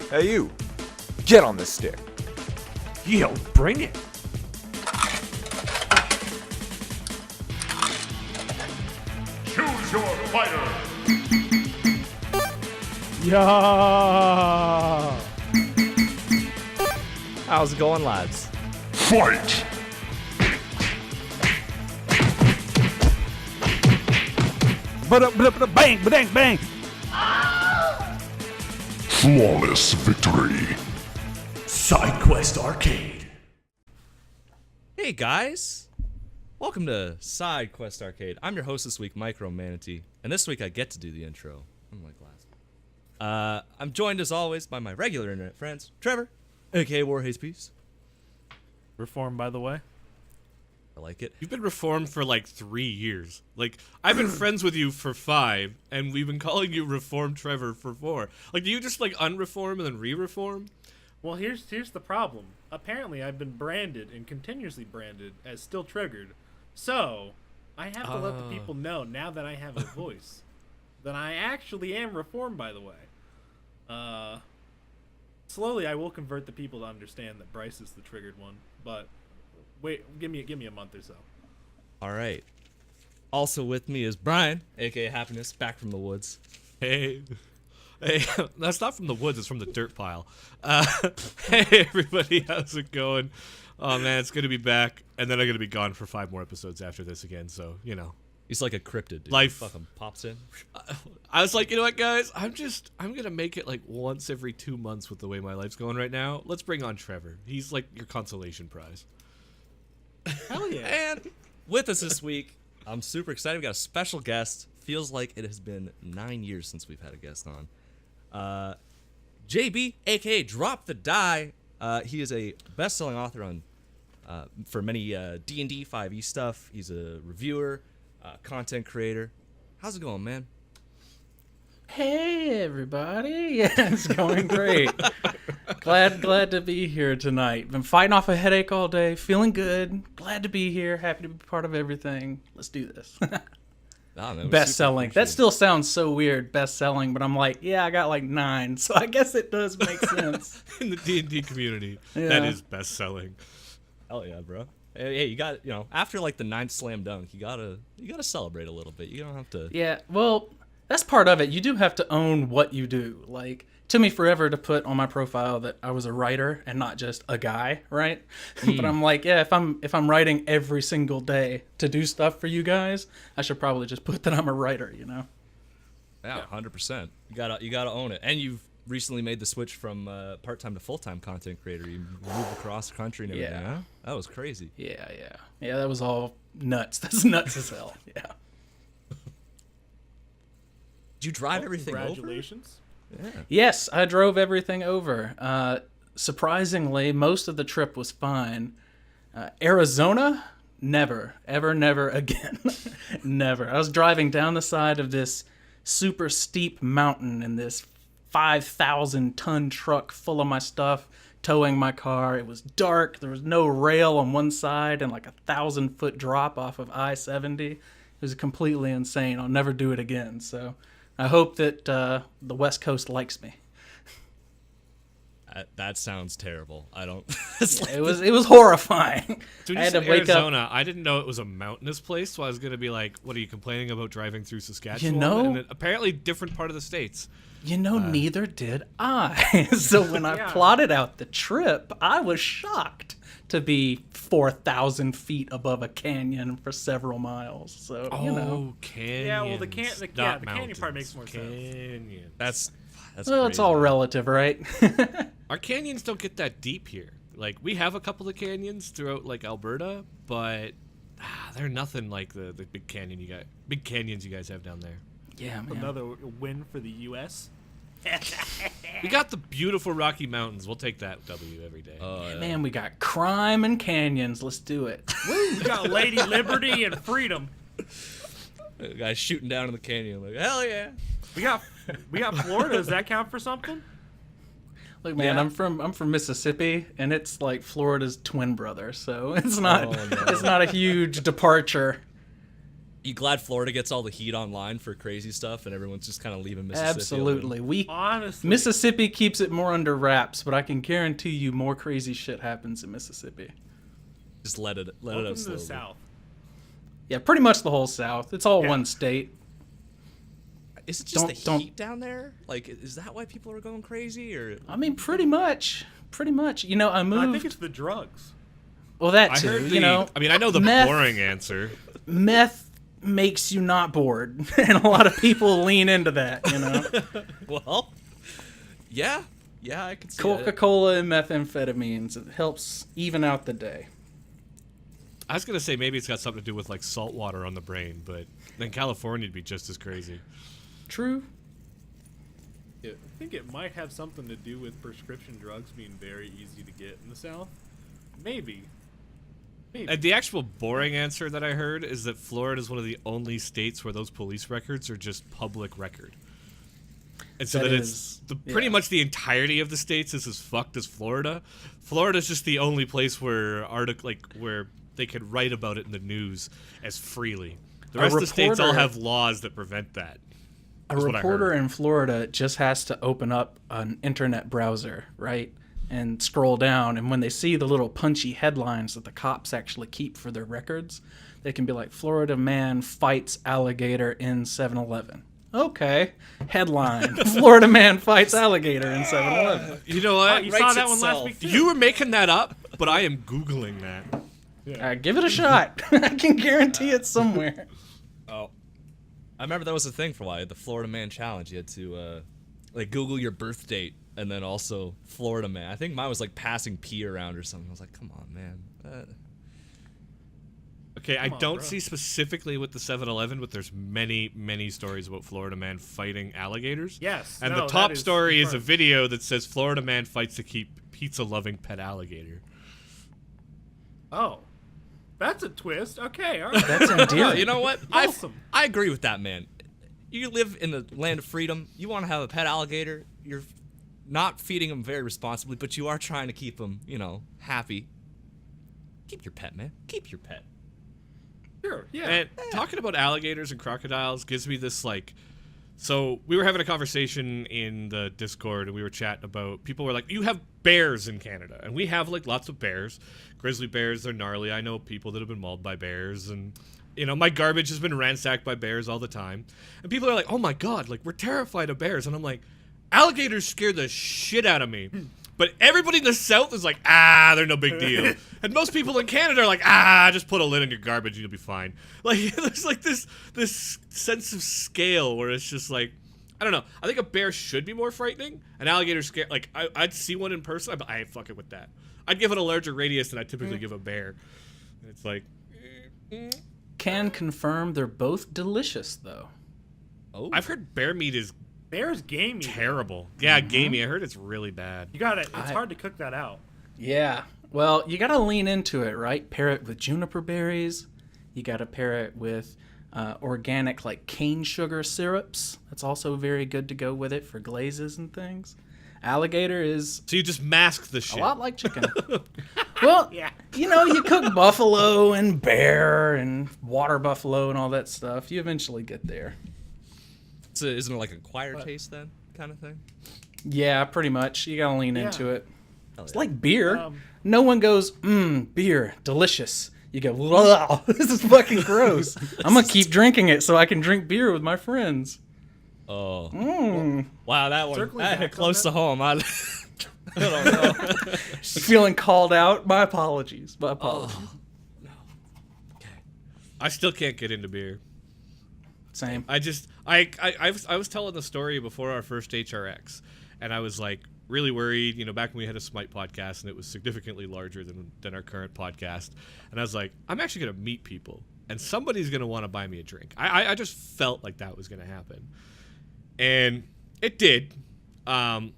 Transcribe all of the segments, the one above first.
Hey you, get on the stick. Yo, bring it. Choose your fighter. Yeah. How's it going, lads? Fight. Bang, bang, bang. Flawless victory. Side Quest Arcade. Hey guys, welcome to Side Quest Arcade. I'm your host this week, Micro Manatee, and this week I get to do the intro. Unlike last. I'm joined as always by my regular internet friends, Trevor, aka Warhaze Peace. Reformed, by the way. I like it. You've been reformed for like 3 years. Like, I've been friends with you for 5, and we've been calling you Reformed Trevor for 4. Like, do you just like unreform and then re-reform? Well, here's the problem. Apparently, I've been branded and continuously branded as still triggered. So, I have to let the people know now that I have a voice that I actually am reformed. By the way, slowly I will convert the people to understand that Bryce is the triggered one. But wait, give me a month or so. All right. Also with me is Brian, aka Happiness, back from the woods. Hey, that's not from the woods, it's from the dirt pile. Hey everybody, how's it going? Oh man, it's good to be back, and then I'm gonna be gone for 5 more episodes after this again, so, you know. He's like a cryptid, dude. Life. Fucking pops in. I was like, you know what, guys? I'm gonna make it like once every 2 months with the way my life's going right now. Let's bring on Trevor. He's like your consolation prize. Hell yeah! And with us this week, I'm super excited. We got a special guest. Feels like it has been 9 years since we've had a guest on. JB, aka DroptheDie. He is a best-selling author on for many D&D 5e stuff. He's a reviewer, content creator. How's it going, man? Hey everybody, yeah, it's going great. glad to be here tonight. Been fighting off a headache all day, feeling good. Glad to be here, happy to be part of everything. Let's do this. Best selling. That still sounds so weird, best selling, but I'm like, yeah, I got like 9, so I guess it does make sense. In the D&D community, Yeah. that is best selling. Hell yeah, bro. Hey, you got, after like the 9th slam dunk, you gotta celebrate a little bit. You don't have to. Yeah, well, that's part of it. You do have to own what you do. Like, it took me forever to put on my profile that I was a writer and not just a guy, right? But I'm like, yeah, if I'm writing every single day to do stuff for you guys, I should probably just put that I'm a writer, you know? Yeah, 100%. You gotta own it. And you've recently made the switch from part-time to full-time content creator. You moved across the country and everything. Yeah. Huh? That was crazy. Yeah, that was all nuts. That's nuts as hell. Yeah. Did you drive everything Congratulations. over? Yeah. Yes, I drove everything over. Surprisingly, most of the trip was fine. Arizona, never, ever, never again. Never. I was driving down the side of this super steep mountain in this 5,000-ton truck full of my stuff, towing my car. It was dark. There was no rail on one side and like a 1,000-foot drop off of I-70. It was completely insane. I'll never do it again. So I hope that the West Coast likes me. That sounds terrible. I don't. It was horrifying. So when I you had said to wake Arizona, up. I didn't know it was a mountainous place, so I was going to be like, what are you complaining about driving through Saskatchewan? You know- And then apparently different part of the States. You know, neither did I. So when I plotted out the trip, I was shocked to be 4,000 feet above a canyon for several miles. So, you know. Canyons. Yeah, well, the canyon part mountains. makes more sense. Canyons. That's Well, it's crazy. all relative, right? Our canyons don't get that deep here. Like, we have a couple of canyons throughout, like, Alberta, but they're nothing like the big canyons you guys have down there. Yeah, man. Another win for the U.S. We got the beautiful Rocky Mountains. We'll take that W every day. Man, we got crime and canyons. Let's do it. We got Lady Liberty and freedom. The guy shooting down in the canyon. Like, hell yeah. We got Florida. Does that count for something? Look, man, Yeah. I'm from Mississippi, and it's like Florida's twin brother, so it's not it's not a huge departure. You glad Florida gets all the heat online for crazy stuff, and everyone's just kind of leaving Mississippi? Absolutely. Honestly, Mississippi keeps it more under wraps, but I can guarantee you more crazy shit happens in Mississippi. Just let it welcome out to slowly. the South. Yeah, pretty much the whole South. It's all Yeah. one state. Is it just Don't- the heat down there? Like, is that why people are going crazy? Or I mean, pretty much. Pretty much. You know, I moved. I think it's the drugs. Well, that I too. heard You know, I mean, I know the meth- boring answer. meth makes you not bored, and a lot of people lean into that. You know, well, yeah, I can see that. Coca-Cola and methamphetamines, it helps even out the day. I was gonna say maybe it's got something to do with like salt water on the brain, but then California would be just as crazy. True. I think it might have something to do with prescription drugs being very easy to get in the South. Maybe. And the actual boring answer that I heard is that Florida is one of the only states where those police records are just public record. And so That that is- it's pretty yeah. much the entirety of the states is as fucked as Florida. Florida's just the only place where where they could write about it in the news as freely. The rest of the states all reporter- have laws that prevent that. A is what I reporter heard. in Florida just has to open up an internet browser, right? And scroll down, and when they see the little punchy headlines that the cops actually keep for their records, they can be like, Florida man fights alligator in 7-Eleven. Okay. Headline. Florida man fights alligator in 7-Eleven. You know what? You writes saw that one last itself. week too. You were making that up, but I am Googling that. Give it a shot. I can guarantee it's somewhere. Oh, I remember that was a thing for a while. The Florida Man Challenge. You had to like Google your birth date and then also Florida Man. I think mine was like passing pee around or something. I was like, come on, man. Okay, I on, don't bro. see specifically with the 7-Eleven, but there's many, many stories about Florida man fighting alligators. Yes, And no, the top that is story is a confirmed. video that says Florida man fights to keep pizza-loving pet alligator. Oh. That's a twist. Okay, all right. That's endearing. You know what? Wholesome. I agree with that, man. You live in the land of freedom. You want to have a pet alligator. You're not feeding them very responsibly, but you are trying to keep them, happy. Keep your pet, man. Keep your pet. Sure, yeah. And talking about alligators and crocodiles gives me this so we were having a conversation in the Discord and we were chatting about, people were like, you have bears in Canada, and we have lots of bears. Grizzly bears, they're gnarly. I know people that have been mauled by bears, and my garbage has been ransacked by bears all the time. And people are like, oh my god, we're terrified of bears. And I'm like, alligators scare the shit out of me. But everybody in the South is like, they're no big deal. And most people in Canada are like, just put a lid on your garbage and you'll be fine. There's this sense of scale where it's just I don't know. I think a bear should be more frightening. An alligator scare, I'd see one in person, I ain't fucking with that. I'd give it a larger radius than I typically give a bear. And it's Can confirm they're both delicious, though. Oh, I've heard bear meat is Bear's gamey. terrible. Yeah, gamey. I heard it's really bad. You got it. It's hard to cook that out. Yeah. Well, you got to lean into it, right? Pair it with juniper berries. You got to pair it with organic, cane sugar syrups. That's also very good to go with it for glazes and things. Alligator is So you just mask the shit. a lot like chicken. Well, Yeah. you cook buffalo and bear and water buffalo and all that stuff. You eventually get there. so isn't it like an acquired taste then, kind of thing? Yeah, pretty much. You got to lean into it. Hell It's yeah. like beer. Um, No one goes, beer, delicious. You go, wow, this is fucking gross. I'm going to keep drinking it so I can drink beer with my friends. Oh, Mm. wow, that one Circling that hit back on close that- to home. I don't know. Feeling called out? My apologies. My apologies. I still can't get into beer. Same. I was telling the story before our first HRX, and I was really worried, back when we had a Smite podcast and it was significantly larger than our current podcast. And I was like, I'm actually going to meet people and somebody's going to want to buy me a drink. I just felt like that was going to happen. And it did. And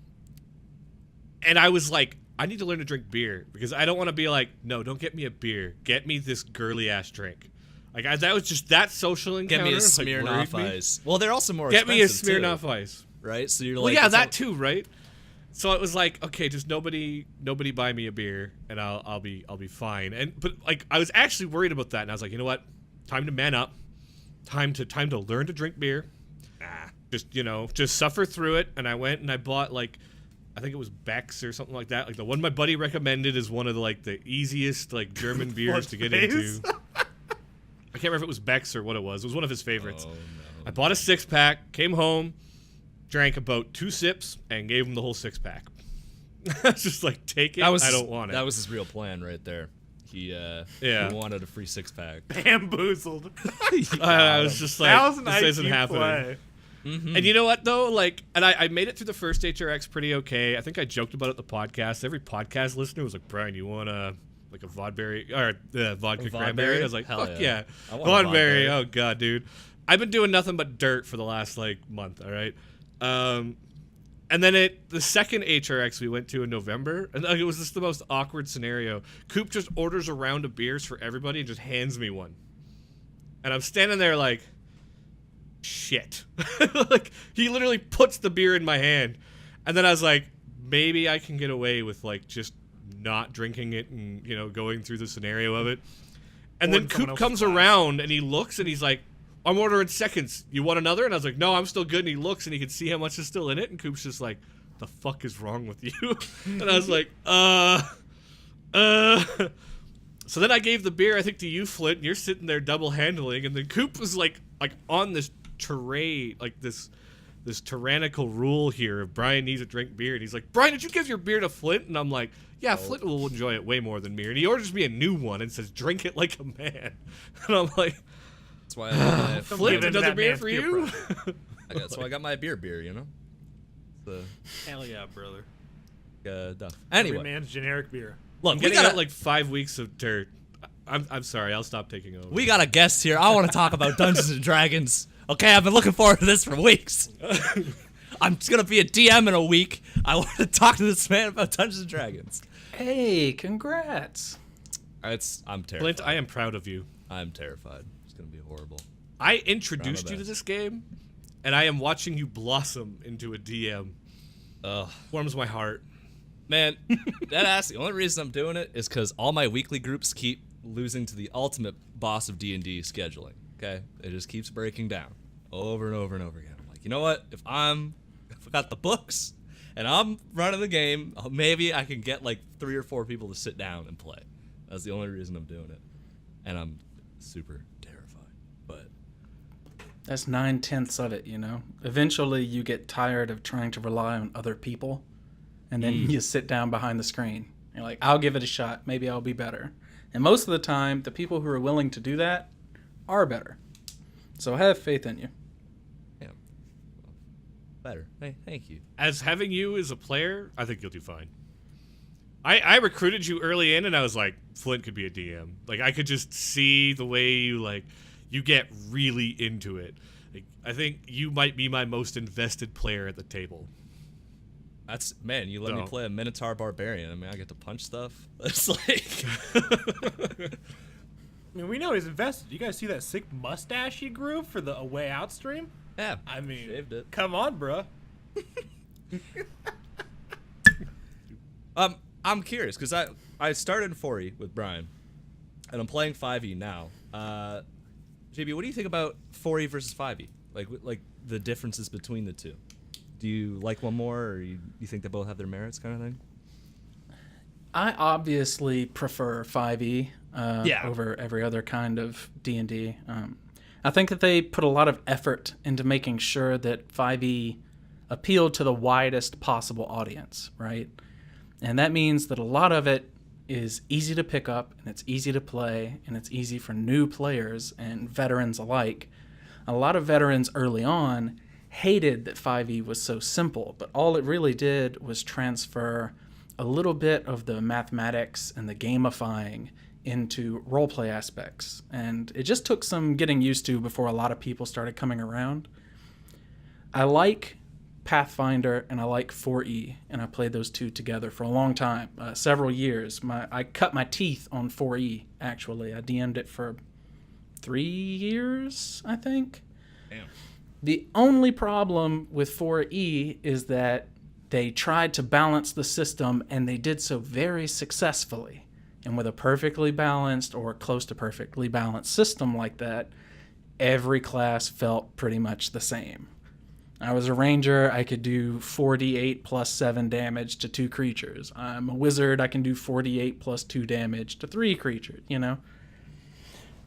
I was like, I need to learn to drink beer because I don't want to be like, no, don't get me a beer. Get me this girly ass drink. That was just that social encounter. Get me a worried Smirnoff me. Ice. Well, they're also more Get me a expensive, Smirnoff too, Ice. right? So you're Well, like, yeah, it's that all- too, right? So it was like, okay, just nobody buy me a beer, and I'll be fine. But I was actually worried about that, and I was like, you know what? Time to man up. time to learn to drink beer. Just suffer through it. And I went and I bought like, I think it was Beck's or something like that. Like the one my buddy recommended is one of the easiest like German beers to get into. I can't remember if it was Beck's or what it was. It was one of his favorites. Oh, no. I bought a 6-pack, came home, drank about 2 sips, and gave him the whole 6-pack. I was just like, take it. I don't want it. That was his real plan right there. He wanted a free 6-pack. Bamboozled. I was just like, this isn't happening. Play. Mm-hmm. And you know what, though? Like, and I made it through the first HRX pretty okay. I think I joked about it at the podcast. Every podcast listener was like, Brian, you want a Vodberry or vodka cranberry? I was like, fuck yeah. Vodberry. Oh, God, dude. I've been doing nothing but dirt for the last, month, all right? And then the second HRX we went to in November, and it was just the most awkward scenario. Coop just orders a round of beers for everybody and just hands me one. And I'm standing there like, shit. He literally puts the beer in my hand. And then I was like, maybe I can get away with, just not drinking it and, going through the scenario of it. And then Coop comes around and he looks and he's like, I'm ordering seconds. You want another? And I was like, no, I'm still good. And he looks and he can see how much is still in it. And Coop's just like, the fuck is wrong with you? And I was like, So then I gave the beer, I think, to you, Flint, and you're sitting there double handling. And then Coop was like on this tirade, this tyrannical rule here of Brian needs to drink beer. And he's like, Brian, did you give your beer to Flint? And I'm like, yeah, Flint will enjoy it way more than me. And he orders me a new one and says, drink it like a man. And I'm like, that's why I got my Flint, another beer for you? That's why I got my beer, Hell yeah, brother. Anyway. Every man's generic beer. Look, we got 5 weeks of dirt. I'm sorry, I'll stop taking over. We got a guest here. I want to talk about Dungeons and Dragons. Okay, I've been looking forward to this for weeks. I'm just going to be a DM in a week. I want to talk to this man about Dungeons and Dragons. Hey, congrats. I'm terrified. Flint, I am proud of you. I'm terrified. It's going to be horrible. I introduced you to this game, and I am watching you blossom into a DM. Warms my heart. Man, the only reason I'm doing it is because all my weekly groups keep losing to the ultimate boss of D&D scheduling. Okay, it just keeps breaking down over and over and over again. I'm like, you know what? If I got the books and I'm running the game, maybe I can get 3 or 4 people to sit down and play. That's the only reason I'm doing it, and I'm super terrified. But that's 9/10 of it. Eventually, you get tired of trying to rely on other people. And then you sit down behind the screen. You're like, I'll give it a shot. Maybe I'll be better. And most of the time, the people who are willing to do that are better. So I have faith in you. Yeah. Better. Hey, thank you. As having you as a player, I think you'll do fine. I recruited you early in, and I was like, Flint could be a DM. I could just see the way you get really into it. I think you might be my most invested player at the table. You let me play a Minotaur Barbarian. I mean, I get to punch stuff. It's we know he's invested. You guys see that sick mustache he grew for the A Way Out stream? Yeah. I mean, shaved it. Come on, bro. I'm curious, because I started in 4E with Brian, and I'm playing 5E now. JB, what do you think about 4E versus 5E? Like the differences between the two? Do you like one more, or you think they both have their merits, kind of thing? I obviously prefer 5e over every other kind of D&D. I think that they put a lot of effort into making sure that 5e appealed to the widest possible audience, right? And that means that a lot of it is easy to pick up, and it's easy to play, and it's easy for new players and veterans alike. A lot of veterans early on hated that 5e was so simple, but all it really did was transfer a little bit of the mathematics and the gamifying into roleplay aspects. And it just took some getting used to before a lot of people started coming around. I like Pathfinder and I like 4e, and I played those two together for a long time, several years. I cut my teeth on 4e, actually. I DM'd it for 3 years, I think. Damn. The only problem with 4E is that they tried to balance the system, and they did so very successfully. And with a perfectly balanced or close to perfectly balanced system like that, every class felt pretty much the same. I was a ranger, I could do 4d8 plus 7 damage to 2 creatures. I'm a wizard, I can do 4d8 plus 2 damage to 3 creatures, you know?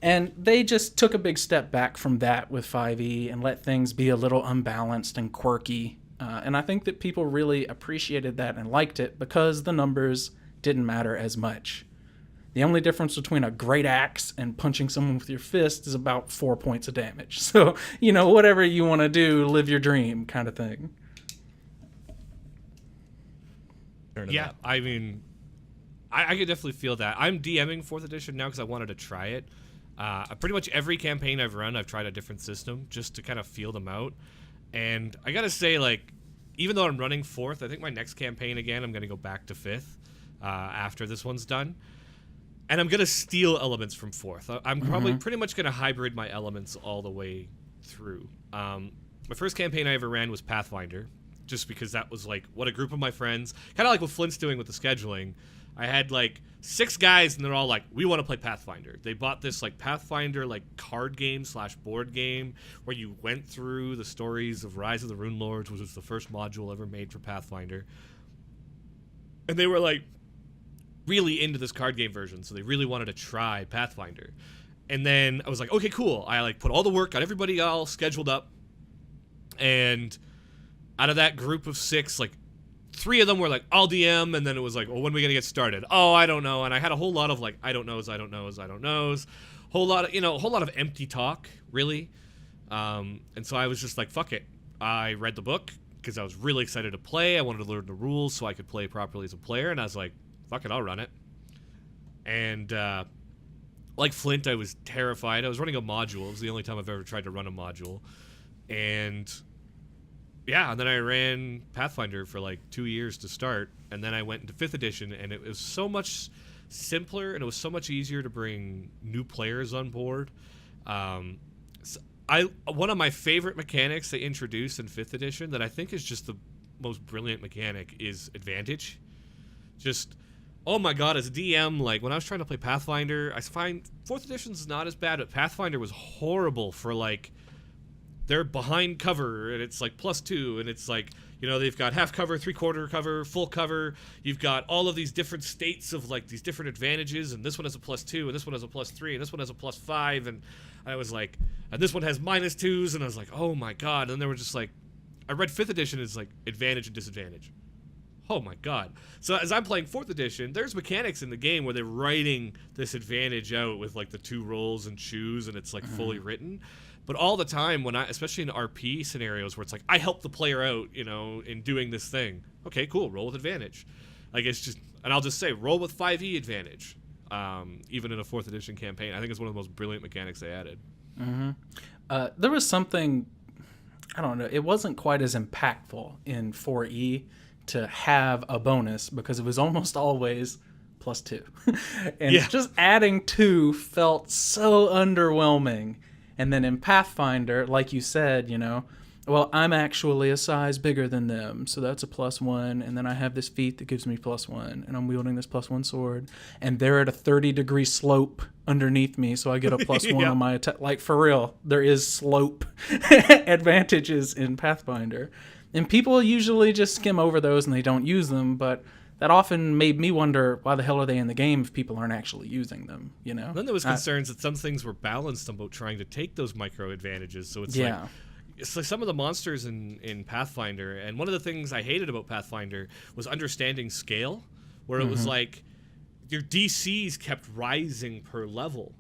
And they just took a big step back from that with 5e and let things be a little unbalanced and quirky. And I think that people really appreciated that and liked it because the numbers didn't matter as much. The only difference between a great axe and punching someone with your fist is about 4 points of damage. So, you know, whatever you want to do, live your dream kind of thing. Yeah, I mean, I could definitely feel that. I'm DMing 4th edition now because I wanted to try it. Pretty much every campaign I've run, I've tried a different system just to kind of feel them out. And I gotta say, like, even though I'm running 4th, I think my next campaign again, I'm gonna go back to 5th after this one's done. And I'm going to steal elements from 4th. I'm probably pretty much going to hybrid my elements all the way through. My first campaign I ever ran was Pathfinder, just because that was, like, what a group of my friends, kind of like what Flint's doing with the scheduling. I had, like, 6 guys, and they're all like, we want to play Pathfinder. They bought this, like, Pathfinder, like, card game / board game where you went through the stories of Rise of the Rune Lords, which was the first module ever made for Pathfinder. And they were, like, really into this card game version, so they really wanted to try Pathfinder. And then I was like, okay, cool. I like put all the work, got everybody all scheduled up, and out of that group of 6, like 3 of them were like, I'll DM, and then it was like, well, when are we gonna get started? Oh, I don't know. And I had a whole lot of like, I don't knows, whole lot of empty talk, really. And so I was just like, fuck it. I read the book because I was really excited to play. I wanted to learn the rules so I could play properly as a player, and I was like, fuck it, I'll run it. And like Flint, I was terrified. I was running a module. It was the only time I've ever tried to run a module. And yeah, and then I ran Pathfinder for like 2 years to start, and then I went into 5th edition, and it was so much simpler, and it was so much easier to bring new players on board. One of my favorite mechanics they introduced in 5th edition that I think is just the most brilliant mechanic is advantage. Just, oh my god, as a DM, like, when I was trying to play Pathfinder, I find 4th edition's not as bad, but Pathfinder was horrible for, like, they're behind cover, and it's, like, +2, and it's, like, you know, they've got half cover, 3/4 cover, full cover, you've got all of these different states of, like, these different advantages, and this one has a +2, and this one has a +3, and this one has a +5, and I was like, and this one has -2s, and I was like, oh my god, and they were just like, I read 5th edition, it's like, advantage and disadvantage. Oh my god. So as I'm playing 4th edition, there's mechanics in the game where they're writing this advantage out with like the 2 rolls and choose, and it's like fully written. But all the time when especially in RP scenarios where it's like, I help the player out, you know, in doing this thing. Okay, cool, roll with advantage. Like, it's just, and I'll just say, roll with 5e advantage. Even in a 4th edition campaign. I think it's one of the most brilliant mechanics they added. There was something, I don't know, it wasn't quite as impactful in 4e to have a bonus because it was almost always +2. And just adding 2 felt so underwhelming. And then in Pathfinder, like you said, you know, well, I'm actually a size bigger than them, so that's a +1, and then I have this feat that gives me +1, and I'm wielding this +1 sword, and they're at a 30-degree slope underneath me, so I get a +1 on my attack. Like, for real, there is slope advantages in Pathfinder. And people usually just skim over those and they don't use them, but that often made me wonder, why the hell are they in the game if people aren't actually using them, you know? Then there was concerns that some things were balanced about trying to take those micro advantages, so it's like, it's like some of the monsters in Pathfinder, and one of the things I hated about Pathfinder was understanding scale, where it was like, your DCs kept rising per level,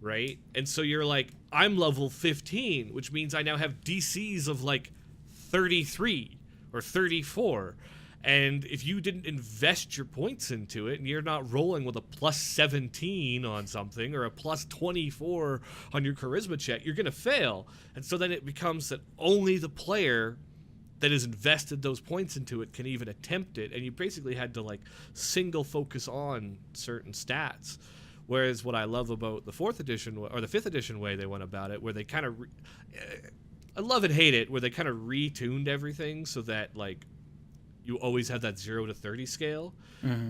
right? And so you're like, I'm level 15, which means I now have DCs of like 33 or 34, and if you didn't invest your points into it and you're not rolling with a +17 on something or a +24 on your charisma check, you're gonna fail. And so then it becomes that only the player that has invested those points into it can even attempt it, and you basically had to like single focus on certain stats. Whereas what I love about the 4th edition or the 5th edition way they went about it, where they kind of I love and hate it, where they kind of retuned everything so that like you always have that 0 to 30 scale.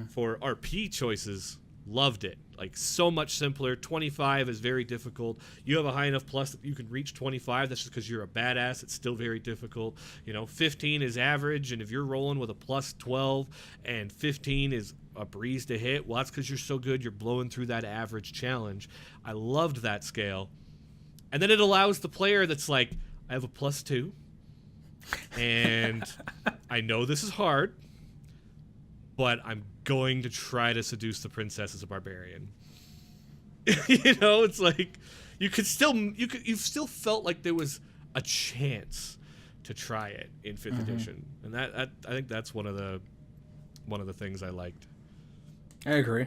For RP choices. Loved it. Like, so much simpler. 25 is very difficult. You have a high enough plus that you can reach 25. That's just because you're a badass. It's still very difficult. 15 is average, and if you're rolling with a plus 12 and 15 is a breeze to hit, well, that's because you're so good you're blowing through that average challenge. I loved that scale. And then it allows the player that's like, I have a plus 2, and I know this is hard, but I'm going to try to seduce the princess as a barbarian. It's like you still felt like there was a chance to try it in 5th edition, and that I think that's one of the things I liked. I agree.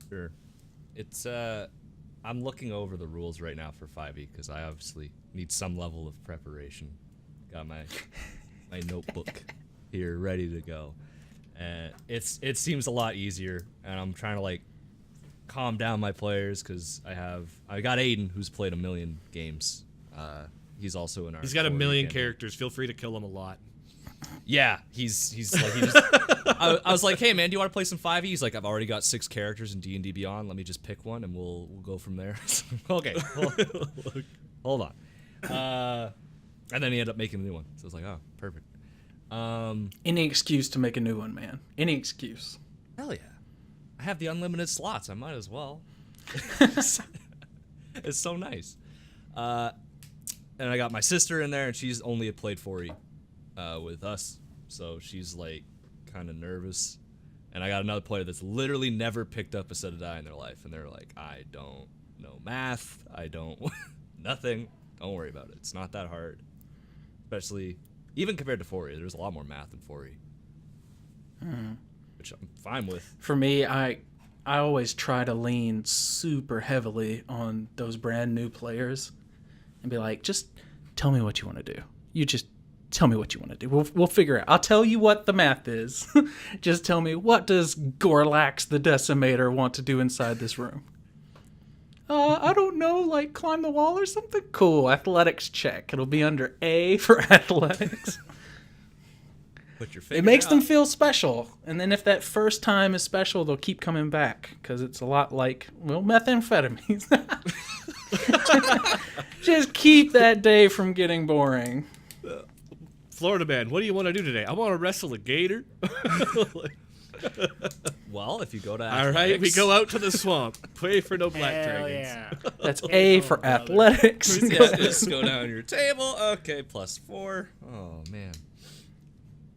Sure. It's I'm looking over the rules right now for 5e because I obviously need some level of preparation. Got my notebook here ready to go. It seems a lot easier, and I'm trying to like calm down my players because I got Aiden, who's played 1 million games. He's also in our. He's got 1 million characters. Feel free to kill him a lot. Yeah, he's like he just. I was like, hey man, do you want to play some 5e? He's like, I've already got 6 characters in D&D Beyond. Let me just pick one, and we'll go from there. Okay, hold on. And then he ended up making a new one. So I was like, oh, perfect. Any excuse to make a new one, man. Any excuse. Hell yeah. I have the unlimited slots. I might as well. It's so nice. And I got my sister in there, and she's only played 4e with us. So she's like kind of nervous. And I got another player that's literally never picked up a set of die in their life. And they're like, I don't know math. I don't... nothing. Don't worry about it. It's not that hard. Especially... even compared to 4e, there's a lot more math in 4e, which I'm fine with. For me, I always try to lean super heavily on those brand new players and be like, just tell me what you want to do. You just tell me what you want to do. We'll figure it out. I'll tell you what the math is. Just tell me, what does Gorlax the Decimator want to do inside this room? I don't know, like climb the wall or something? Cool, athletics check. It'll be under A for athletics. Put your It makes them feel special. And then if that first time is special, they'll keep coming back. Because it's a lot like, well, methamphetamines. Just keep that day from getting boring. Florida man, what do you want to do today? I want to wrestle a gator. Well, if you go to athletics. All right, we go out to the swamp. Pray for no black dragons. Yeah. That's A for athletics. Yeah, just go down your table. Okay, +4. Oh, man.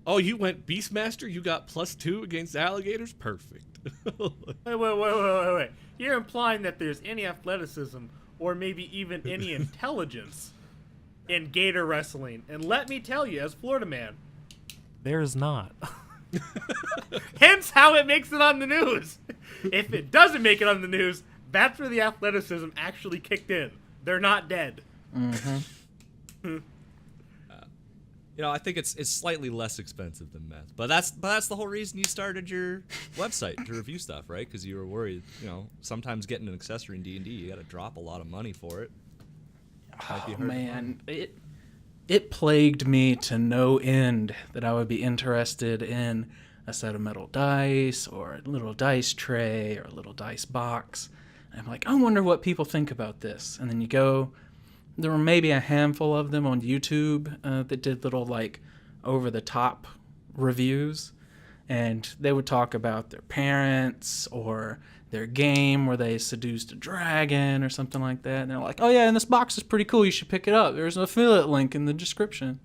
Oh, you went Beastmaster? You got +2 against alligators? Perfect. Wait. You're implying that there's any athleticism or maybe even any intelligence in gator wrestling. And let me tell you, as Florida man, there is not. Hence how it makes it on the news. If it doesn't make it on the news, that's where the athleticism actually kicked in. They're not dead. Mm-hmm. I think it's slightly less expensive than meth, but that's the whole reason you started your website to review stuff, right? Because you were worried, sometimes getting an accessory in D&D, you got to drop a lot of money for it. Oh man, it plagued me to no end that I would be interested in a set of metal dice or a little dice tray or a little dice box. And I'm like, I wonder what people think about this. And then you go, there were maybe a handful of them on YouTube that did little like over-the-top reviews. And they would talk about their parents or their game where they seduced a dragon or something like that. And they're like, oh yeah, and this box is pretty cool. You should pick it up. There's an affiliate link in the description.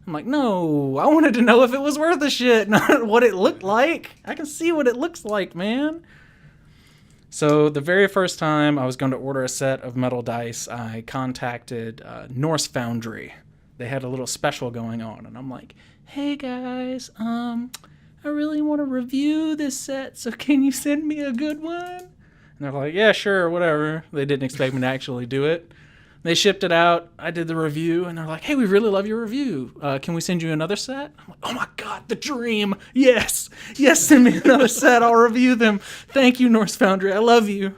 I'm like, no, I wanted to know if it was worth a shit, not what it looked like. I can see what it looks like, man. So the very first time I was going to order a set of metal dice, I contacted Norse Foundry. They had a little special going on. And I'm like, hey guys, I really want to review this set, so can you send me a good one? And they're like, yeah, sure, whatever. They didn't expect me to actually do it. They shipped it out. I did the review, and they're like, hey, we really love your review. Can we send you another set? I'm like, oh my God, the dream. Yes, send me another set. I'll review them. Thank you, Norse Foundry. I love you.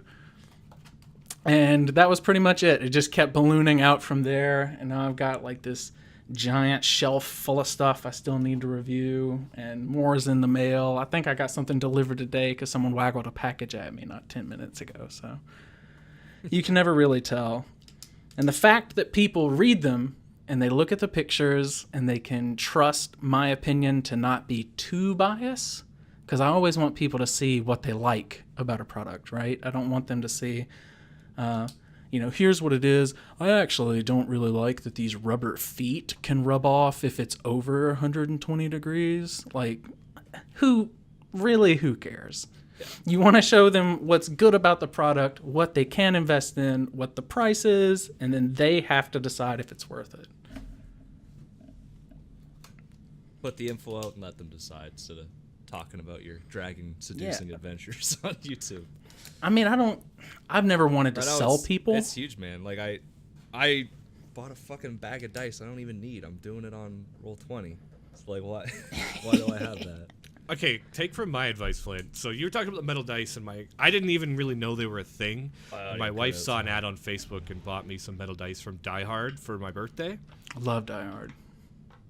And that was pretty much it. It just kept ballooning out from there, and now I've got like this giant shelf full of stuff I still need to review, and more is in the mail. I think I got something delivered today because someone waggled a package at me not 10 minutes ago. So you can never really tell. And the fact that people read them and they look at the pictures and they can trust my opinion to not be too biased, because I always want people to see what they like about a product, right? I don't want them to see, here's what it is. I actually don't really like that these rubber feet can rub off if it's over 120 degrees. Like, who cares? Yeah. You want to show them what's good about the product, what they can invest in, what the price is, and then they have to decide if it's worth it. Put the info out and let them decide instead of talking about your dragon seducing adventures on YouTube. I mean, I've never wanted to sell people. It's huge, man. Like I bought a fucking bag of dice I don't even need. I'm doing it on Roll20. It's like, why do I have that? Okay, take from my advice, Flint. So you were talking about the metal dice, and I didn't even really know they were a thing. My wife saw an ad on Facebook and bought me some metal dice from Die Hard for my birthday. I love Die Hard.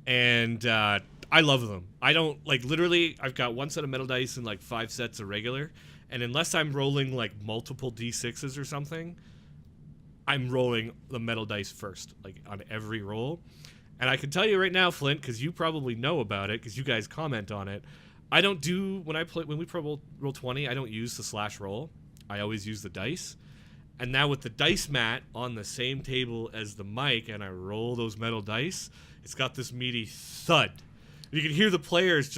And I love them. I don't, literally, I've got one set of metal dice and 5 sets of regular. And unless I'm rolling multiple D6s or something, I'm rolling the metal dice first, on every roll. And I can tell you right now, Flint, because you probably know about it, because you guys comment on it. I don't do, when we pro Roll20, I don't use the slash roll. I always use the dice. And now with the dice mat on the same table as the mic, and I roll those metal dice, it's got this meaty thud. You can hear the players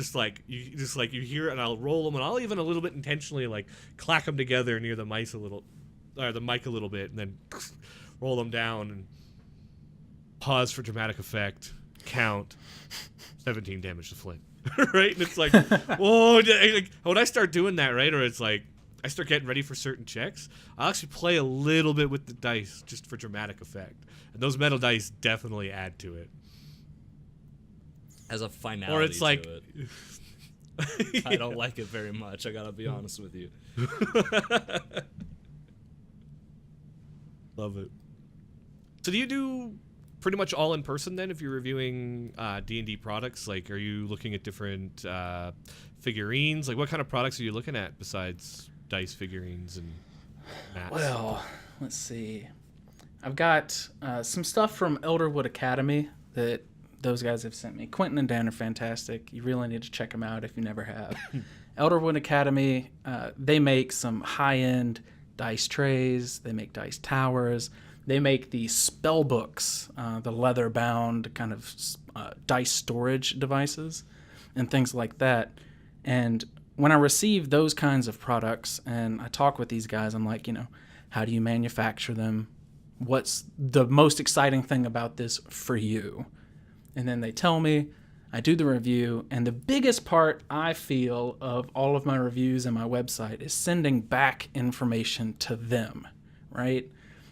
you hear it, and I'll roll them, and I'll even a little bit intentionally clack them together near the mic a little bit, and then roll them down and pause for dramatic effect. Count 17 damage to Flint, right? And it's whoa! When I start doing that, right, or it's I start getting ready for certain checks, I'll actually play a little bit with the dice just for dramatic effect, and those metal dice definitely add to it. As a finality or it's to it. I don't like it very much. I gotta be honest with you. Love it. So do you do pretty much all in person then if you're reviewing D&D products? Are you looking at different figurines? What kind of products are you looking at besides dice figurines and mats? Well, let's see. I've got some stuff from Elderwood Academy that those guys have sent me. Quentin and Dan are fantastic. You really need to check them out if you never have. Elderwood Academy, they make some high-end dice trays. They make dice towers. They make the spell books, the leather-bound kind of dice storage devices and things like that. And when I receive those kinds of products and I talk with these guys, I'm like, how do you manufacture them? What's the most exciting thing about this for you? And then they tell me, I do the review, and the biggest part I feel of all of my reviews and my website is sending back information to them, right?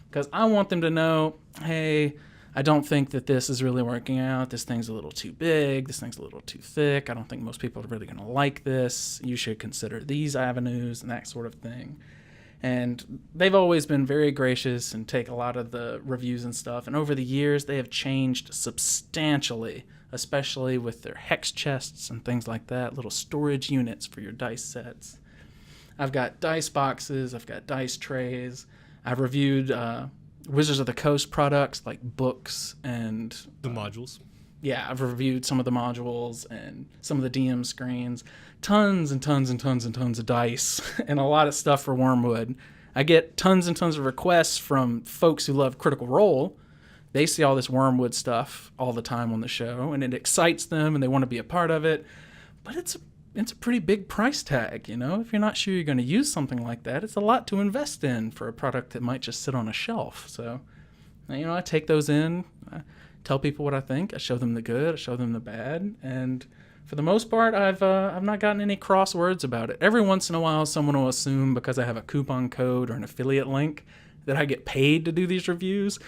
Because I want them to know, hey, I don't think that this is really working out. This thing's a little too big. This thing's a little too thick. I don't think most people are really going to like this. You should consider these avenues and that sort of thing. And they've always been very gracious and take a lot of the reviews and stuff. And over the years, they have changed substantially, especially with their hex chests and things like that, little storage units for your dice sets. I've got dice boxes. I've got dice trays. I've reviewed Wizards of the Coast products like books and the modules. Yeah, I've reviewed some of the modules and some of the DM screens. Tons and tons and tons and tons of dice and a lot of stuff for Wormwood. I get tons and tons of requests from folks who love Critical Role. They see all this Wormwood stuff all the time on the show, and it excites them, and they want to be a part of it. But it's a pretty big price tag, If you're not sure you're going to use something like that, it's a lot to invest in for a product that might just sit on a shelf. So, I take those in. I tell people what I think. I show them the good. I show them the bad, and for the most part, I've not gotten any cross words about it. Every once in a while, someone will assume because I have a coupon code or an affiliate link that I get paid to do these reviews.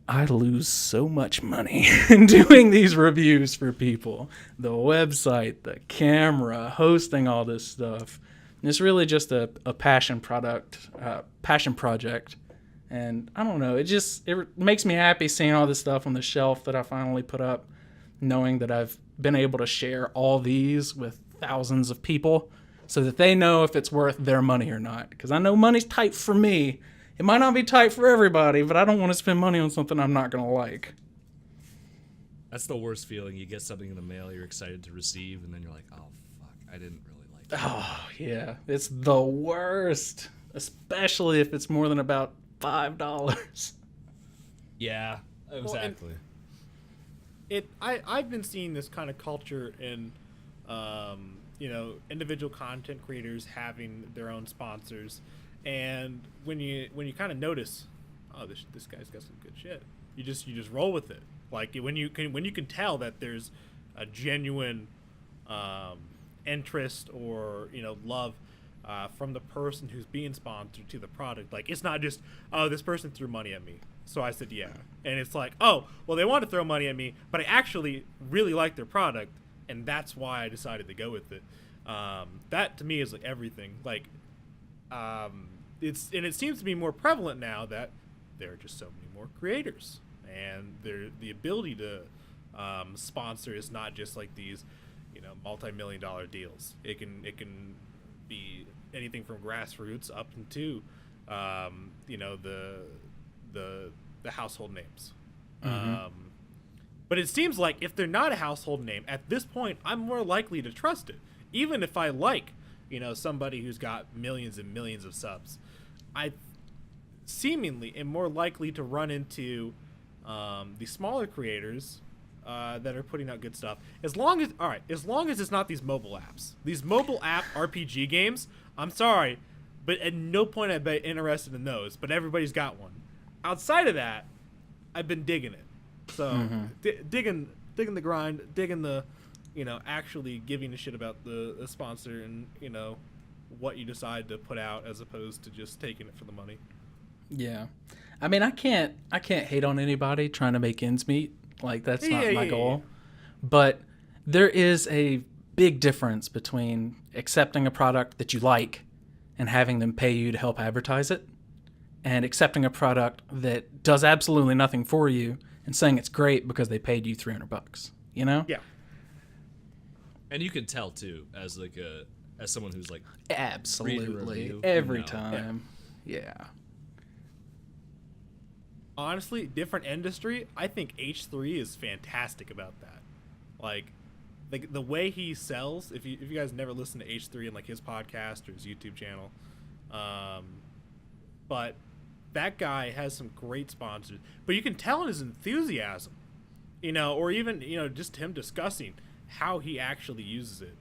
I lose so much money in doing these reviews for people. The website, the camera, hosting all this stuff. It's really just a passion project. And I don't know, it makes me happy seeing all this stuff on the shelf that I finally put up, knowing that I've been able to share all these with thousands of people so that they know if it's worth their money or not. Because I know money's tight for me. It might not be tight for everybody, but I don't want to spend money on something I'm not going to like. That's the worst feeling. You get something in the mail you're excited to receive, and then you're like, oh, fuck, I didn't really like it. Oh, yeah. It's the worst, especially if it's more than about $5. Yeah, exactly. I've been seeing this kind of culture in, individual content creators having their own sponsors, and when you kind of notice, oh, this guy's got some good shit, you just roll with it. Like when you can tell that there's a genuine interest or love from the person who's being sponsored to the product. Like it's not just, oh, this person threw money at me, so I said yeah, and it's like, oh, well, they want to throw money at me, but I actually really like their product, and that's why I decided to go with it. That to me is like everything. Like it seems to be more prevalent now that there are just so many more creators, and the ability to sponsor is not just like these multi-million-dollar deals. It can be anything from grassroots up into the household names. But it seems like if they're not a household name at this point, I'm more likely to trust it, even if I like somebody who's got millions and millions of subs. I seemingly am more likely to run into the smaller creators that are putting out good stuff. As long as it's not these mobile apps. These mobile app RPG games, I'm sorry, but at no point I've been interested in those, but everybody's got one. Outside of that, I've been digging it. So digging the grind, digging the actually giving a shit about the sponsor and what you decide to put out as opposed to just taking it for the money. Yeah. I mean, I can't hate on anybody trying to make ends meet. Like, that's not my goal. But there is a big difference between accepting a product that you like and having them pay you to help advertise it, and accepting a product that does absolutely nothing for you and saying it's great because they paid you $300. Yeah. And you can tell too, as someone who's like absolutely every time. Yeah. Honestly, different industry, I think H3 is fantastic about that. Like the way he sells, if you guys never listen to H3 and like his podcast or his YouTube channel, but that guy has some great sponsors. But you can tell in his enthusiasm, or even just him discussing how he actually uses it.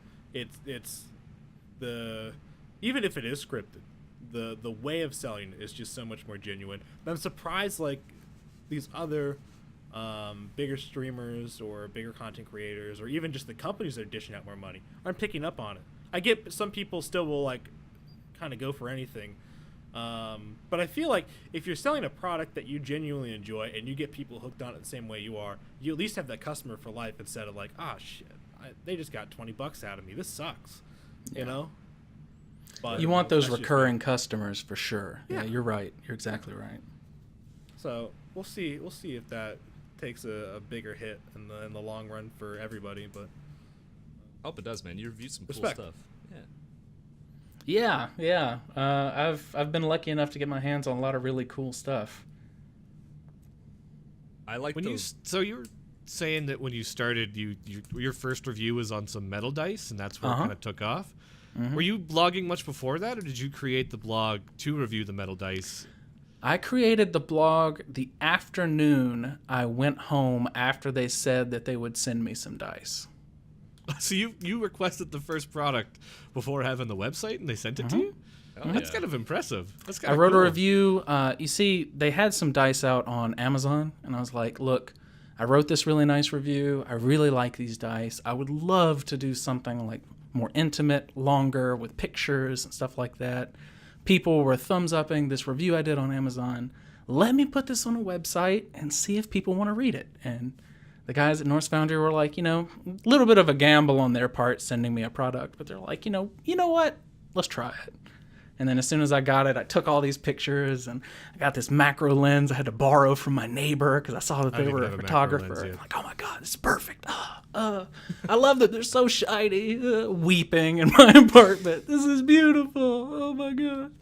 It's even if it is scripted, the way of selling is just so much more genuine. And I'm surprised like these other bigger streamers or bigger content creators or even just the companies that are dishing out more money aren't picking up on it. I get some people still will like kind of go for anything, but I feel like if you're selling a product that you genuinely enjoy and you get people hooked on it the same way you are, you at least have that customer for life instead of like, shit, they just got $20 out of me, this sucks. But you want those recurring customers for sure. Yeah, you're right. You're exactly right. So we'll see if that takes a bigger hit in the long run for everybody. But I hope it does, man. You reviewed some cool stuff. Yeah. I've been lucky enough to get my hands on a lot of really cool stuff. I like those. So you were saying that when you started, your first review was on some metal dice, and that's where it kind of took off. Were you blogging much before that, or did you create the blog to review the metal dice? I created the blog the afternoon I went home after they said that they would send me some dice. So you requested the first product before having the website, and they sent it to you? That's kind of impressive. I wrote a review. You see, they had some dice out on Amazon, and I was like, look, I wrote this really nice review. I really like these dice. I would love to do something like more intimate, longer, with pictures and stuff like that. People were thumbs-upping this review I did on Amazon. Let me put this on a website and see if people want to read it. And the guys at Norse Foundry were like, a little bit of a gamble on their part sending me a product, but they're like, you know what? Let's try it. And then as soon as I got it, I took all these pictures, and I got this macro lens I had to borrow from my neighbor because I saw that I they don't were even a have a macro photographer. lens yet. I'm like, oh my God, this is perfect. I love that they're so shiny. Weeping in my apartment. This is beautiful. Oh my God.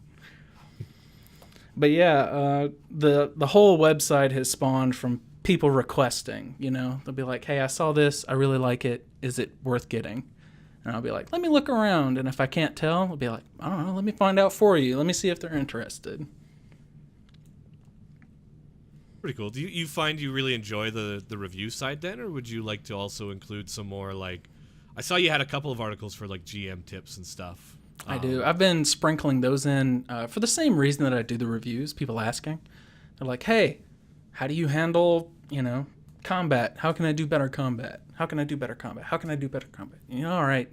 But yeah, the whole website has spawned from people requesting, they'll be like, hey, I saw this. I really like it. Is it worth getting? And I'll be like, let me look around. And if I can't tell, I'll be like, I don't know. Let me find out for you. Let me see if they're interested. Pretty cool. Do you find you really enjoy the review side then, or would you like to also include some more, like, I saw you had a couple of articles for like GM tips and stuff. I do. I've been sprinkling those in for the same reason that I do the reviews. People asking. They're like, hey, how do you handle, combat? How can I do better combat? How can I do better combat? How can I do better combat? All right,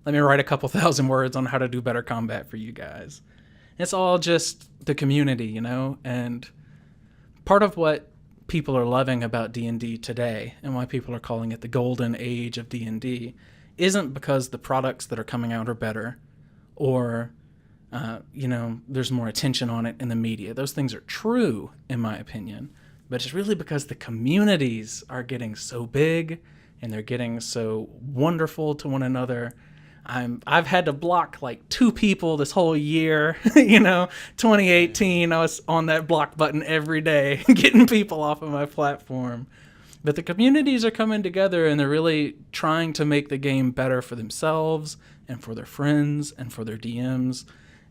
let me write a couple thousand words on how to do better combat for you guys. It's all just the community, and part of what people are loving about D&D today and why people are calling it the golden age of D&D isn't because the products that are coming out are better or, there's more attention on it in the media. Those things are true, in my opinion, but it's really because the communities are getting so big and they're getting so wonderful to one another. I've had to block like 2 people this whole year. 2018, I was on that block button every day, getting people off of my platform. But the communities are coming together and they're really trying to make the game better for themselves and for their friends and for their DMs.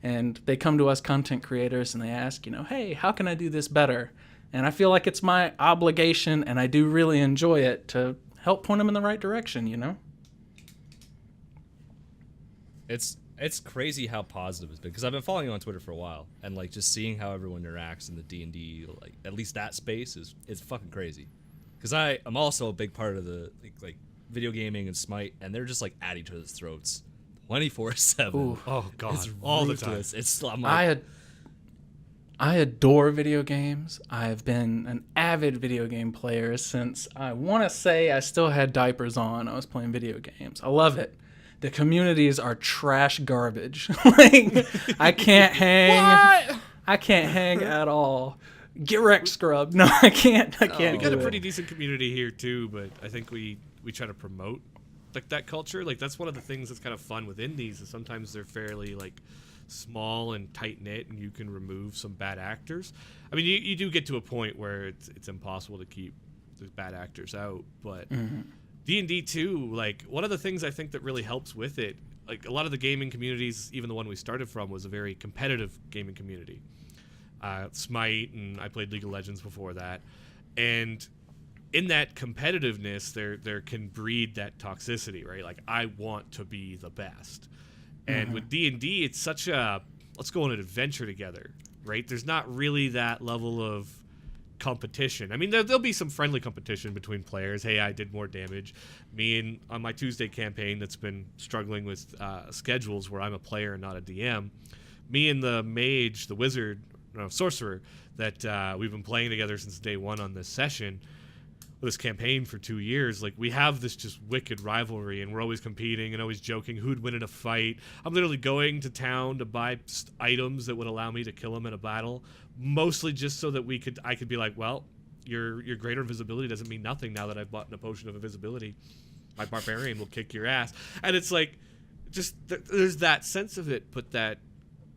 And they come to us content creators and they ask, hey, how can I do this better? And I feel like it's my obligation, and I do really enjoy it, to help point them in the right direction, It's crazy how positive it's been, because I've been following you on Twitter for a while, and like just seeing how everyone interacts in the D&D, like at least that space is fucking crazy. Because I'm also a big part of the like video gaming and Smite, and they're just like at each other's throats 24/7. Oh God, It's all the ruthless. time. It's I'm like, I adore video games. I've been an avid video game player since I want to say I still had diapers on. I was playing video games. I love it. The communities are trash garbage. Like, I can't hang. What? I can't hang at all. Get wrecked, scrub. No, I can't. I can't. We got do a it. pretty decent community here too, but I think we try to promote like that culture. Like that's one of the things that's kind of fun with indies is sometimes they're fairly like small and tight knit, and you can remove some bad actors. I mean, you do get to a point where it's impossible to keep the bad actors out, but D&D too. Like one of the things I think that really helps with it, like a lot of the gaming communities, even the one we started from, was a very competitive gaming community. Smite, and I played League of Legends before that, and in that competitiveness, there can breed that toxicity, right? Like I want to be the best. And with D&D, it's such a let's go on an adventure together, right? There's not really that level of competition. I mean, there'll be some friendly competition between players. Hey, I did more damage. Me and on my Tuesday campaign that's been struggling with schedules where I'm a player and not a DM, me and the mage, the wizard, sorcerer that we've been playing together since day one on this session, this campaign for 2 years, like we have this just wicked rivalry, and we're always competing and always joking who'd win in a fight. I'm literally going to town to buy items that would allow me to kill him in a battle, mostly just so that I could be like, well, your greater invisibility doesn't mean nothing now that I've bought a potion of invisibility. My barbarian will kick your ass. And it's like, just there's that sense of it, but that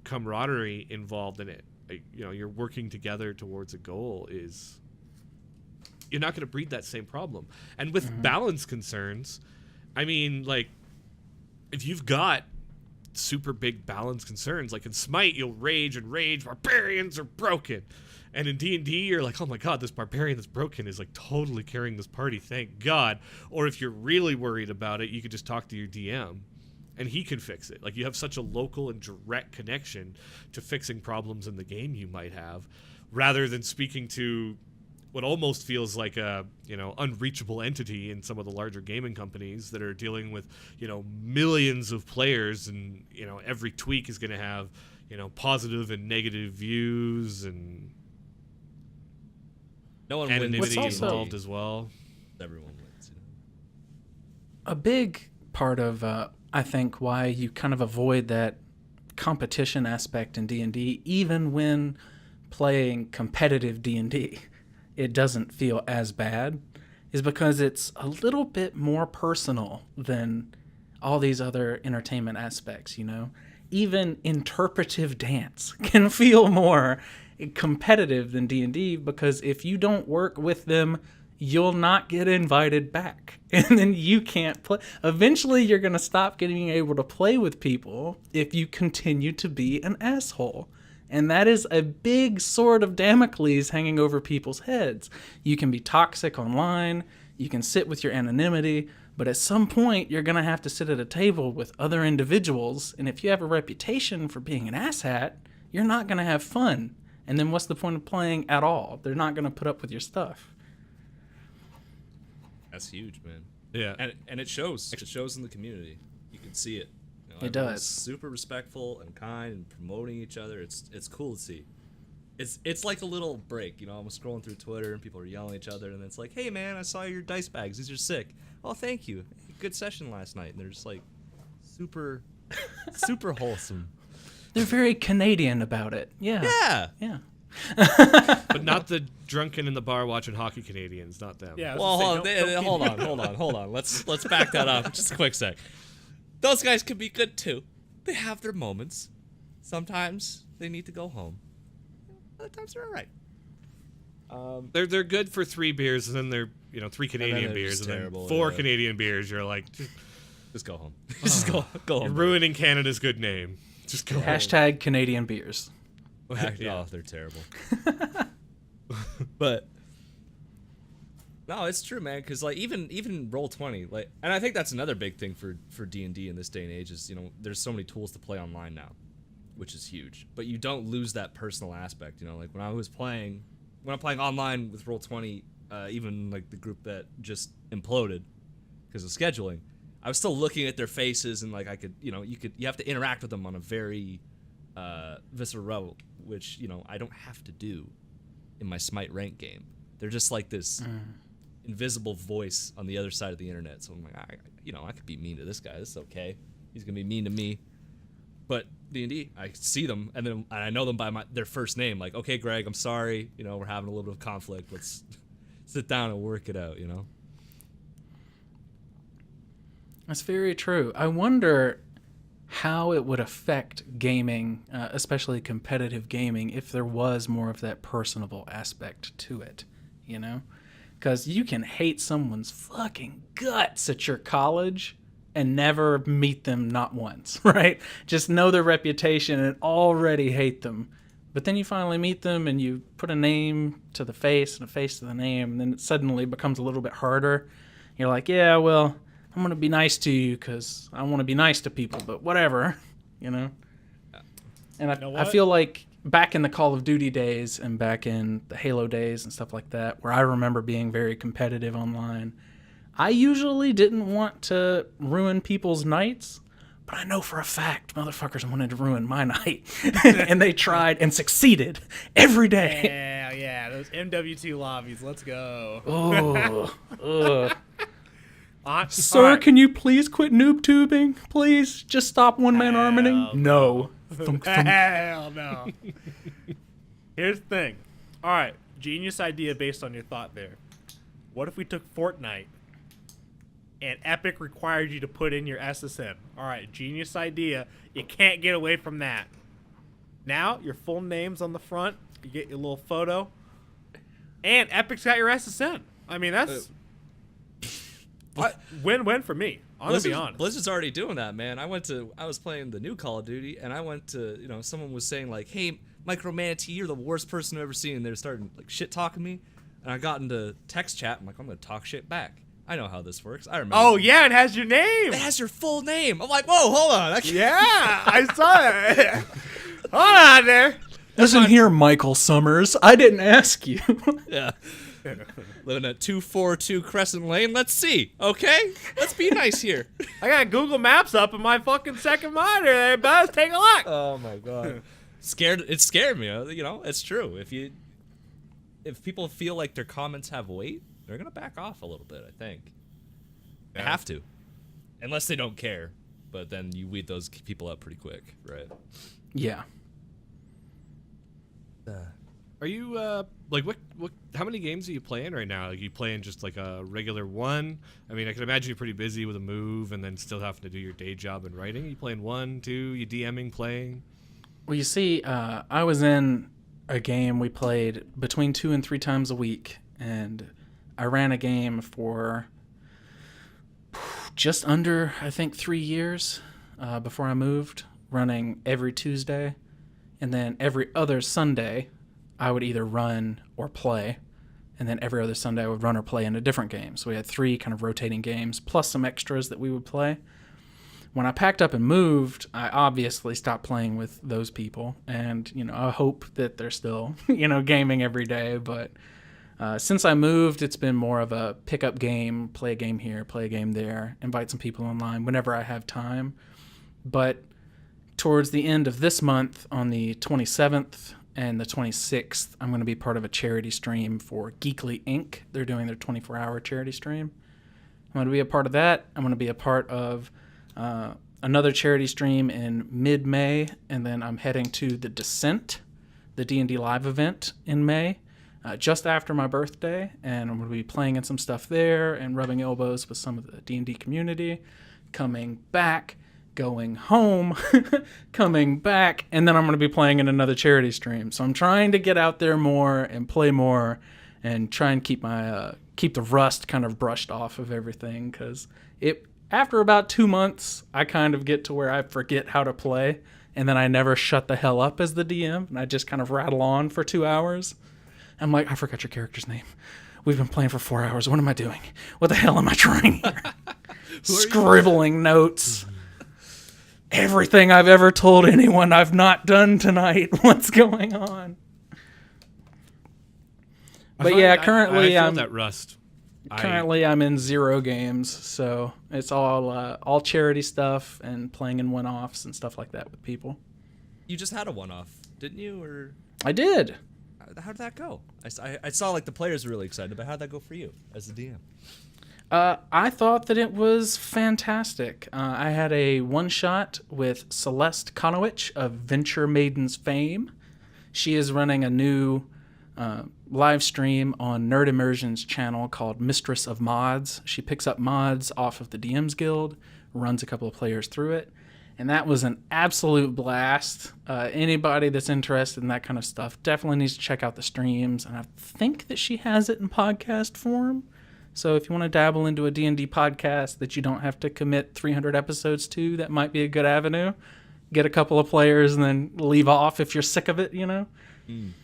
camaraderie involved in it. Like, you're working together towards a goal is. You're not going to breed that same problem. And with balance concerns, I mean, like, if you've got super big balance concerns, like in Smite, you'll rage, barbarians are broken. And in D&D, you're like, oh my God, this barbarian that's broken is like totally carrying this party, thank God. Or if you're really worried about it, you could just talk to your DM and he can fix it. Like, you have such a local and direct connection to fixing problems in the game you might have, rather than speaking to what almost feels like a unreachable entity in some of the larger gaming companies that are dealing with millions of players, and every tweak is going to have positive and negative views, and no one anonymity wins. involved as well. Everyone wins. A big part of I think why you kind of avoid that competition aspect in D&D, even when playing competitive D&D, it doesn't feel as bad, is because it's a little bit more personal than all these other entertainment aspects, you know? Even interpretive dance can feel more competitive than D&D, because if you don't work with them, you'll not get invited back. And then you can't play. Eventually, you're going to stop getting able to play with people if you continue to be an asshole. And that is a big sword of Damocles hanging over people's heads. You can be toxic online, you can sit with your anonymity, but at some point you're going to have to sit at a table with other individuals, and if you have a reputation for being an asshat, you're not going to have fun. And then what's the point of playing at all? They're not going to put up with your stuff. That's huge, man. Yeah. And it shows. It shows in the community. You can see it. You know, It everyone's does. super respectful and kind and promoting each other. It's cool to see. It's like a little break, you know. I'm scrolling through Twitter and people are yelling at each other, and it's like, hey man, I saw your dice bags. These are sick. Oh, thank you. Good session last night. And they're just like super wholesome. They're very Canadian about it. Yeah. Yeah. Yeah. But not the drunken in the bar watching hockey Canadians, not them. Yeah. I was Well, gonna say, don't hold on. Let's back that up just a quick sec. Those guys can be good too. They have their moments. Sometimes they need to go home. Other times they're all right. They're good for 3 beers, and then they're 3 Canadian they're beers, just and then terrible, 4 yeah. Canadian beers. You're like, Just go home. Just go you're home. ruining Canada's good name. Just go home. Hashtag Canadian beers. Yeah. Oh, they're terrible. But no, it's true, man. Because like even Roll20, like, and I think that's another big thing for D&D in this day and age is there's so many tools to play online now, which is huge. But you don't lose that personal aspect. Like when I'm playing online with Roll20, even like the group that just imploded because of scheduling, I was still looking at their faces and like I could you have to interact with them on a very visceral level, which I don't have to do in my Smite rank game. They're just like this invisible voice on the other side of the internet. So I'm like, I could be mean to this guy. This is okay. He's gonna be mean to me. But D&D, I see them and I know them by their first name. Like, okay, Greg, I'm sorry. We're having a little bit of conflict. Let's sit down and work it out. That's very true. I wonder how it would affect gaming, especially competitive gaming, if there was more of that personable aspect to it, Because you can hate someone's fucking guts at your college and never meet them not once, right? Just know their reputation and already hate them. But then you finally meet them and you put a name to the face and a face to the name, and then it suddenly becomes a little bit harder. You're like, yeah, well, I'm going to be nice to you because I want to be nice to people, but whatever, And I feel like back in the Call of Duty days and back in the Halo days and stuff like that, where I remember being very competitive online, I usually didn't want to ruin people's nights, but I know for a fact motherfuckers wanted to ruin my night. And they tried and succeeded every day. Yeah, those MW2 lobbies. Let's go. Oh, Sir, All right. can you please quit noob tubing? Please just stop one-man arming? No. Thunk, thunk. Hell no. Here's the thing. All right, genius idea based on your thought there. What if we took Fortnite and Epic required you to put in your SSN? All right, genius idea. You can't get away from that. Now, your full name's on the front. You get your little photo. And Epic's got your SSN. I mean, that's win-win for me. I'm going to be honest. Blizzard's already doing that, man. I was playing the new Call of Duty, and I went to, someone was saying like, hey, Micro Manatee, you're the worst person I've ever seen. And they were starting like shit talking me, and I got into text chat. I'm like, I'm going to talk shit back. I know how this works. I remember. Oh, yeah, it has your name. It has your full name. I'm like, whoa, hold on. Yeah, I saw it. Hold on there. Listen here, Michael Summers. I didn't ask you. Yeah. Living at 242 Crescent Lane. Let's see. Okay? Let's be nice here. I got Google Maps up in my fucking second monitor there, Buzz. Take a look. Oh my god. It scared me. It's true. If people feel like their comments have weight, they're gonna back off a little bit, I think. They have to. Unless they don't care. but then you weed those people out pretty quick, right? Yeah. Are you like what how many games are you playing right now? Are you playing just like a regular one? I mean, I can imagine you're pretty busy with a move and then still having to do your day job and writing. Are you playing 1, 2, you DMing, playing? Well, you see, I was in a game we played between 2 and 3 times a week, and I ran a game for just under, I think, 3 years before I moved, running every Tuesday. And then every other Sunday, I would either run or play. And then every other Sunday, I would run or play in a different game. So we had 3 kind of rotating games, plus some extras that we would play. When I packed up and moved, I obviously stopped playing with those people. And, I hope that they're still, gaming every day. But since I moved, it's been more of a pick-up game, play a game here, play a game there, invite some people online whenever I have time. But towards the end of this month, on the 27th and the 26th, I'm going to be part of a charity stream for Geekly Inc. They're doing their 24-hour charity stream. I'm going to be a part of that. I'm going to be a part of another charity stream in mid-May, and then I'm heading to The Descent, the D&D live event in May, just after my birthday, and I'm going to be playing in some stuff there and rubbing elbows with some of the D&D community, coming back, going home, coming back, and then I'm going to be playing in another charity stream. So I'm trying to get out there more and play more and try and keep my keep the rust kind of brushed off of everything, because after about 2 months, I kind of get to where I forget how to play, and then I never shut the hell up as the DM, and I just kind of rattle on for 2 hours. I'm like, I forgot your character's name. We've been playing for 4 hours. What am I doing? What the hell am I trying here? Scribbling notes. Everything I've ever told anyone I've not done tonight. What's going on? But yeah, currently I feel that rust. Currently, I'm in 0 games, so it's all charity stuff and playing in one-offs and stuff like that with people. You just had a one-off, didn't you? Or I did. how did that go? I saw like the players were really excited, but how'd that go for you as the DM? I thought that it was fantastic. I had a one-shot with Celeste Konowich of Venture Maidens fame. She is running a new live stream on Nerd Immersion's channel called Mistress of Mods. She picks up mods off of the DM's Guild, runs a couple of players through it, and that was an absolute blast. Anybody that's interested in that kind of stuff definitely needs to check out the streams, and I think that she has it in podcast form. So if you want to dabble into a D&D podcast that you don't have to commit 300 episodes to, that might be a good avenue. Get a couple of players and then leave off if you're sick of it, And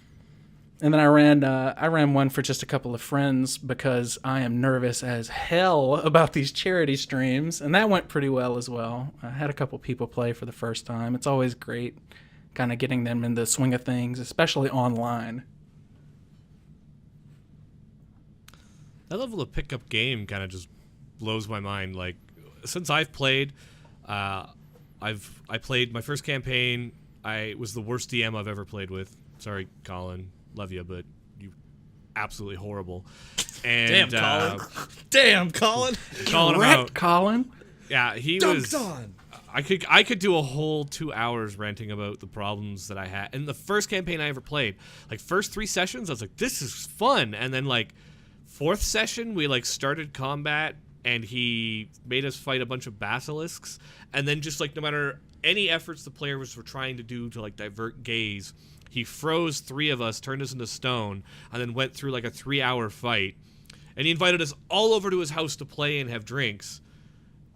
then I ran one for just a couple of friends because I am nervous as hell about these charity streams, and that went pretty well as well. I had a couple people play for the first time. It's always great kind of getting them in the swing of things, especially online. That level of pickup game kind of just blows my mind. Like, since I've played, I played my first campaign. I was the worst DM I've ever played with. Sorry, Colin. Love you, but you absolutely horrible. And, Damn, Colin. Calling him out. Colin. Yeah, he Dunked was. on. I could do a whole 2 hours ranting about the problems that I had. In the first campaign I ever played, like first 3 sessions, I was like, this is fun. And then like 4th session, we like started combat and he made us fight a bunch of basilisks. And then just like no matter any efforts the players were trying to do to like divert gaze, he froze 3 of us, turned us into stone, and then went through like a 3-hour fight. And he invited us all over to his house to play and have drinks.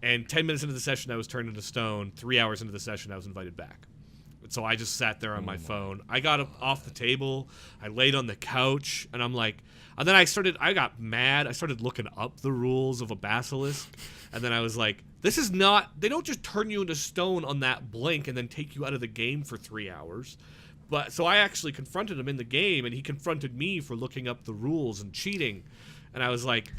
And 10 minutes into the session, I was turned into stone. 3 hours into the session, I was invited back. And so I just sat there on my phone. I got up off the table. I laid on the couch, and I'm like... And then I got mad. I started looking up the rules of a basilisk. And then I was like, this is not... They don't just turn you into stone on that blink and then take you out of the game for 3 hours. But so I actually confronted him in the game, and he confronted me for looking up the rules and cheating. And I was like,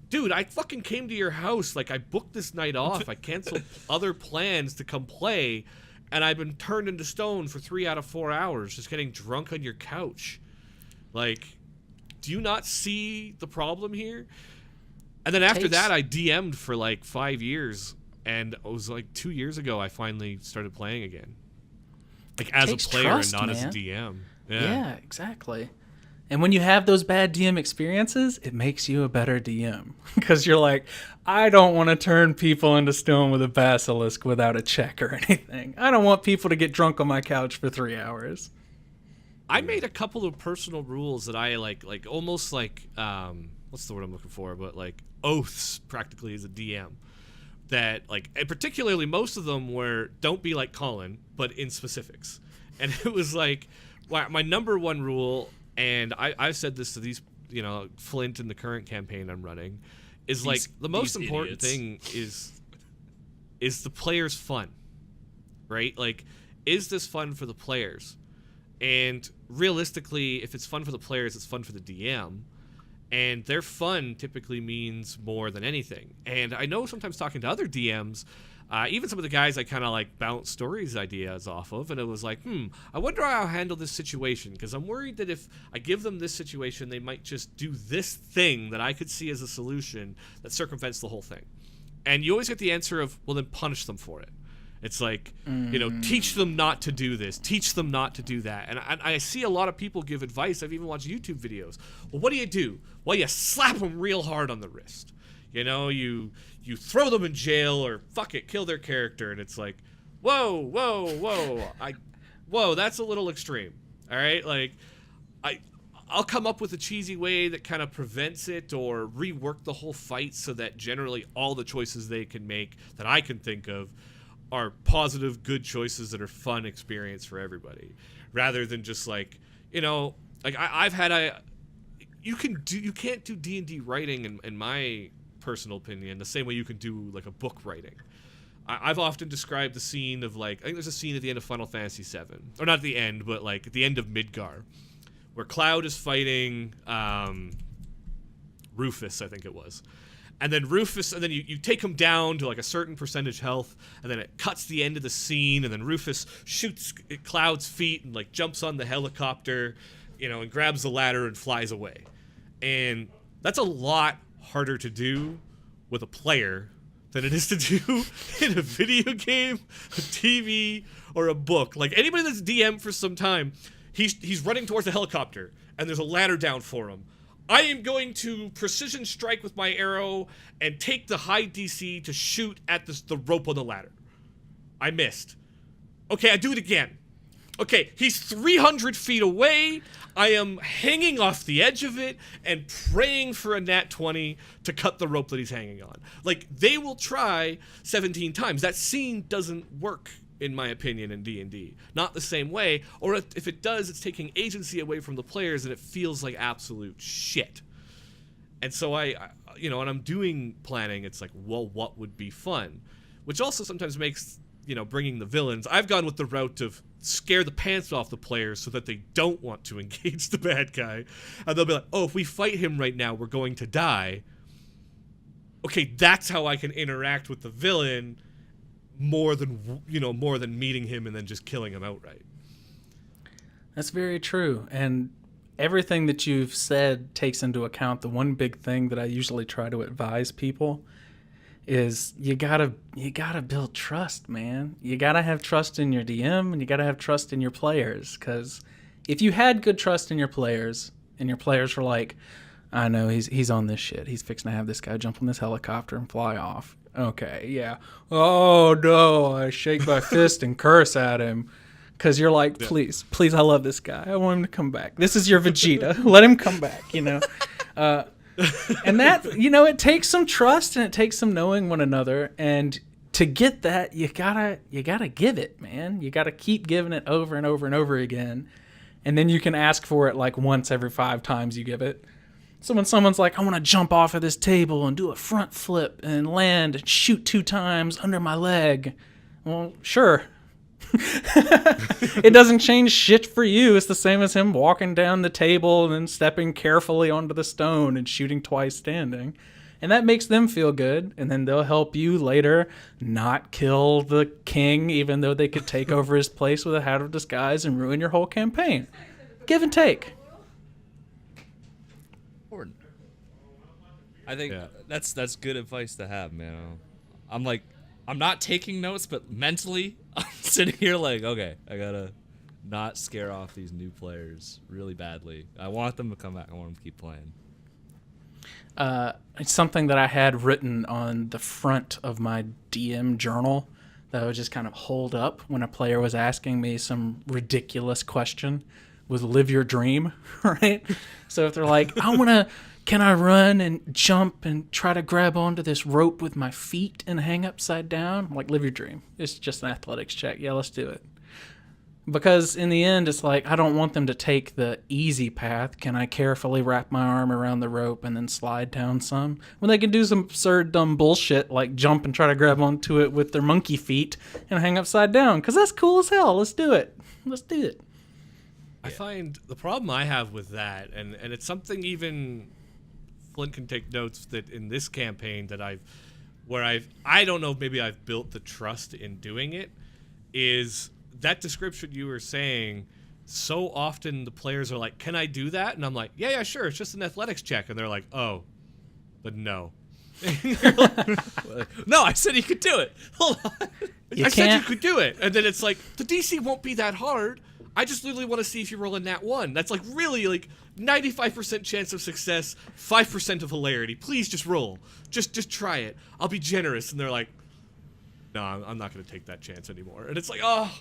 dude, I fucking came to your house. Like, I booked this night off. I canceled other plans to come play, and I've been turned into stone for 3 out of 4 hours just getting drunk on your couch. Like, do you not see the problem here? And then after that, I DM'd for like 5 years, and it was like 2 years ago I finally started playing again, like as a Takes player trust, and not man. as a DM. Yeah, exactly. And when you have those bad DM experiences, it makes you a better DM. Because you're like, I don't want to turn people into stone with a basilisk without a check or anything. I don't want people to get drunk on my couch for 3 hours. I made a couple of personal rules that I like almost like what's the word I'm looking for? But like oaths, practically as a DM. That like, and particularly most of them were don't be like Colin, but in specifics. And it was like my number one rule, and I've said this to these, Flint in the current campaign I'm running, is like the most important thing is the players' fun, right? Like, is this fun for the players? And realistically, if it's fun for the players, it's fun for the DM. And their fun typically means more than anything. And I know sometimes talking to other DMs, even some of the guys I kind of like bounce stories ideas off of, and it was like, I wonder how I'll handle this situation, because I'm worried that if I give them this situation, they might just do this thing that I could see as a solution that circumvents the whole thing. And you always get the answer of, well, then punish them for it. It's like, teach them not to do this, teach them not to do that. And I see a lot of people give advice. I've even watched YouTube videos. Well, what do? Well, you slap them real hard on the wrist. You throw them in jail, or fuck it, kill their character. And it's like, whoa, that's a little extreme. All right, like I'll come up with a cheesy way that kind of prevents it, or rework the whole fight so that generally all the choices they can make that I can think of are positive, good choices that are fun experience for everybody, rather than just like, I've had you can't do D&D writing in my personal opinion the same way you can do like a book writing. I've often described the scene of like, I think there's a scene at the end of Final Fantasy VII, or not at the end, but like at the end of Midgar, where Cloud is fighting Rufus, I think it was. And then you take him down to like a certain percentage health, and then it cuts the end of the scene, and then Rufus shoots at Cloud's feet and like jumps on the helicopter, and grabs the ladder and flies away. And that's a lot harder to do with a player than it is to do in a video game, a TV, or a book. Like anybody that's DM for some time, he's running towards the helicopter, and there's a ladder down for him. I am going to precision strike with my arrow and take the high DC to shoot at the rope on the ladder. I missed. Okay, I do it again. Okay, he's 300 feet away. I am hanging off the edge of it and praying for a nat 20 to cut the rope that he's hanging on. Like, they will try 17 times. That scene doesn't work, in my opinion, in D&D. Not the same way, or if it does, it's taking agency away from the players, and it feels like absolute shit. And so when I'm doing planning, it's like, well, what would be fun? Which also sometimes makes, bringing the villains. I've gone with the route of scare the pants off the players so that they don't want to engage the bad guy. And they'll be like, oh, if we fight him right now, we're going to die. Okay, that's how I can interact with the villain more than meeting him and then just killing him outright. That's very true. And everything that you've said takes into account the one big thing that I usually try to advise people is you gotta build trust, man. You gotta have trust in your DM, and you gotta have trust in your players. Because if you had good trust in your players, and your players were like, I know he's on this shit. He's fixing to have this guy jump on this helicopter and fly off. Okay, yeah. Oh no, I shake my fist and curse at him. Because you're like, please, I love this guy. I want him to come back. This is your Vegeta. Let him come back, And that, it takes some trust, and it takes some knowing one another. And to get that, you gotta give it, man. You gotta keep giving it over and over and over again. And then you can ask for it like once every 5 times you give it. So when someone's like, I want to jump off of this table and do a front flip and land and shoot 2 times under my leg. Well, sure. It doesn't change shit for you. It's the same as him walking down the table and then stepping carefully onto the stone and shooting twice standing. And that makes them feel good. And then they'll help you later not kill the king, even though they could take over his place with a hat of disguise and ruin your whole campaign. Give and take. I think that's good advice to have, man. I'm like, I'm not taking notes, but mentally, I'm sitting here like, okay, I gotta not scare off these new players really badly. I want them to come back. I want them to keep playing. It's something that I had written on the front of my DM journal that I would just kind of hold up when a player was asking me some ridiculous question was live your dream, right? So if they're like, can I run and jump and try to grab onto this rope with my feet and hang upside down? I'm like, live your dream. It's just an athletics check. Yeah, let's do it. Because in the end, it's like, I don't want them to take the easy path. Can I carefully wrap my arm around the rope and then slide down some? When they can do some absurd, dumb bullshit like jump and try to grab onto it with their monkey feet and hang upside down. Because that's cool as hell. Let's do it. Let's do it. I find the problem I have with that, and it's something even Flint can take notes that in this campaign that I don't know, maybe I've built the trust in doing it, is that description you were saying. So often the players are like, can I do that? And I'm like, yeah, sure. It's just an athletics check. And they're like, oh, but no. No, I said you could do it. Hold on. I said you could do it. And then it's like, the DC won't be that hard. I just literally want to see if you roll a nat 1. That's like really like 95% chance of success, 5% of hilarity. Please just roll. Just try it. I'll be generous. And they're like, no, I'm not going to take that chance anymore. And it's like, oh,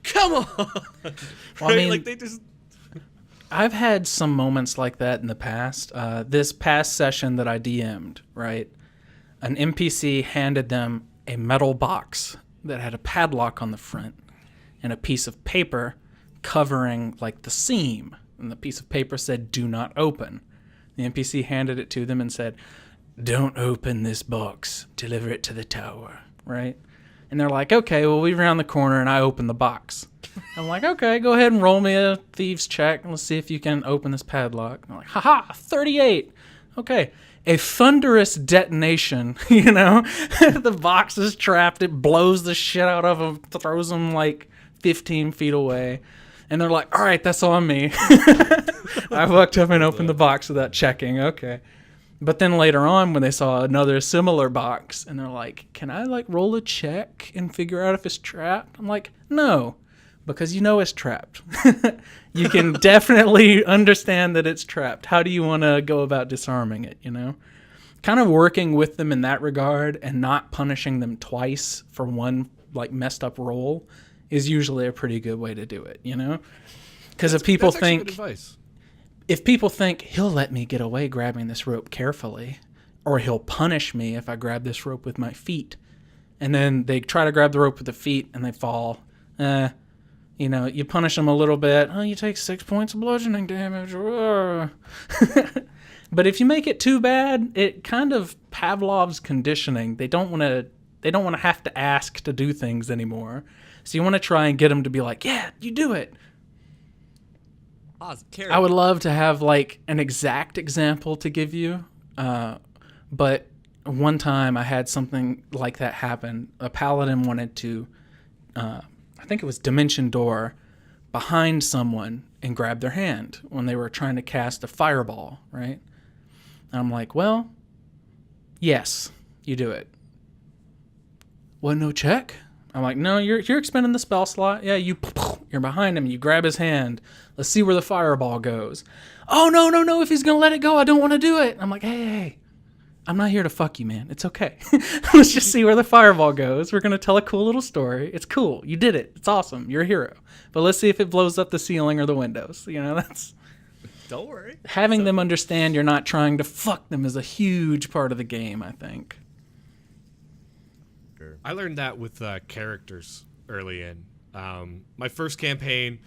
come on. Well, right? I mean, like they just... I've had some moments like that in the past. This past session that I DM'd, right? An NPC handed them a metal box that had a padlock on the front and a piece of paper covering like the seam. And the piece of paper said, do not open. The NPC handed it to them and said, don't open this box. Deliver it to the tower, right? And they're like, okay, well, we round the corner and I open the box. I'm like, okay, go ahead and roll me a thieves check and let's see if you can open this padlock. And I'm like, haha, 38. Okay. A thunderous detonation, the box is trapped. It blows the shit out of them, throws them like 15 feet away. And they're like, all right, that's on me. I walked up and opened the box without checking. Okay. But then later on, when they saw another similar box, and they're like, can I like roll a check and figure out if it's trapped? I'm like, no, because it's trapped. You can definitely understand that it's trapped. How do you want to go about disarming it, Kind of working with them in that regard and not punishing them twice for one like messed up roll is usually a pretty good way to do it, Because if people think... good advice. If people think he'll let me get away grabbing this rope carefully, or he'll punish me if I grab this rope with my feet, and then they try to grab the rope with the feet and they fall, you punish them a little bit. Oh, you take 6 points of bludgeoning damage. But if you make it too bad, it kind of Pavlov's conditioning. They don't want to have to ask to do things anymore. So you want to try and get them to be like, yeah, you do it. I would love to have like an exact example to give you, but one time I had something like that happen. A paladin wanted to, I think it was Dimension Door, behind someone and grab their hand when they were trying to cast a fireball, right? And I'm like, well, yes, you do it. What, no check? I'm like, no, you're expending the spell slot. Yeah, you're behind him. You grab his hand. Let's see where the fireball goes. Oh, no. If he's going to let it go, I don't want to do it. I'm like, hey, I'm not here to fuck you, man. It's okay. Let's just see where the fireball goes. We're going to tell a cool little story. It's cool. You did it. It's awesome. You're a hero. But let's see if it blows up the ceiling or the windows. That's... Don't worry. Having them understand you're not trying to fuck them is a huge part of the game, I think. I learned that with characters early in. My first campaign,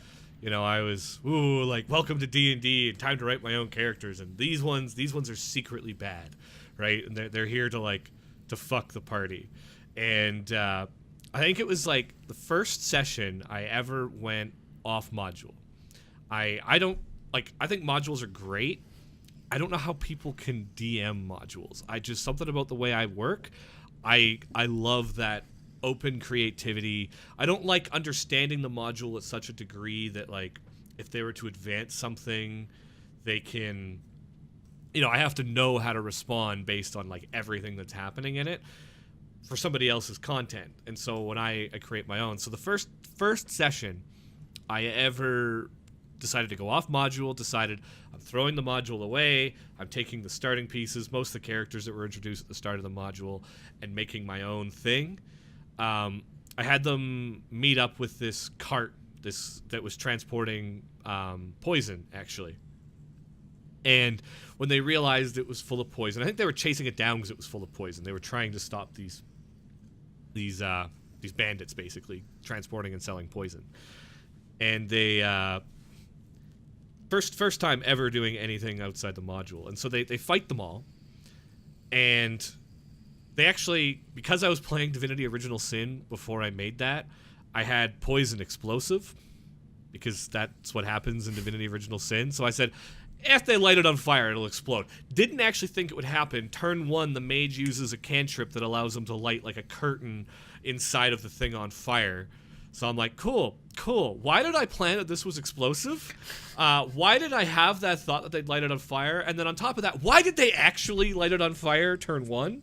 I was like, welcome to D&D and time to write my own characters, and these ones are secretly bad, right? And they're here to fuck the party. And I think it was like the first session I ever went off module. I think modules are great. I don't know how people can DM modules. Something about the way I work. I love that open creativity. I don't like understanding the module at such a degree that, like, if they were to advance something, they can, I have to know how to respond based on, like, everything that's happening in it. for somebody else's content. And so when I create my own, so the first session I ever decided to go off module, decided I'm throwing the module away, I'm taking the starting pieces, most of the characters that were introduced at the start of the module, and making my own thing. I had them meet up with this cart that was transporting poison, actually. And when they realized it was full of poison, I think they were chasing it down because it was full of poison. They were trying to stop these bandits, basically transporting and selling poison. And they first time ever doing anything outside the module, and so they fight them all. And they actually, because I was playing Divinity Original Sin before I made that, I had poison explosive, because that's what happens in Divinity Original Sin. So I said, if they light it on fire, it'll explode. Didn't actually think it would happen. Turn 1, the mage uses a cantrip that allows them to light like a curtain inside of the thing on fire. So I'm like, cool. Why did I plan that this was explosive? Why did I have that thought that they'd light it on fire? And then on top of that, why did they actually light it on fire, turn 1?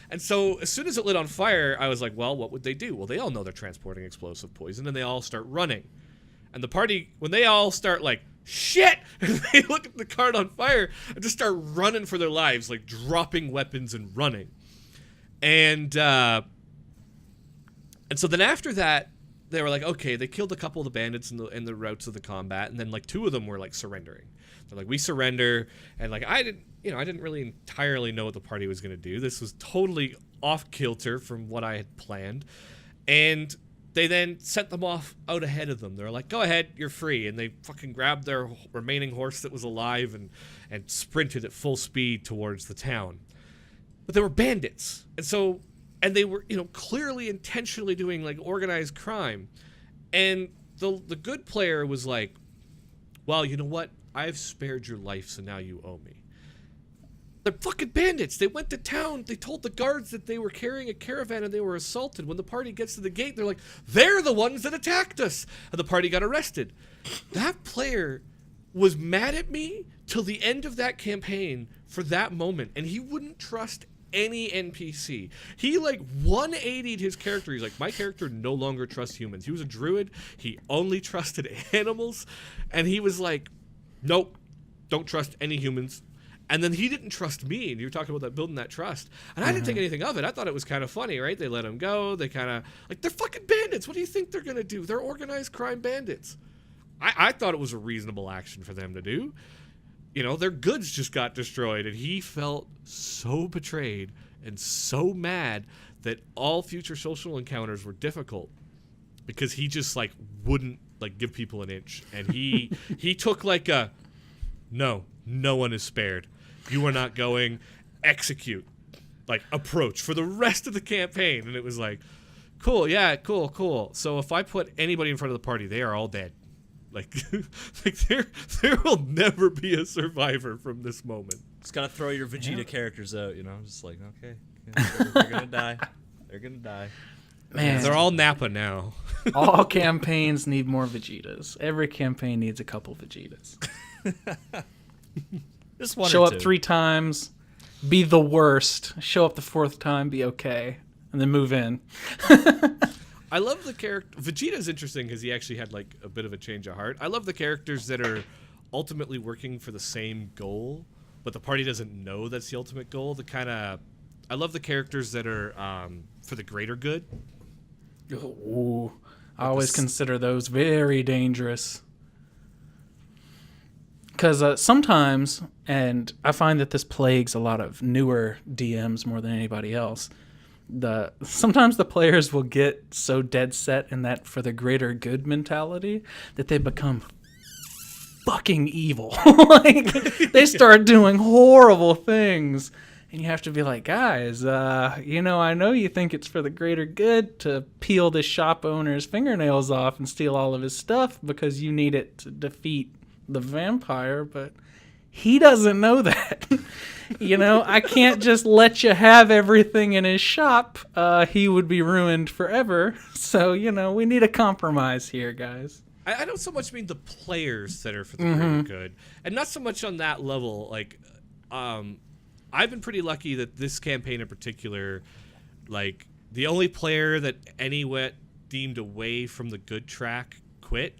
And so as soon as it lit on fire, I was like, well, what would they do? Well, they all know they're transporting explosive poison, and they all start running. And the party, when they all start like, shit! And they look at the cart on fire and just start running for their lives, like dropping weapons and running. And so then after that, they were like, okay, they killed a couple of the bandits in the routes of the combat, and then like 2 of them were like surrendering. They're like, we surrender, and like I didn't really entirely know what the party was gonna do. This was totally off kilter from what I had planned, and they then sent them off out ahead of them. They're like, go ahead, you're free, and they fucking grabbed their remaining horse that was alive and sprinted at full speed towards the town. But they were bandits, and they were, clearly intentionally doing like organized crime. And the good player was like, well, you know what? I've spared your life, so now you owe me. They're fucking bandits. They went to town. They told the guards that they were carrying a caravan and they were assaulted. When the party gets to the gate, they're like, they're the ones that attacked us. And the party got arrested. That player was mad at me till the end of that campaign for that moment, and he wouldn't trust any NPC. He like 180'd his character. He's like, my character no longer trusts humans. He was a druid. He only trusted animals. And he was like, nope, don't trust any humans. And then he didn't trust me, and you were talking about that, building that trust. And I didn't think anything of it. I thought it was kind of funny, right? They let him go. They kind of, like, they're fucking bandits. What do you think they're going to do? They're organized crime bandits. I thought it was a reasonable action for them to do. Their goods just got destroyed, and he felt so betrayed and so mad that all future social encounters were difficult because he just, like, wouldn't, like, give people an inch. And he took, like, no one is spared. You are not going, execute, like, approach for the rest of the campaign. And it was like, cool, yeah, cool. So if I put anybody in front of the party, they are all dead. Like there will never be a survivor from this moment. Just gotta throw your Vegeta characters out, just like, okay, they're gonna die. They're gonna die. Man, they're all Nappa now. all campaigns need more Vegetas. Every campaign needs a couple Vegetas. Just one Show or up two. 3 times, be the worst. Show up the 4th time, be okay, and then move in. I love the character. Vegeta's interesting because he actually had like a bit of a change of heart. I love the characters that are ultimately working for the same goal, but the party doesn't know that's the ultimate goal. I love the characters that are for the greater good. Ooh, I always consider those very dangerous. Because sometimes, and I find that this plagues a lot of newer DMs more than anybody else, sometimes the players will get so dead set in that for the greater good mentality that they become fucking evil. Like, they start doing horrible things. And you have to be like, guys, I know you think it's for the greater good to peel this shop owner's fingernails off and steal all of his stuff because you need it to defeat the vampire, but he doesn't know that. I can't just let you have everything in his shop. He would be ruined forever. So, we need a compromise here, guys. I don't so much mean the players that are for the greater good, and not so much on that level. Like, I've been pretty lucky that this campaign in particular, like, the only player that Anywet deemed away from the good track quit.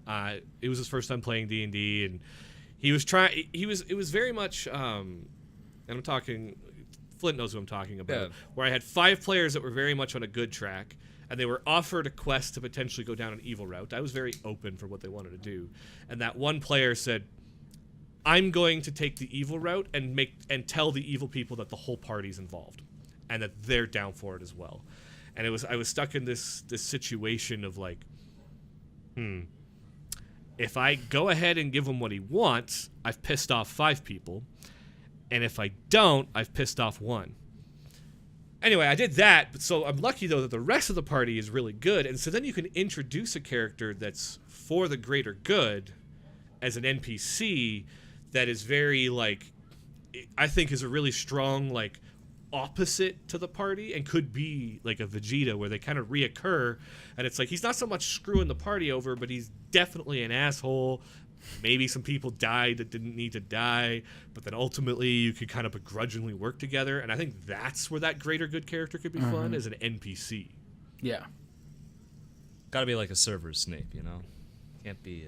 It was his first time playing D&D, and he was trying. It was very much. And I'm talking. Flint knows who I'm talking about. Yeah. Where I had 5 players that were very much on a good track, and they were offered a quest to potentially go down an evil route. I was very open for what they wanted to do, and that one player said, "I'm going to take the evil route and tell the evil people that the whole party's involved, and that they're down for it as well." And I was stuck in this situation of like, if I go ahead and give him what he wants, I've pissed off 5 people. And if I don't, I've pissed off 1. Anyway, I did that. So I'm lucky, though, that the rest of the party is really good. And so then you can introduce a character that's for the greater good as an NPC that is very, like, I think is a really strong, like, opposite to the party and could be like a Vegeta where they kind of reoccur. And it's like he's not so much screwing the party over, but he's definitely an asshole. Maybe some people died that didn't need to die, but then ultimately you could kind of begrudgingly work together. And I think that's where that greater good character could be fun as an NPC. Yeah. Gotta be like a server Snape, you know? Can't be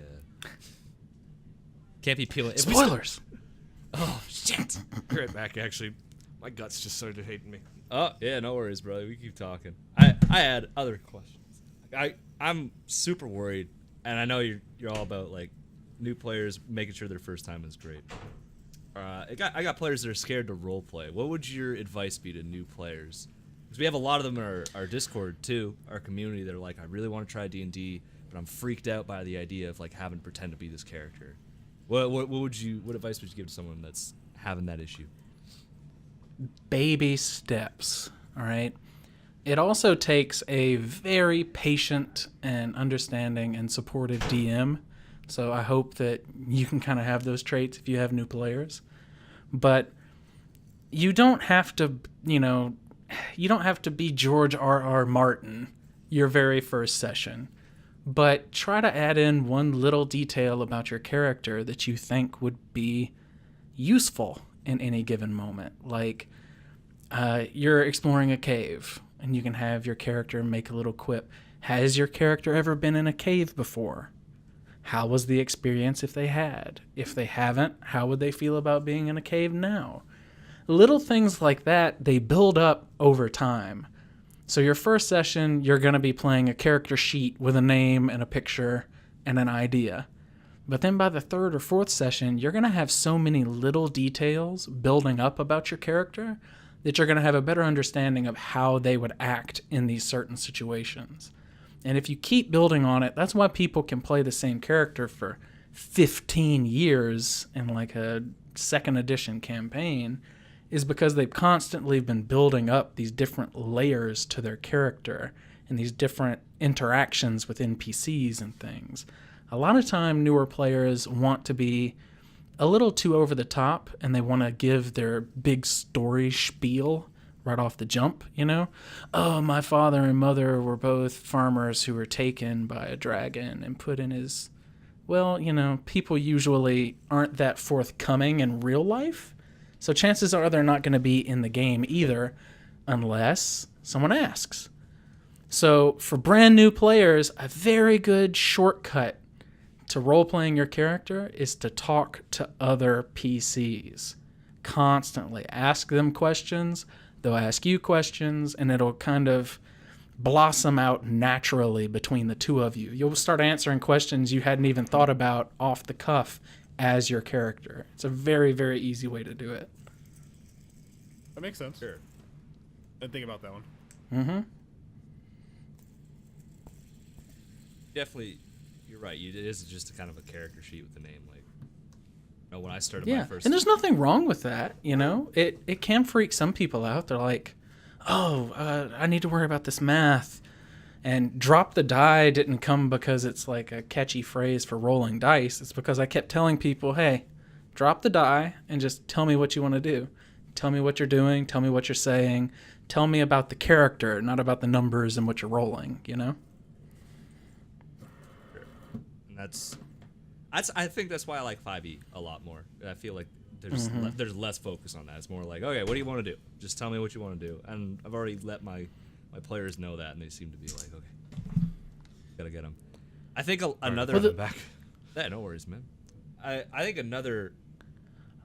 peeling. Spoilers. Oh, shit. Be right back, actually. My guts just started hating me. Oh, yeah, no worries, brother. We keep talking. I had other questions. I'm super worried, and I know you're all about, like, new players making sure their first time is great. I got players that are scared to role play. What would your advice be to new players? Because we have a lot of them in our Discord too, our community. That are like, I really want to try D&D, but I'm freaked out by the idea of like having to pretend to be this character. What advice would you give to someone that's having that issue? Baby steps. All right. It also takes a very patient and understanding and supportive DM. So I hope that you can kind of have those traits if you have new players. But you don't have to, you don't have to be George R.R. Martin your very first session. But try to add in one little detail about your character that you think would be useful in any given moment. Like you're exploring a cave and you can have your character make a little quip. Has your character ever been in a cave before? How was the experience if they had? If they haven't, how would they feel about being in a cave now? Little things like that, they build up over time. So your first session, you're going to be playing a character sheet with a name and a picture and an idea. But then by the 3rd or 4th session, you're going to have so many little details building up about your character that you're going to have a better understanding of how they would act in these certain situations. And if you keep building on it, that's why people can play the same character for 15 years in like a 2nd edition campaign, is because they've constantly been building up these different layers to their character and these different interactions with NPCs and things. A lot of time, newer players want to be a little too over the top, and they want to give their big story spiel right off the jump, Oh, my father and mother were both farmers who were taken by a dragon and put in his... Well, people usually aren't that forthcoming in real life, so chances are they're not going to be in the game either unless someone asks. So for brand new players, a very good shortcut to role-playing your character is to talk to other PCs. Constantly ask them questions. They'll ask you questions, and it'll kind of blossom out naturally between the two of you. You'll start answering questions you hadn't even thought about off the cuff as your character. It's a very, very easy way to do it. That makes sense. Sure. Didn't think about that one. Mm-hmm. Definitely, you're right. It is just a kind of a character sheet with the name. Like, when I started Yeah, my first... and there's nothing wrong with that, It can freak some people out. They're like, I need to worry about this math. And DroptheDie didn't come because it's like a catchy phrase for rolling dice. It's because I kept telling people, hey, drop the die and just tell me what you want to do. Tell me what you're doing. Tell me what you're saying. Tell me about the character, not about the numbers and what you're rolling, And I think that's why I like 5e a lot more. I feel like there's less focus on that. It's more like, okay, what do you want to do? Just tell me what you want to do. And I've already let my My players know that, and they seem to be like, okay, gotta get them. I think another. Well, back. Yeah, no worries, man. I think another,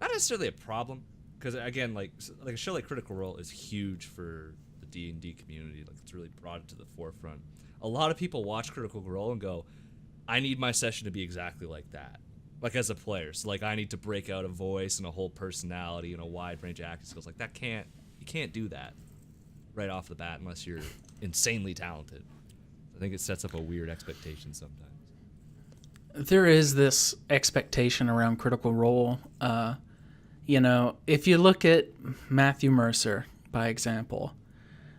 not necessarily a problem, because again, like a show like Critical Role is huge for the D&D community. Like it's really brought it to the forefront. A lot of people watch Critical Role and go, I need my session to be exactly like that. Like as a player, so like I need to break out a voice and a whole personality and a wide range of acting skills. Like you can't do that right off the bat unless you're insanely talented. I think it sets up a weird expectation sometimes. There is this expectation around Critical Role. If you look at Matthew Mercer, by example,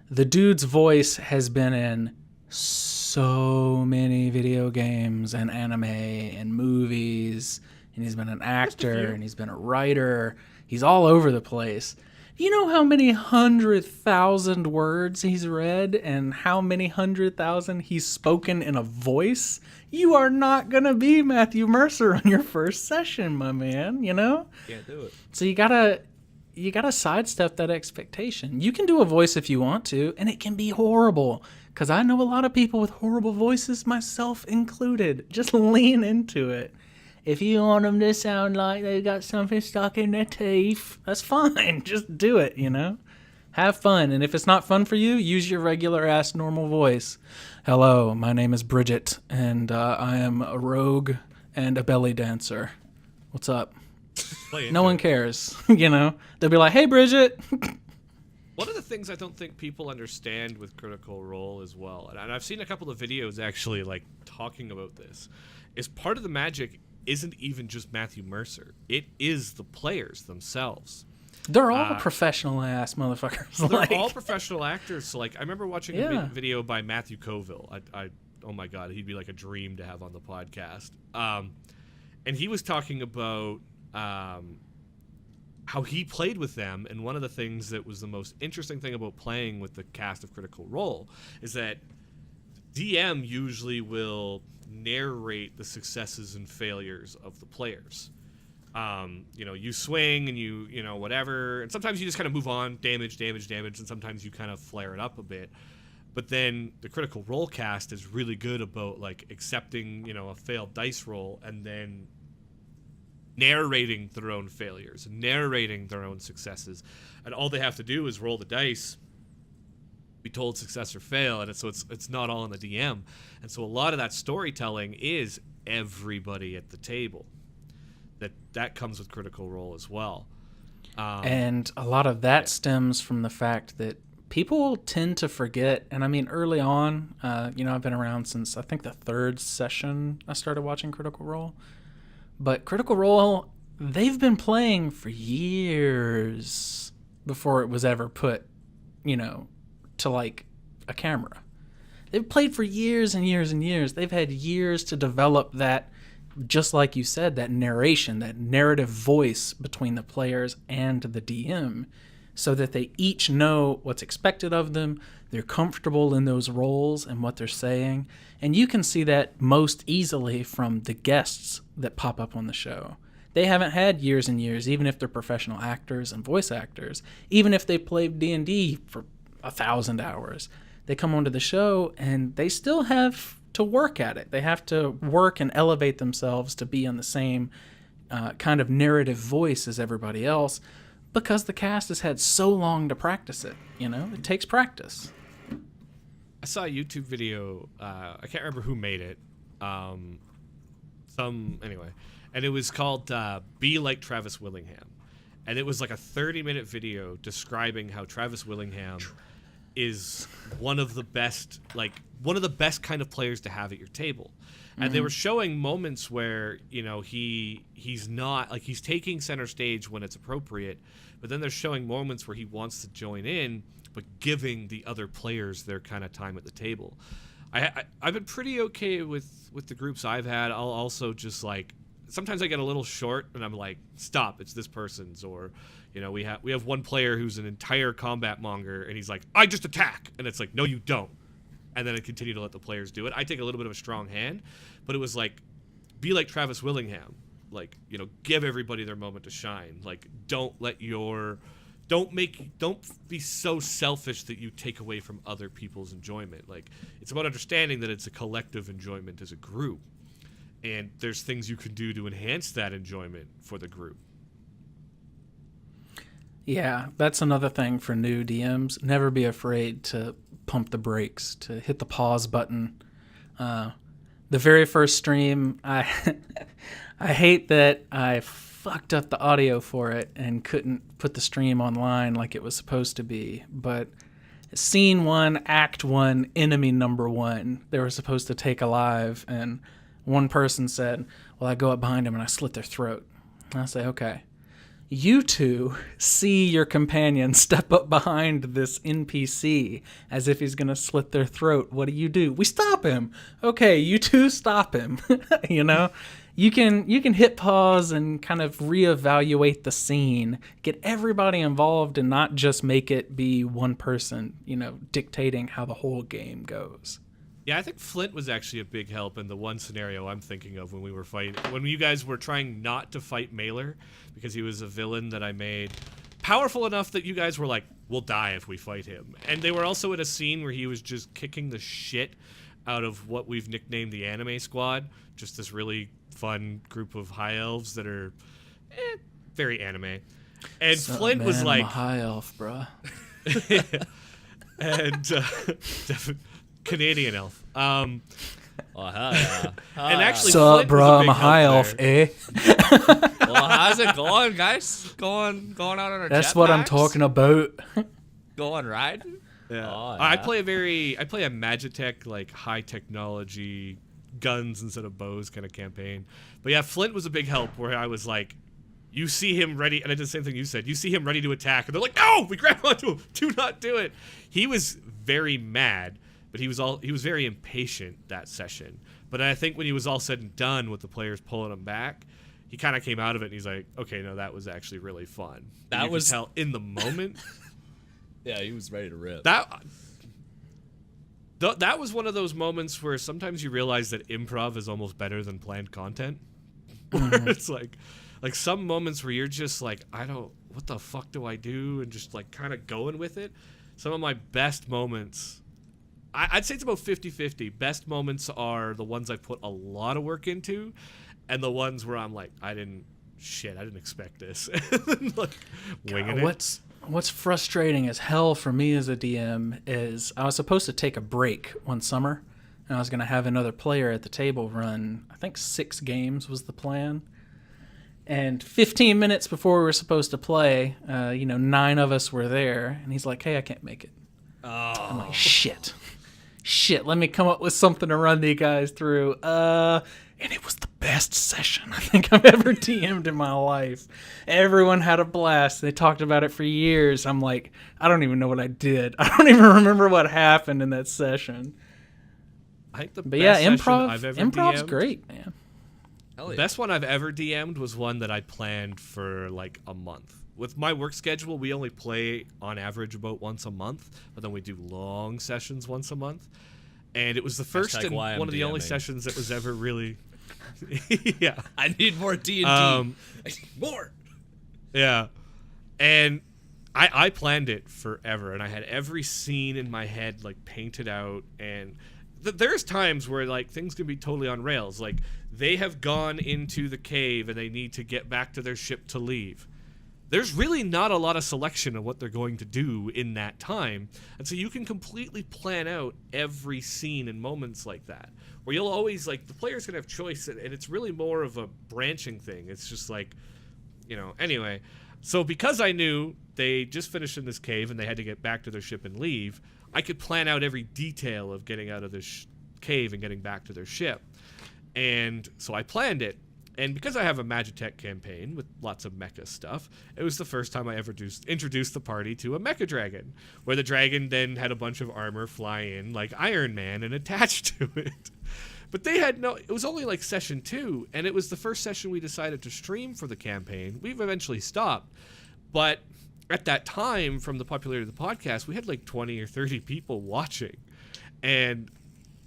the dude's voice has been in so many video games and anime and movies, and he's been an actor and he's been a writer. He's all over the place. You know how many 100,000 words he's read and how many 100,000 he's spoken in a voice? You are not going to be Matthew Mercer on your first session, my man, Can't do it. So you gotta sidestep that expectation. You can do a voice if you want to, and it can be horrible. Because I know a lot of people with horrible voices, myself included. Just lean into it. If you want them to sound like they got something stuck in their teeth, that's fine. Just do it, Have fun. And if it's not fun for you, use your regular-ass normal voice. Hello, my name is Bridget, and I am a rogue and a belly dancer. What's up? No one cares, They'll be like, hey, Bridget. One of the things I don't think people understand with Critical Role as well, and I've seen a couple of videos actually like talking about this, is part of the magic isn't even just Matthew Mercer. It is the players themselves. They're all professional ass motherfuckers. They're all professional actors. So like I remember watching a video by Matthew Colville. Oh my god, he'd be like a dream to have on the podcast. And he was talking about how he played with them, and one of the things that was the most interesting thing about playing with the cast of Critical Role is that DM usually will narrate the successes and failures of the players. You swing and you whatever, and sometimes you just kind of move on, damage, and sometimes you kind of flare it up a bit. But then the Critical Role cast is really good about like accepting, a failed dice roll and then narrating their own failures, narrating their own successes, and all they have to do is roll the dice, be told success or fail, and so it's not all in the DM. And so a lot of that storytelling is everybody at the table. That comes with Critical Role as well. And a lot of that stems from the fact that people tend to forget, and I mean early on, I've been around since I think the third session I started watching Critical Role. But Critical Role, they've been playing for years before it was ever put, to like a camera. They've played for years and years and years. They've had years to develop that, just like you said, that narration, that narrative voice between the players and the DM, so that they each know what's expected of them. They're comfortable in those roles and what they're saying. And you can see that most easily from the guests that pop up on the show. They haven't had years and years, even if they're professional actors and voice actors, even if they played D&D for 1,000 hours. They come onto the show and they still have to work at it. They have to work and elevate themselves to be on the same kind of narrative voice as everybody else, because the cast has had so long to practice it. It takes practice. I saw a YouTube video. I can't remember who made it. Anyway, and it was called "Be Like Travis Willingham," and it was like a 30-minute video describing how Travis Willingham is one of the best kind of players to have at your table. And they were showing moments where he's not like, he's taking center stage when it's appropriate, but then they're showing moments where he wants to join in, but giving the other players their kind of time at the table. I've been pretty okay with the groups I've had. I'll also just like, sometimes I get a little short and I'm like, stop, it's this person's. Or we have one player who's an entire combat monger and he's like, I just attack, and it's like, no you don't. And then I continue to let the players do it. I take a little bit of a strong hand, but it was like, be like Travis Willingham. Like, give everybody their moment to shine. Like, don't let your don't be so selfish that you take away from other people's enjoyment. Like, it's about understanding that it's a collective enjoyment as a group, and there's things you can do to enhance that enjoyment for the group. Yeah, that's another thing for new DMs. Never be afraid to pump the brakes, to hit the pause button. The very first stream, I hate that I fucked up the audio for it and couldn't put the stream online like it was supposed to be. But scene 1, act 1, enemy number 1, they were supposed to take alive, and one person said, well, I go up behind them and I slit their throat. And I say, okay. You two see your companion step up behind this NPC as if he's going to slit their throat. What do? We stop him. Okay, you two stop him. You know? You can hit pause and kind of reevaluate the scene, get everybody involved and not just make it be one person, dictating how the whole game goes. Yeah, I think Flint was actually a big help in the one scenario I'm thinking of when we were fighting. When you guys were trying not to fight Mailer because he was a villain that I made powerful enough that you guys were like, we'll die if we fight him. And they were also in a scene where he was just kicking the shit out of what we've nicknamed the Anime Squad. Just this really fun group of high elves that are very anime. And Flint was like... I'm a high elf, bruh. And... Canadian elf. Oh, hell yeah. And actually, Sup, Flint bro? was a I'm big a high help elf, there. Well, how's it going, guys? Going out on our That's what I'm jetpacks? talking about. Going riding? Yeah. Oh, I yeah. play a Magitech, like high technology guns instead of bows kind of campaign. But yeah, Flint was a big help where I was like, you see him ready, and I did the same thing you said. You see him ready to attack, and they're like, no, we grab onto him. Do not do it. He was very mad. But he was very impatient that session. But I think when he was all said and done with the players pulling him back, he kind of came out of it and he's like, okay, no, that was actually really fun. That you was could tell in the moment. Yeah, he was ready to rip. That was one of those moments where sometimes you realize that improv is almost better than planned content. Where it's like some moments where you're just like, what the fuck do I do? And just like kind of going with it. Some of my best moments, I'd say it's about 50-50. Best moments are the ones I put a lot of work into, and the ones where I'm like, I didn't expect this. Like, winging it. What's frustrating as hell for me as a DM is I was supposed to take a break one summer, and I was going to have another player at the table run, I think 6 games was the plan. And 15 minutes before we were supposed to play, 9 of us were there, and he's like, hey, I can't make it. Oh. I'm like, shit, let me come up with something to run the guys through. And it was the best session I think I've ever DM'd in my life. Everyone had a blast. They talked about it for years. I'm like, I don't even know what I did. I don't even remember what happened in that session. I think the But best yeah, session I've ever improv's DM'd, great, man. Hell the yeah. best one I've ever DM'd was one that I planned for like a month. With my work schedule, we only play on average about once a month, but then we do long sessions once a month. And it was the first Hashtag and why I'm one of the only DMing. sessions that was ever really... Yeah. I need more D&D. I need more. Yeah. And I planned it forever, and I had every scene in my head like painted out, and there's times where like things can be totally on rails. Like they have gone into the cave and they need to get back to their ship to leave. There's really not a lot of selection of what they're going to do in that time. And so you can completely plan out every scene and moments like that, where you'll always, like, the players can have choice, and it's really more of a branching thing. It's just like, anyway. So because I knew they just finished in this cave and they had to get back to their ship and leave, I could plan out every detail of getting out of this cave and getting back to their ship. And so I planned it. And because I have a Magitech campaign with lots of mecha stuff, it was the first time I ever introduced the party to a mecha dragon, where the dragon then had a bunch of armor fly in like Iron Man and attach to it. But they had it was only like session 2, and it was the first session we decided to stream for the campaign. We've eventually stopped. But at that time, from the popularity of the podcast, we had like 20 or 30 people watching. And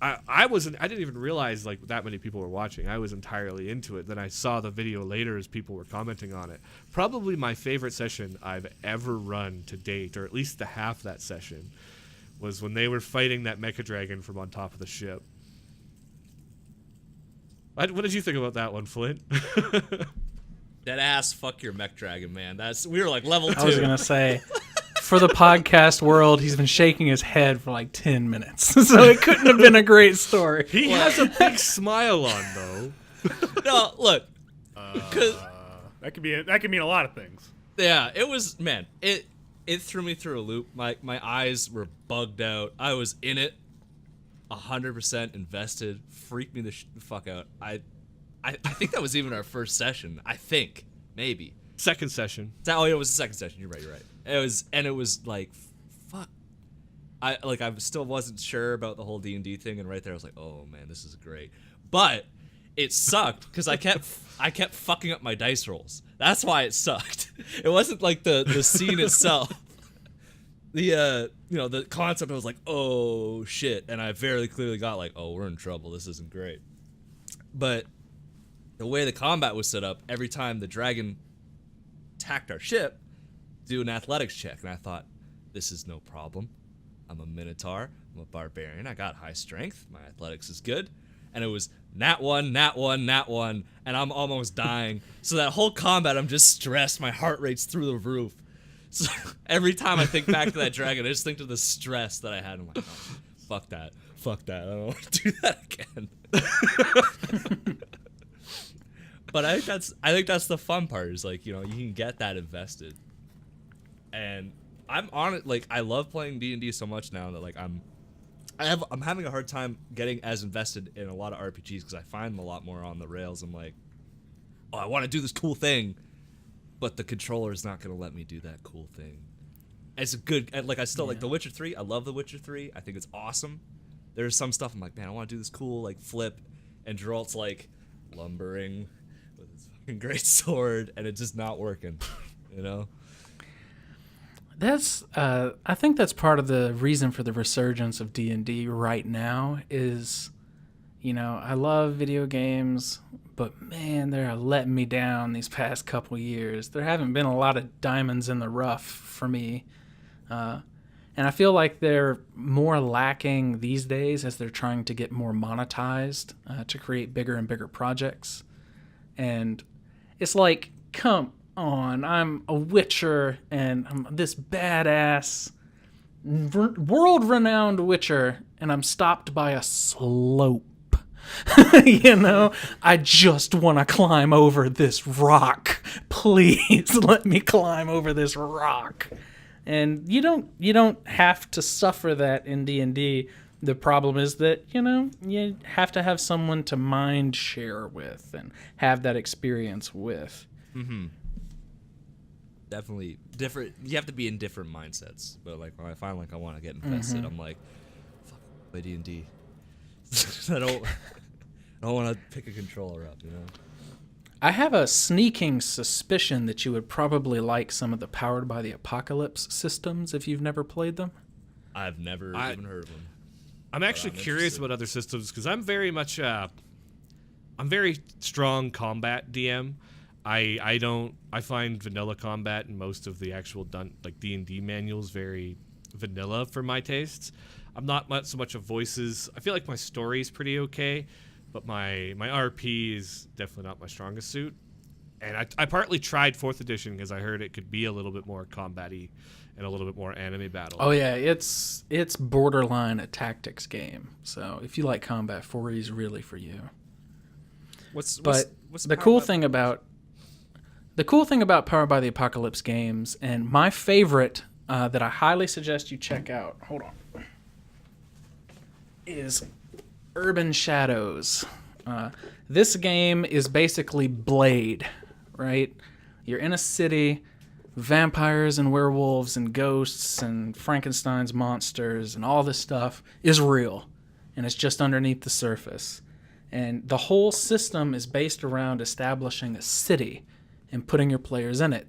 I didn't even realize like that many people were watching. I was entirely into it. Then I saw the video later as people were commenting on it. Probably my favorite session I've ever run to date, or at least the half that session, was when they were fighting that mecha dragon from on top of the ship. What did you think about that one, Flint? That ass, fuck your mech dragon, man. We were like level 2. I was gonna say, for the podcast world, he's been shaking his head for like 10 minutes, so it couldn't have been a great story. He has a big smile on though. No, look, that could mean a lot of things. yeah, it was, man. It threw me through a loop. My eyes were bugged out. I was in it, 100% invested. Freaked me the fuck out. I think that was even our first session. I think maybe Second session. Oh, it was the second session. You're right. It was like, fuck. I still wasn't sure about the whole D&D thing, and right there I was like, oh man, this is great. But it sucked because I kept fucking up my dice rolls. That's why it sucked. It wasn't like the scene itself. The concept, I was like, oh shit, and I very clearly got like, oh, we're in trouble. This isn't great. But the way the combat was set up, every time the dragon attacked our ship, do an athletics check, and I thought, this is no problem. I'm a minotaur. I'm a barbarian. I got high strength. My athletics is good. And it was nat 1, nat 1, nat 1, and I'm almost dying. So that whole combat, I'm just stressed. My heart rate's through the roof. So every time I think back to that dragon, I just think to the stress that I had. I'm like, oh, fuck that. I don't want to do that again. But I think that's the fun part, is like, you can get that invested. And I'm on it, like, I love playing D&D so much now that like I'm having a hard time getting as invested in a lot of RPGs because I find them a lot more on the rails. I'm like, oh, I want to do this cool thing, but the controller is not going to let me do that cool thing. It's a good, like, I still like The Witcher 3. I love The Witcher 3. I think it's awesome. There's some stuff I'm like, man, I want to do this cool, like, flip, and Geralt's like lumbering with his fucking great sword, and it's just not working, That's I think that's part of the reason for the resurgence of D&D right now is, I love video games, but man, they're letting me down these past couple years. There haven't been a lot of diamonds in the rough for me. And I feel like they're more lacking these days as they're trying to get more monetized to create bigger and bigger projects. And it's like, come on, I'm a Witcher and I'm this badass, world-renowned Witcher, and I'm stopped by a slope. I just want to climb over this rock. Please let me climb over this rock. And you don't have to suffer that in D&D. The problem is that, you have to have someone to mind share with and have that experience with. Mm-hmm. Definitely different. You have to be in different mindsets. But like when I find like I want to get invested, I'm like, fuck, play D&D. I don't want to pick a controller up, I have a sneaking suspicion that you would probably like some of the Powered by the Apocalypse systems if you've never played them. I've never even heard of them. I'm actually curious about other systems because I'm very much I'm very strong combat DM. I find vanilla combat and most of the actual D&D manuals very vanilla for my tastes. I'm not so much of voices. I feel like my story is pretty okay, but my RP is definitely not my strongest suit. And I partly tried 4th edition because I heard it could be a little bit more combat-y and a little bit more anime battle. Oh yeah, it's borderline a tactics game. So if you like combat, 4E is really for you. What's the cool thing about Powered by the Apocalypse games, and my favorite that I highly suggest you check out, hold on, is Urban Shadows. This game is basically Blade, right? You're in a city, vampires and werewolves and ghosts and Frankenstein's monsters and all this stuff is real, and it's just underneath the surface. And the whole system is based around establishing a city and putting your players in it.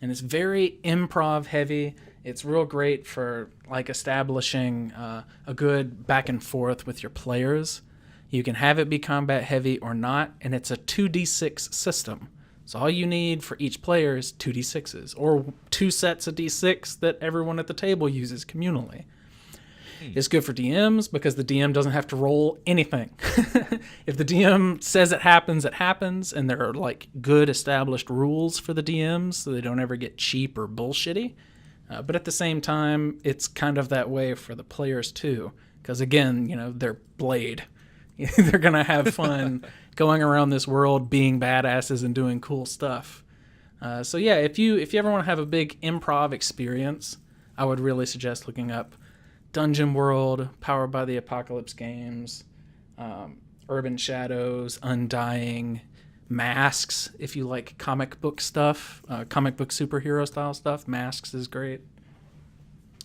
And it's very improv heavy. It's real great for like establishing a good back and forth with your players. You can have it be combat heavy or not, and it's a 2d6 system. So all you need for each player is 2d6s, or 2 sets of d6 that everyone at the table uses communally. It's good for DMs because the DM doesn't have to roll anything. If the DM says it happens, and there are like good established rules for the DMs so they don't ever get cheap or bullshitty. But at the same time, it's kind of that way for the players too, because again, they're Blade. They're gonna have fun going around this world, being badasses and doing cool stuff. So yeah, if you ever want to have a big improv experience, I would really suggest looking up Dungeon World, Powered by the Apocalypse games, Urban Shadows, Undying, Masks. If you like comic book stuff, comic book superhero style stuff, Masks is great.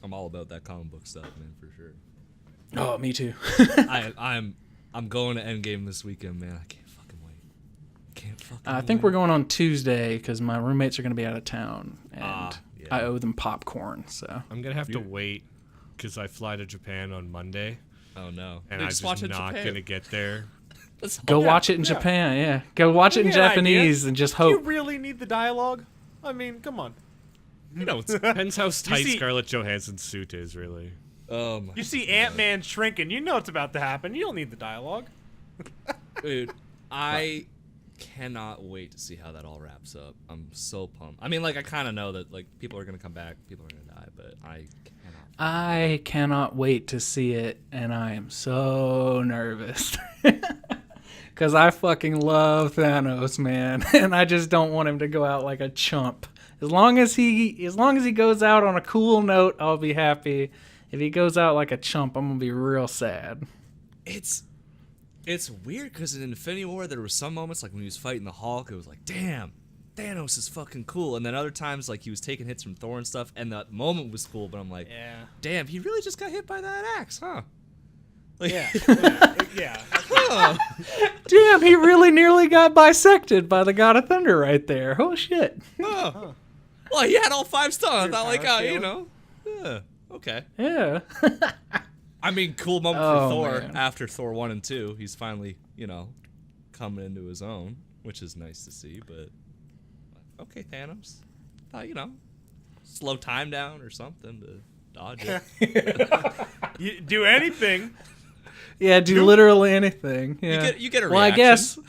I'm all about that comic book stuff, man, for sure. Oh, me too. I'm going to Endgame this weekend, man. I can't fucking wait. I think we're going on Tuesday because my roommates are going to be out of town, and yeah. I owe them popcorn. So I'm gonna have to wait because I fly to Japan on Monday, Oh no. and Dude, I'm just just watch it in not Japan. gonna get there. go watch it in Japan. Yeah, go watch it in Give me an idea. Japanese and just Do you hope. really need the dialogue? I mean, come on. You know, it depends how tight see- Scarlett Johansson's suit is, really. Oh my You see Ant-Man shrinking, you know it's about to happen. You don't need the dialogue. Dude, I cannot wait to see how that all wraps up. I'm so pumped. I mean, like, I kind of know that, like, people are going to come back, people are going to die, but I cannot wait to see it, and I am so nervous. Because I fucking love Thanos, man, and I just don't want him to go out like a chump. As long as he goes out on a cool note, I'll be happy. If he goes out like a chump, I'm gonna be real sad. It's weird because in Infinity War, there were some moments, like when he was fighting the Hulk, it was like, damn, Thanos is fucking cool. And then other times, like, he was taking hits from Thor and stuff, and that moment was cool, but I'm like, Yeah. damn, he really just got hit by that axe, huh? Like, Yeah. Yeah. huh. Damn, he really nearly got bisected by the God of Thunder right there. Oh shit. Huh. Well, he had all 5 stars. Not like, power you scaling. know. Yeah. Okay. Yeah. I mean, cool moment Oh, for Thor man. after Thor 1 and 2. He's finally, coming into his own, which is nice to see, but okay, Thanos. Slow time down or something to dodge it. You do anything. Yeah, do literally anything. Yeah. You get a well, reaction.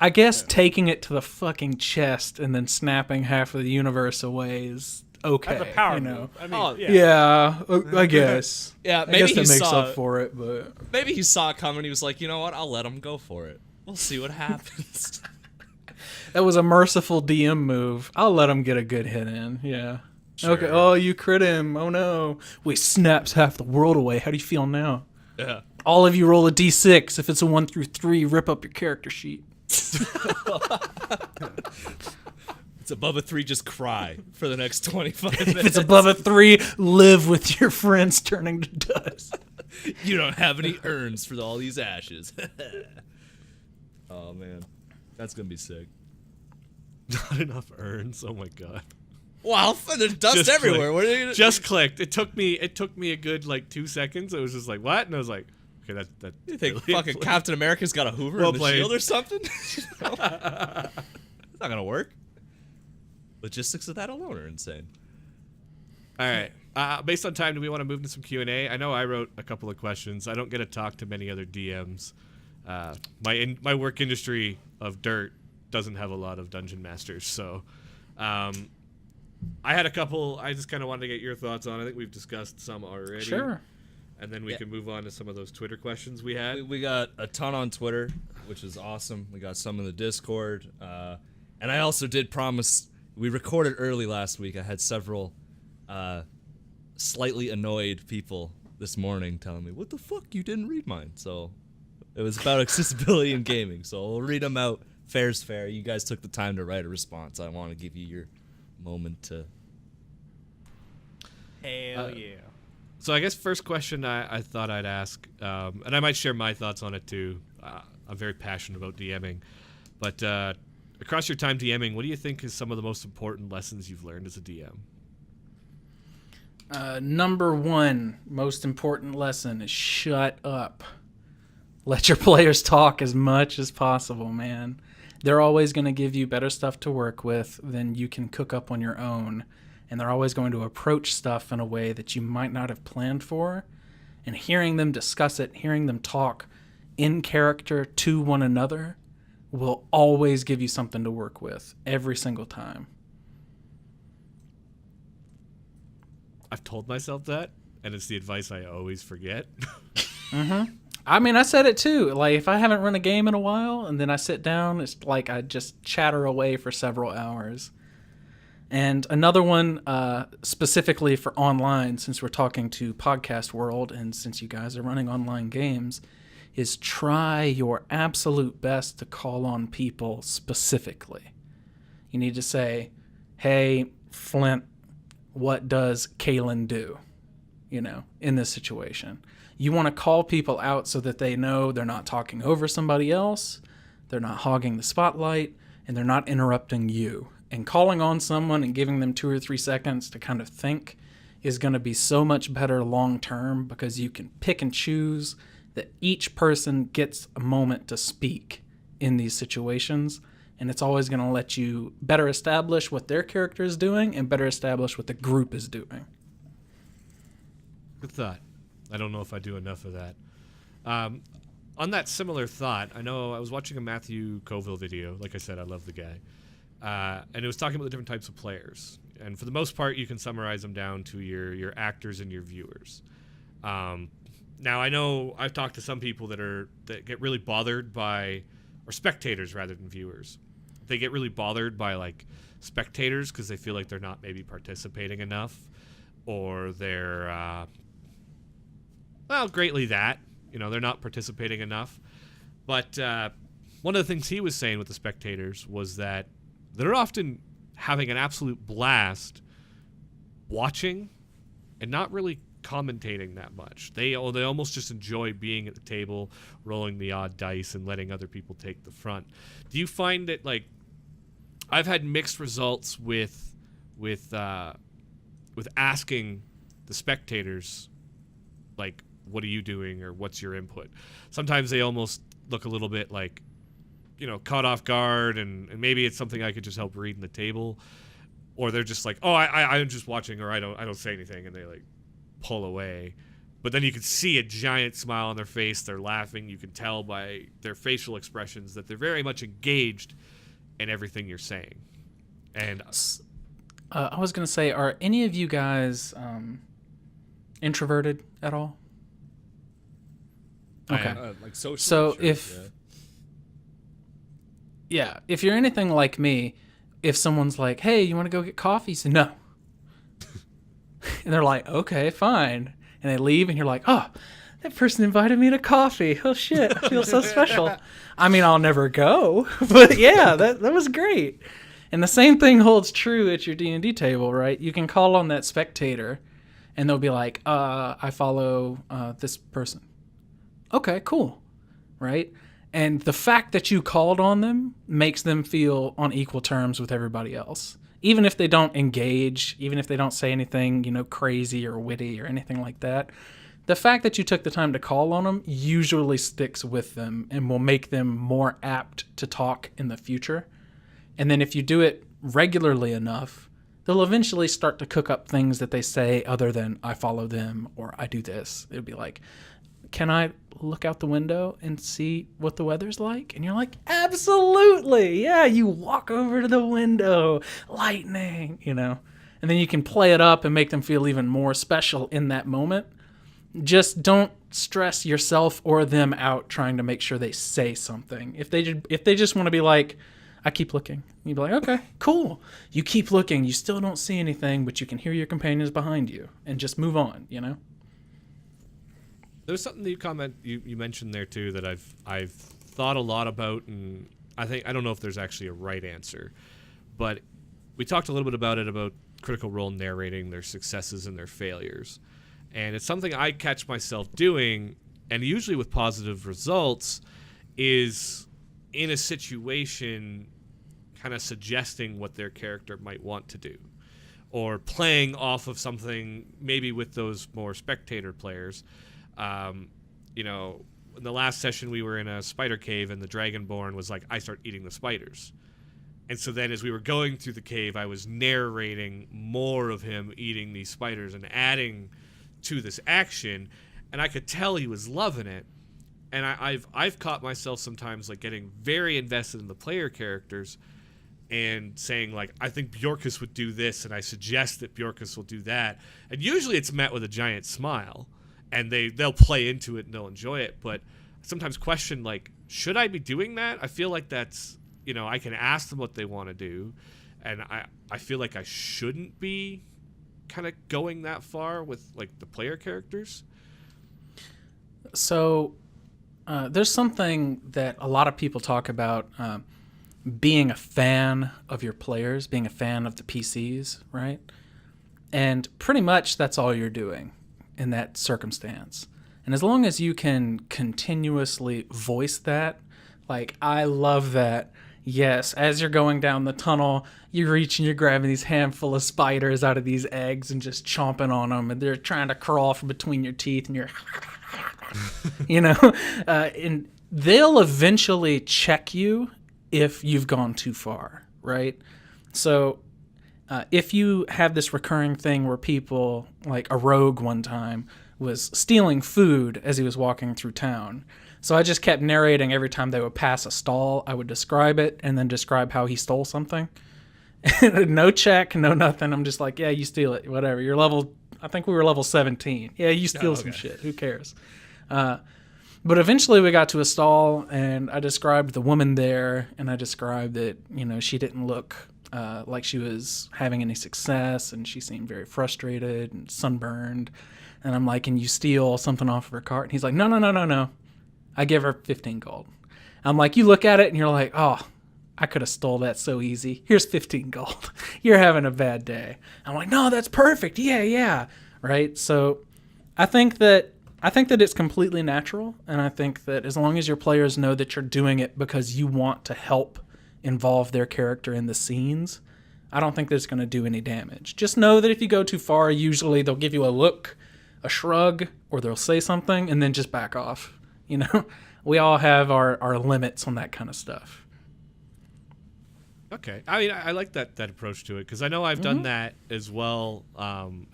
I guess taking it to the fucking chest and then snapping half of the universe away is okay. That's a power you know. move. I mean, Oh, Yeah, I guess. Yeah, I maybe guess he that makes saw up for it, but maybe he saw it coming. He was like, you know what? I'll let him go for it. We'll see what happens. that was a merciful DM move. I'll let him get a good hit in. Yeah. Okay. Oh, you crit him. Oh no. Wait, snaps half the world away. How do you feel now? Yeah. All of you roll a d6. If it's a 1 through 3, rip up your character sheet. It's above a 3, just cry for the next 25 minutes. If it's above a 3, live with your friends turning to dust. You don't have any urns for all these ashes. Oh, man. That's going to be sick. Not enough urns. Oh my god. Wow, there's dust Just everywhere. clicked. What are you Just clicked. It took me a good 2 seconons. It was just like, what? And I was like, okay, that. You think really fucking Captain America's got a Hoover Well and the played. shield or something? It's not gonna work. Logistics of that alone are insane. All right. Based on time, do we want to move into some Q&A? I know I wrote a couple of questions. I don't get to talk to many other DMs. My work industry of dirt doesn't have a lot of dungeon masters, so I had a couple. I just kind of wanted to get your thoughts on. I think we've discussed some already. Sure. And then we can move on to some of those Twitter questions we had. We got a ton on Twitter, which is awesome. We got some in the Discord. And I also did promise, we recorded early last week. I had several slightly annoyed people this morning telling me, what the fuck, you didn't read mine? So it was about accessibility in gaming. So we'll read them out. Fair's fair. You guys took the time to write a response. I want to give you your moment to... Hell yeah. So I guess first question I thought I'd ask, and I might share my thoughts on it too. I'm very passionate about DMing. But across your time DMing, what do you think is some of the most important lessons you've learned as a DM? Number one most important lesson is shut up. Let your players talk as much as possible, man. They're always going to give you better stuff to work with than you can cook up on your own. And they're always going to approach stuff in a way that you might not have planned for. And hearing them discuss it, hearing them talk in character to one another will always give you something to work with every single time. I've told myself that, and it's the advice I always forget. I mean, I said it too. Like, if I haven't run a game in a while and then I sit down, it's like I just chatter away for several hours. And another one, specifically for online, since we're talking to Podcast World and since you guys are running online games, is try your absolute best to call on people specifically. You need to say, hey, Flint, what does Kalen do, in this situation? You want to call people out so that they know they're not talking over somebody else, they're not hogging the spotlight, and they're not interrupting you. And calling on someone and giving them 2 or 3 seconds to kind of think is going to be so much better long term because you can pick and choose that each person gets a moment to speak in these situations. And it's always going to let you better establish what their character is doing and better establish what the group is doing. Good thought. I don't know if I do enough of that. On that similar thought, I know I was watching a Matthew Colville video. Like I said, I love the guy. And it was talking about the different types of players. And for the most part, you can summarize them down to your actors and your viewers. Now, I know I've talked to some people that get really bothered by, or spectators rather than viewers. They get really bothered by like spectators because they feel like they're not maybe participating enough, or they're greatly that they're not participating enough. But one of the things he was saying with the spectators was that they're often having an absolute blast watching and not really commentating that much. They almost just enjoy being at the table, rolling the odd dice, and letting other people take the front. Do you find that, like, I've had mixed results with asking the spectators, like, what are you doing or what's your input? Sometimes they almost look a little bit like, caught off guard, and maybe it's something I could just help read in the table, or they're just like, oh, I'm just watching, or I don't say anything, and they like pull away. But then you can see a giant smile on their face. They're laughing. You can tell by their facial expressions that they're very much engaged in everything you're saying. And I was going to say, are any of you guys introverted at all? Okay. Like social. So if you're anything like me, if someone's like, hey, you want to go get coffee? Say, no. And they're like, okay, fine. And they leave, and you're like, oh, that person invited me to coffee. Oh, shit, I feel so special. I mean, I'll never go, but yeah, that was great. And the same thing holds true at your D&D table, right? You can call on that spectator, and they'll be like, I follow this person. Okay, cool, right? And the fact that you called on them makes them feel on equal terms with everybody else. Even if they don't engage, even if they don't say anything, crazy or witty or anything like that, the fact that you took the time to call on them usually sticks with them and will make them more apt to talk in the future. And then if you do it regularly enough, they'll eventually start to cook up things that they say other than I follow them or I do this. It'll be like, can I look out the window and see what the weather's like? And you're like, absolutely. Yeah, you walk over to the window, lightning, And then you can play it up and make them feel even more special in that moment. Just don't stress yourself or them out trying to make sure they say something. If they just want to be like, I keep looking. You'd be like, okay, cool. You keep looking. You still don't see anything, but you can hear your companions behind you and just move on, There's something that you mentioned there too that I've thought a lot about, and I don't know if there's actually a right answer, but we talked a little bit about Critical Role narrating their successes and their failures, and it's something I catch myself doing, and usually with positive results, is in a situation kind of suggesting what their character might want to do, or playing off of something maybe with those more spectator players. You know, in the last session we were in a spider cave and the Dragonborn was like, I start eating the spiders. And so then as we were going through the cave, I was narrating more of him eating these spiders and adding to this action, and I could tell he was loving it. And I've caught myself sometimes like getting very invested in the player characters and saying like, I think Bjorkus would do this, and I suggest that Bjorkus will do that. And usually it's met with a giant smile, and they'll play into it and they'll enjoy it. But I sometimes question like, should I be doing that? I feel like that's, you know, I can ask them what they want to do, and I feel like I shouldn't be kind of going that far with like the player characters. So there's something that a lot of people talk about, being a fan of your players, being a fan of the PCs, right? And pretty much that's all you're doing in that circumstance. And as long as you can continuously voice that, like, I love that. Yes, as you're going down the tunnel, you reach and you're grabbing these handful of spiders out of these eggs and just chomping on them, and they're trying to crawl from between your teeth, and you're, you know, and they'll eventually check you if you've gone too far, right? So if you have this recurring thing where people, like a rogue one time, was stealing food as he was walking through town. So I just kept narrating every time they would pass a stall. I would describe it and then describe how he stole something. No check, no nothing. I'm just like, yeah, you steal it, whatever. You're level, I think we were level 17. Yeah, you steal some shit. Who cares? But eventually we got to a stall, and I described the woman there, and I described that, you know, she didn't look like she was having any success, and she seemed very frustrated and sunburned. And I'm like, can you steal something off of her cart? And he's like, no. I give her 15 gold. I'm like, you look at it and you're like, oh, I could have stole that so easy. Here's 15 gold. You're having a bad day. I'm like, no, that's perfect. Yeah. Right? So I think that it's completely natural, and I think that as long as your players know that you're doing it because you want to help involve their character in the scenes, I don't think that's going to do any damage. Just know that if you go too far, usually they'll give you a look, a shrug, or they'll say something and then just back off. You know, we all have our limits on that kind of stuff. Okay. I mean, I like that approach to it, because I know I've done that as well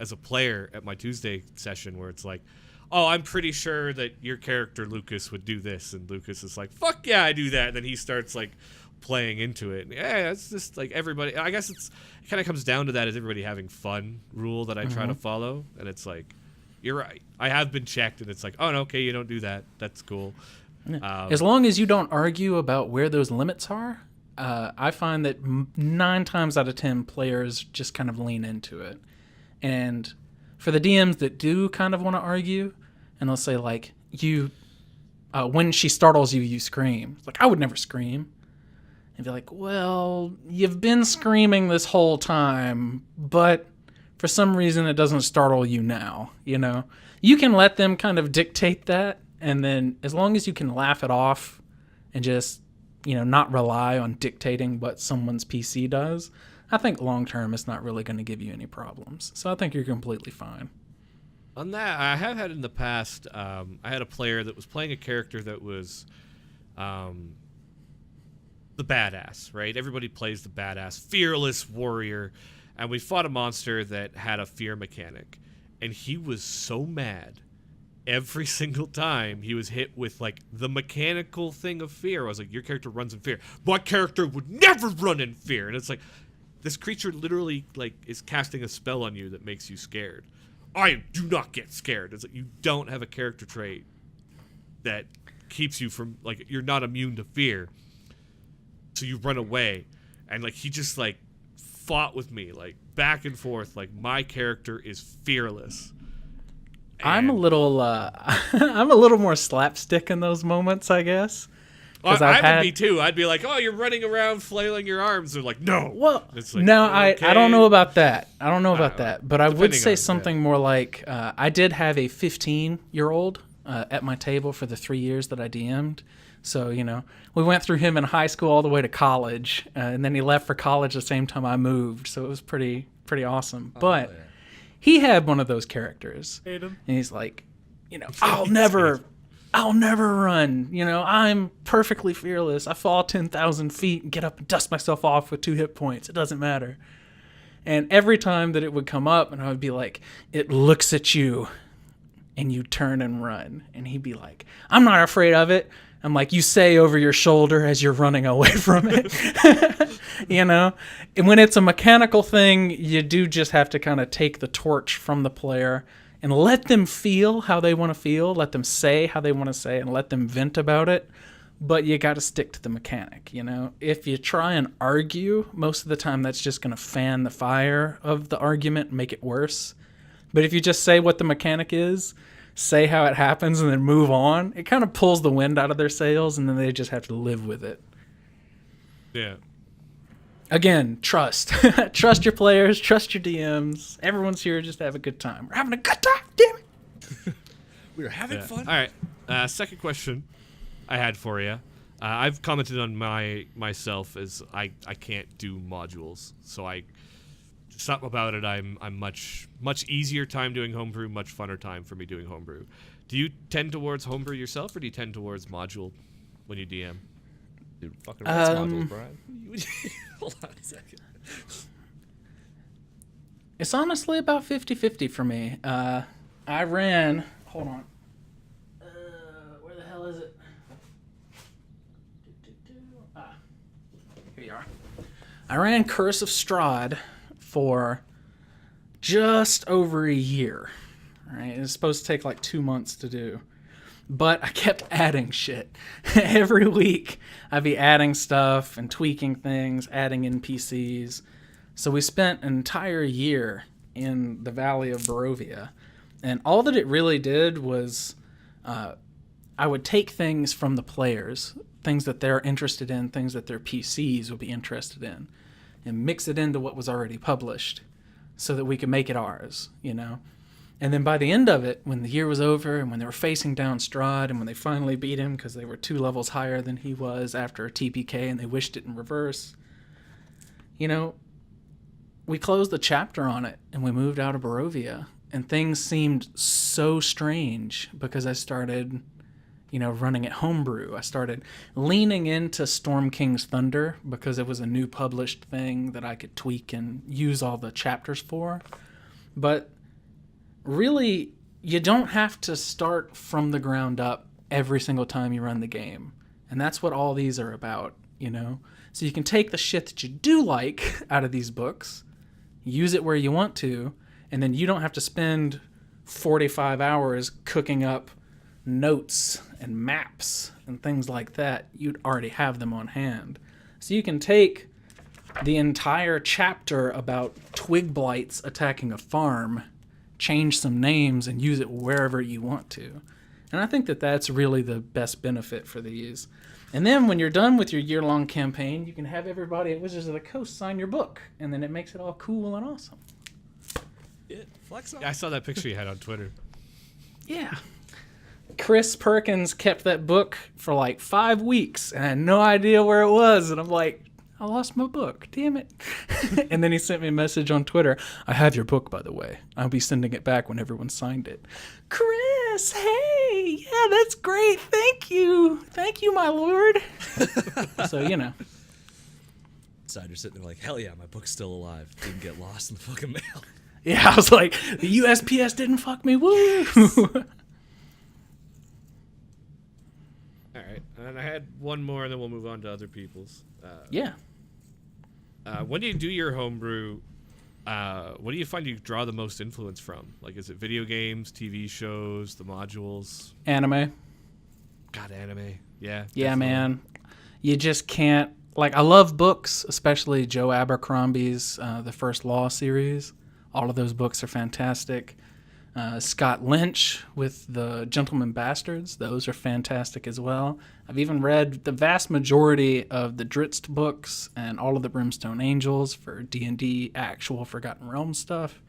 as a player at my Tuesday session, where it's like, oh, I'm pretty sure that your character Lucas would do this, and Lucas is like, fuck yeah, I do that, and then he starts like playing into it. And, yeah, it's just like everybody, I guess it kind of comes down to that, is everybody having fun rule that I try to follow, and it's like, you're right, I have been checked, and it's like, oh no, okay, you don't do that, that's cool. As long as you don't argue about where those limits are, I find that 9 times out of 10 players just kind of lean into it. And for the DMs that do kind of want to argue, and they'll say like, you, when she startles you, you scream. It's like, I would never scream. And be like, well, you've been screaming this whole time, but for some reason it doesn't startle you now, you know? You can let them kind of dictate that, and then as long as you can laugh it off and just, you know, not rely on dictating what someone's PC does, I think long term it's not really going to give you any problems. So I think you're completely fine. On that, I have had in the past, I had a player that was playing a character that was the badass, right? Everybody plays the badass, fearless warrior, and we fought a monster that had a fear mechanic, and he was so mad every single time he was hit with like the mechanical thing of fear. I was like, your character runs in fear. My character would never run in fear. And it's like, this creature literally like is casting a spell on you that makes you scared. I do not get scared. It's like, you don't have a character trait that keeps you from, like, you're not immune to fear, so you run away. And like, he just like fought with me like back and forth, like, my character is fearless. I'm a little I'm a little more slapstick in those moments, I guess. I would be too. I'd be like, oh, you're running around flailing your arms. They're like, no. Well, it's like, no, okay. I don't know about that. I don't know about that. But I would say on, something more like, I did have a 15-year-old at my table for the 3 years that I DM'd. So, you know, we went through him in high school all the way to college. And then he left for college the same time I moved. So it was pretty pretty awesome. But he had one of those characters, Hate him. and he's like, I'll never run. I'm perfectly fearless. I fall 10,000 feet and get up and dust myself off with 2 hit points. It doesn't matter. And every time that it would come up, and I would be like, it looks at you, and you turn and run. And he'd be like, I'm not afraid of it. I'm like, you say over your shoulder as you're running away from it. And when it's a mechanical thing, you do just have to kind of take the torch from the player and let them feel how they want to feel, let them say how they want to say, and let them vent about it. But you got to stick to the mechanic, If you try and argue, most of the time that's just going to fan the fire of the argument and make it worse. But if you just say what the mechanic is, say how it happens, and then move on, it kind of pulls the wind out of their sails, and then they just have to live with it. Yeah. Again, trust. Trust your players, trust your DMs. Everyone's here just to have a good time. We're having a good time, damn it. We were having fun. All right. Second question I had for you. I've commented on myself as I can't do modules, so something about it. I'm much easier time doing homebrew, much funner time for me doing homebrew. Do you tend towards homebrew yourself, or do you tend towards module when you DM? Dude, fucking writes modules, Brian. Hold on a second. It's honestly about 50-50 for me. I ran... Hold on. Where the hell is it? Here you are. I ran Curse of Strahd for just over a year. Right? It's supposed to take like 2 months to do. But I kept adding shit. Every week, I'd be adding stuff and tweaking things, adding NPCs. So we spent an entire year in the Valley of Barovia. And all that it really did was I would take things from the players, things that they're interested in, things that their PCs would be interested in, and mix it into what was already published so that we could make it ours, And then by the end of it, when the year was over and when they were facing down Strahd and when they finally beat him because they were 2 levels higher than he was after a TPK and they wished it in reverse, we closed the chapter on it and we moved out of Barovia. And things seemed so strange because I started, running at homebrew. I started leaning into Storm King's Thunder because it was a new published thing that I could tweak and use all the chapters for. But really, you don't have to start from the ground up every single time you run the game. And that's what all these are about, So you can take the shit that you do like out of these books, use it where you want to, and then you don't have to spend 45 hours cooking up notes and maps and things like that. You'd already have them on hand. So you can take the entire chapter about twig blights attacking a farm, change some names, and use it wherever you want to. And I think that that's really the best benefit for these. And then when you're done with your year-long campaign, you can have everybody at Wizards of the Coast sign your book, and then it makes it all cool and awesome. Yeah, flex on. I saw that picture you had on Twitter. Yeah. Chris Perkins kept that book for like 5 weeks, and I had no idea where it was, and I'm like, I lost my book. Damn it. And then he sent me a message on Twitter. I have your book, by the way. I'll be sending it back when everyone signed it. Chris, hey. Yeah, that's great. Thank you. Thank you, my lord. So, Insider sitting there like, hell yeah, my book's still alive. Didn't get lost in the fucking mail. Yeah, I was like, the USPS didn't fuck me. Woo. All right. And I had one more, and then we'll move on to other people's. Yeah. When you do your homebrew, what do you find you draw the most influence from? Like, is it video games, TV shows, the modules? Anime. God, anime. Yeah. Yeah, definitely. man. You just can't. Like, I love books, especially Joe Abercrombie's The First Law series. All of those books are fantastic. Scott Lynch with The Gentleman Bastards. Those are fantastic as well. I've even read the vast majority of the Drizzt books and all of the Brimstone Angels for D&D actual Forgotten Realms stuff.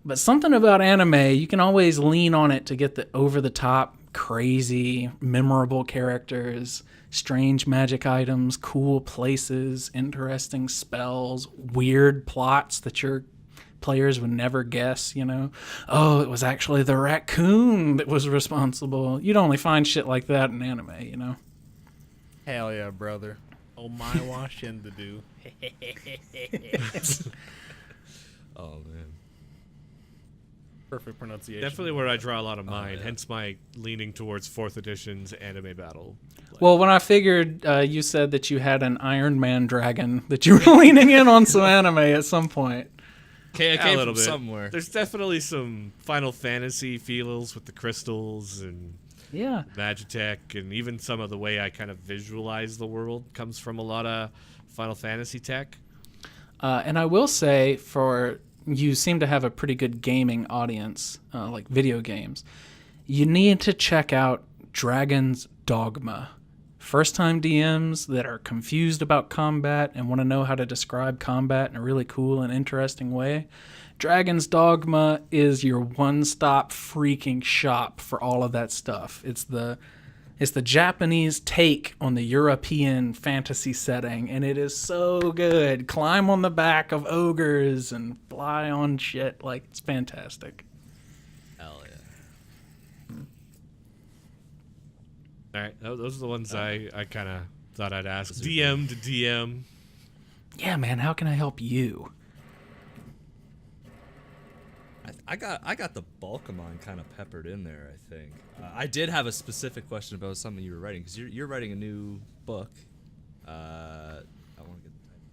But something about anime, you can always lean on it to get the over-the-top, crazy, memorable characters, strange magic items, cool places, interesting spells, weird plots that you're players would never guess, oh, it was actually the raccoon that was responsible. You'd only find shit like that in anime. Hell yeah, brother. Oh my wa shindu. Oh man. Perfect pronunciation. Definitely where I draw a lot of mine, hence my leaning towards 4th edition's anime battle. Well, when I figured you said that you had an Iron Man dragon, that you were leaning in on some anime at some point. Okay, I A came little from bit. somewhere. There's definitely some Final Fantasy feels with the crystals and Yeah. Magitech, and even some of the way I kind of visualize the world comes from a lot of Final Fantasy tech. And I will say, you seem to have a pretty good gaming audience, like video games. You need to check out Dragon's Dogma. First-time DMs that are confused about combat and want to know how to describe combat in a really cool and interesting way. Dragon's Dogma is your one-stop freaking shop for all of that stuff. It's the Japanese take on the European fantasy setting, and it is so good. Climb on the back of ogres and fly on shit. Like, it's fantastic. Hell yeah. All right, those are the ones I kind of thought I'd ask. DM to DM. Yeah, man, how can I help you? I got the bulk of mine kind of peppered in there, I think. I did have a specific question about something you were writing, because you're writing a new book. I want to get the title.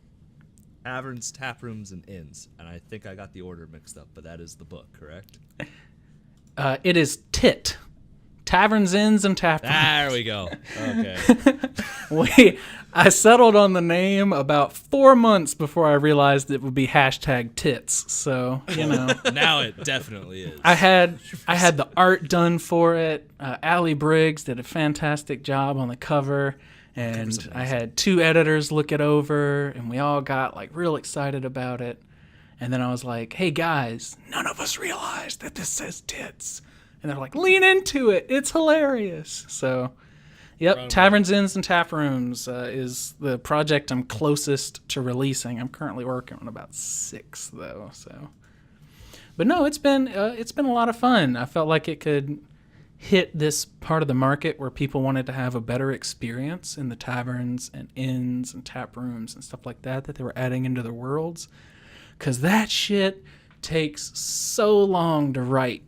Taverns, Tap Rooms, and Inns. And I think I got the order mixed up, but that is the book, correct? It is TIT. Taverns, Inns, and Tap Rooms. There we go. Okay. I settled on the name about 4 months before I realized it would be #tits. So, Now it definitely is. I had the art done for it. Allie Briggs did a fantastic job on the cover, and I had 2 editors look it over, and we all got like real excited about it. And then I was like, "Hey guys, none of us realized that this says tits." And they're like, "Lean into it. It's hilarious." So, yep, Taverns, Inns, and Tap Rooms is the project I'm closest to releasing. I'm currently working on about 6 though. So, but no, it's been a lot of fun. I felt like it could hit this part of the market where people wanted to have a better experience in the taverns and inns and tap rooms and stuff like that they were adding into their worlds. 'Cause that shit takes so long to write.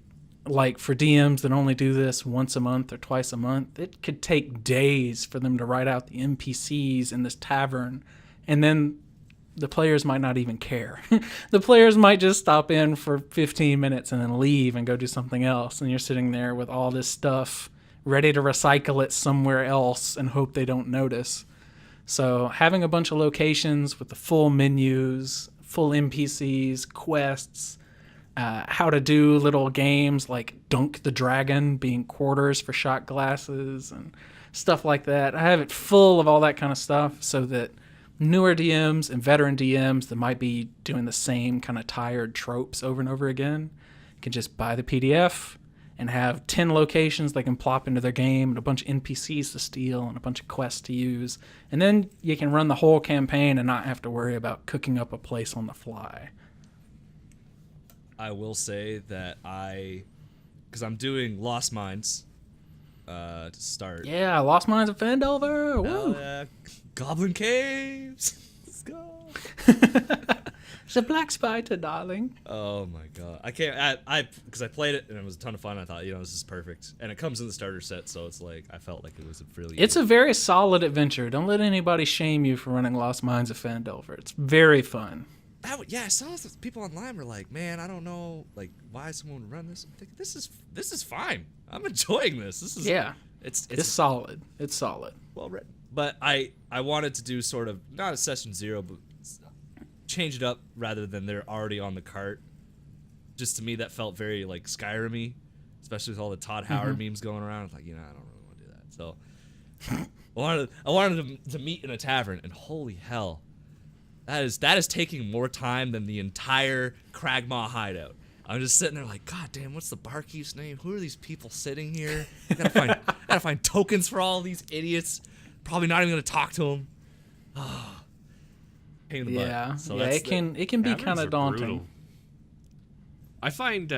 Like, for DMs that only do this once a month or twice a month, it could take days for them to write out the NPCs in this tavern, and then the players might not even care. The players might just stop in for 15 minutes and then leave and go do something else, and you're sitting there with all this stuff ready to recycle it somewhere else and hope they don't notice. So having a bunch of locations with the full menus, full NPCs, quests, how to do little games like Dunk the Dragon being quarters for shot glasses and stuff like that. I have it full of all that kind of stuff so that newer DMs and veteran DMs that might be doing the same kind of tired tropes over and over again can just buy the PDF and have 10 locations they can plop into their game and a bunch of NPCs to steal and a bunch of quests to use. And then you can run the whole campaign and not have to worry about cooking up a place on the fly. I will say that because I'm doing Lost Mines to start. Yeah, Lost Mines of Phandelver. Woo. Goblin Caves. Let's go. It's a black spider, darling. Oh my god. I can't. Because I played it and it was a ton of fun. I thought, this is perfect. And it comes in the starter set, so it's like, I felt like it was a really. It's a very solid adventure. Don't let anybody shame you for running Lost Mines of Phandelver. It's very fun. I saw some people online were like, man, I don't know, like, why someone would run this. I'm thinking, this is fine. I'm enjoying this. This is it's solid. It's solid. Well written. But I wanted to do sort of not a session 0, but change it up rather than they're already on the cart. Just to me, that felt very like Skyrim-y, especially with all the Todd Howard memes going around. It's like, I don't really want to do that. So I wanted them to meet in a tavern, and holy hell. That is taking more time than the entire Cragmaw hideout. I'm just sitting there like, God damn, what's the barkeep's name? Who are these people sitting here? Gotta find tokens for all these idiots. Probably not even gonna talk to them. Oh, pain in the butt. Yeah, So it can be kind of daunting. Brutal. I find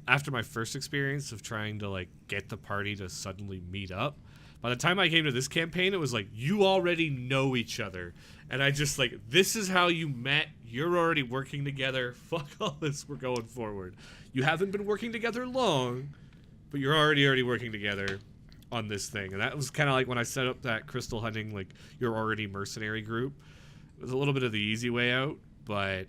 after my first experience of trying to like get the party to suddenly meet up, by the time I came to this campaign, it was like, you already know each other. And I just like, this is how you met. You're already working together. Fuck all this. We're going forward. You haven't been working together long, but you're already working together on this thing. And that was kind of like when I set up that crystal hunting, like you're already mercenary group. It was a little bit of the easy way out, but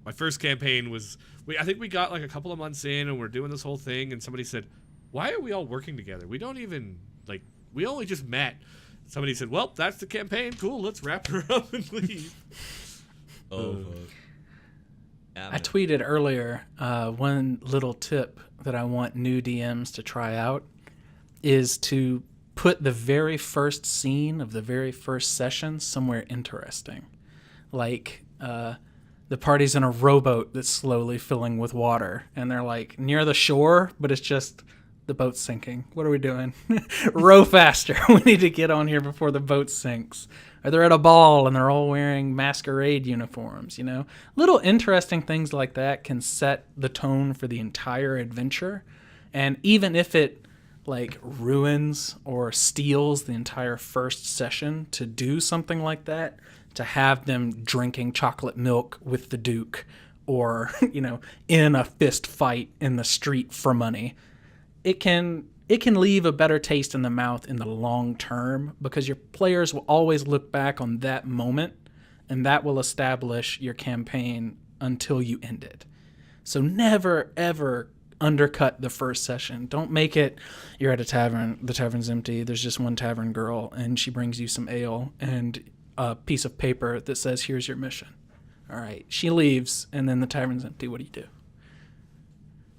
my first campaign was, I think we got like a couple of months in and we're doing this whole thing. And somebody said, why are we all working together? We don't even like, we only just met. Somebody said, well, that's the campaign. Cool. Let's wrap her up and leave. Oh, fuck. Yeah, I tweeted earlier, one little tip that I want new DMs to try out is to put the very first scene of the very first session somewhere interesting. Like, the party's in a rowboat that's slowly filling with water, and they're like near the shore, but it's just the boat's sinking. What are we doing? Row faster. We need to get on here before the boat sinks. Or they're at a ball and they're all wearing masquerade uniforms, you know? Little interesting things like that can set the tone for the entire adventure. And even if it like ruins or steals the entire first session to do something like that, to have them drinking chocolate milk with the Duke or, you know, in a fist fight in the street for money, it can leave a better taste in the mouth in the long term, because your players will always look back on that moment, and that will establish your campaign until you end it. So never, ever undercut the first session. Don't make it, you're at a tavern, the tavern's empty, there's just one tavern girl, and she brings you some ale and a piece of paper that says, here's your mission. All right, she leaves, and then the tavern's empty. What do you do?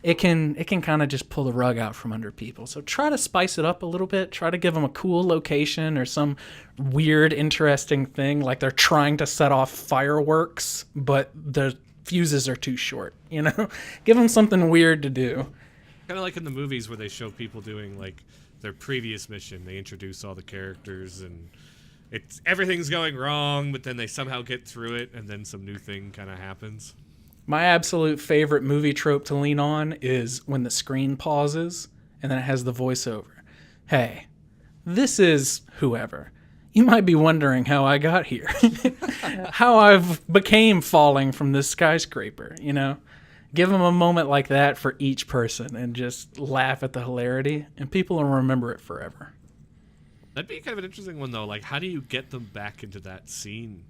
It can kind of just pull the rug out from under people. So try to spice it up a little bit. Try to give them a cool location or some weird, interesting thing, like they're trying to set off fireworks, but the fuses are too short, you know? Give them something weird to do. Kind of like in the movies where they show people doing like their previous mission. They introduce all the characters and everything's going wrong, but then they somehow get through it, and then some new thing kind of happens. My absolute favorite movie trope to lean on is when the screen pauses and then it has the voiceover. Hey, this is whoever. You might be wondering how I got here. How I've became falling from this skyscraper, you know? Give them a moment like that for each person and just laugh at the hilarity, and people will remember it forever. That'd be kind of an interesting one, though. Like, how do you get them back into that scene?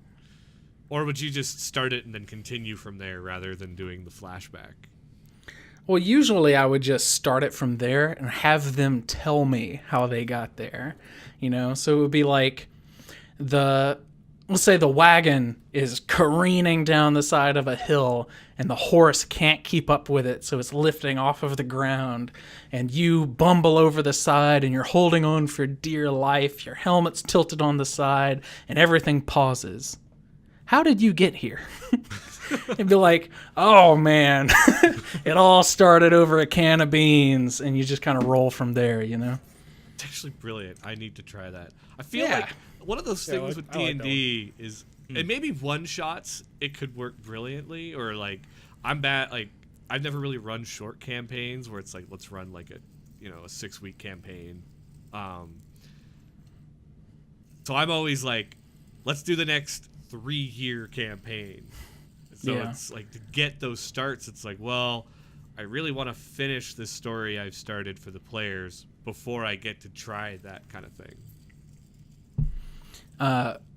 Or would you just start it and then continue from there rather than doing the flashback? Well, usually I would just start it from there and have them tell me how they got there, you know? So it would be like let's say the wagon is careening down the side of a hill and the horse can't keep up with it, so it's lifting off of the ground, and you bumble over the side and you're holding on for dear life, your helmet's tilted on the side, and everything pauses. How did you get here? It'd be like, oh man, it all started over a can of beans, and you just kind of roll from there, you know? It's actually brilliant. I need to try that. I feel Yeah. like one of those things with D&D is, and maybe one-shots, it could work brilliantly, or like, I'm bad, like, I've never really run short campaigns where it's like, let's run like a 6-week campaign. So I'm always like, let's do the next 3-year campaign. So it's like, to get those starts, it's like, well, I really want to finish this story I've started for the players before I get to try that kind of thing.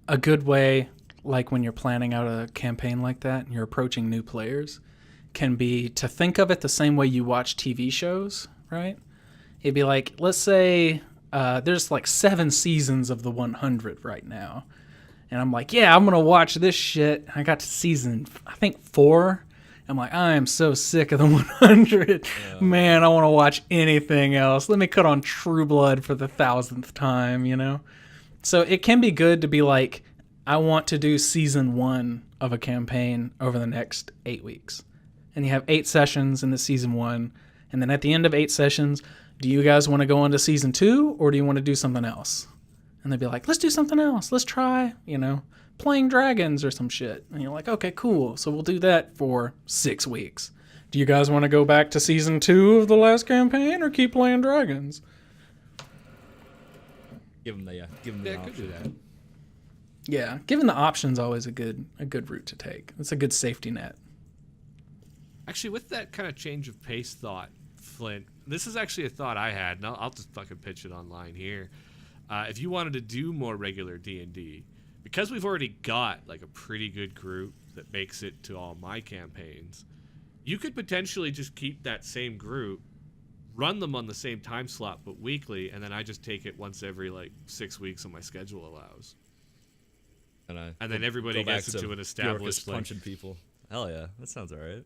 A good way, like when you're planning out a campaign like that and you're approaching new players, can be to think of it the same way you watch TV shows, right? It'd be like, let's say there's like 7 seasons of the 100 right now. And I'm like, yeah, I'm going to watch this shit. I got to season, I think 4. I'm like, I am so sick of the 100. Yeah. Man, I want to watch anything else. Let me cut on True Blood for the 1000th time, you know? So it can be good to be like, I want to do season 1 of a campaign over the next 8 weeks. And you have 8 sessions in the season 1. And then at the end of 8 sessions, do you guys want to go on to season 2, or do you want to do something else? And they'd be like, let's do something else. Let's try, playing dragons or some shit. And you're like, okay, cool. So we'll do that for 6 weeks. Do you guys want to go back to season 2 of the last campaign or keep playing dragons? Give them the Yeah, option. could do that. Yeah, giving the option's always a good route to take. It's a good safety net. Actually, with that kind of change of pace thought, Flint, this is actually a thought I had, and I'll just fucking pitch it online here. If you wanted to do more regular D&D, because we've already got like a pretty good group that makes it to all my campaigns, you could potentially just keep that same group, run them on the same time slot but weekly, and then I just take it once every like 6 weeks when my schedule allows. And then everybody go back gets into to an established like, punching people. Hell yeah, that sounds alright.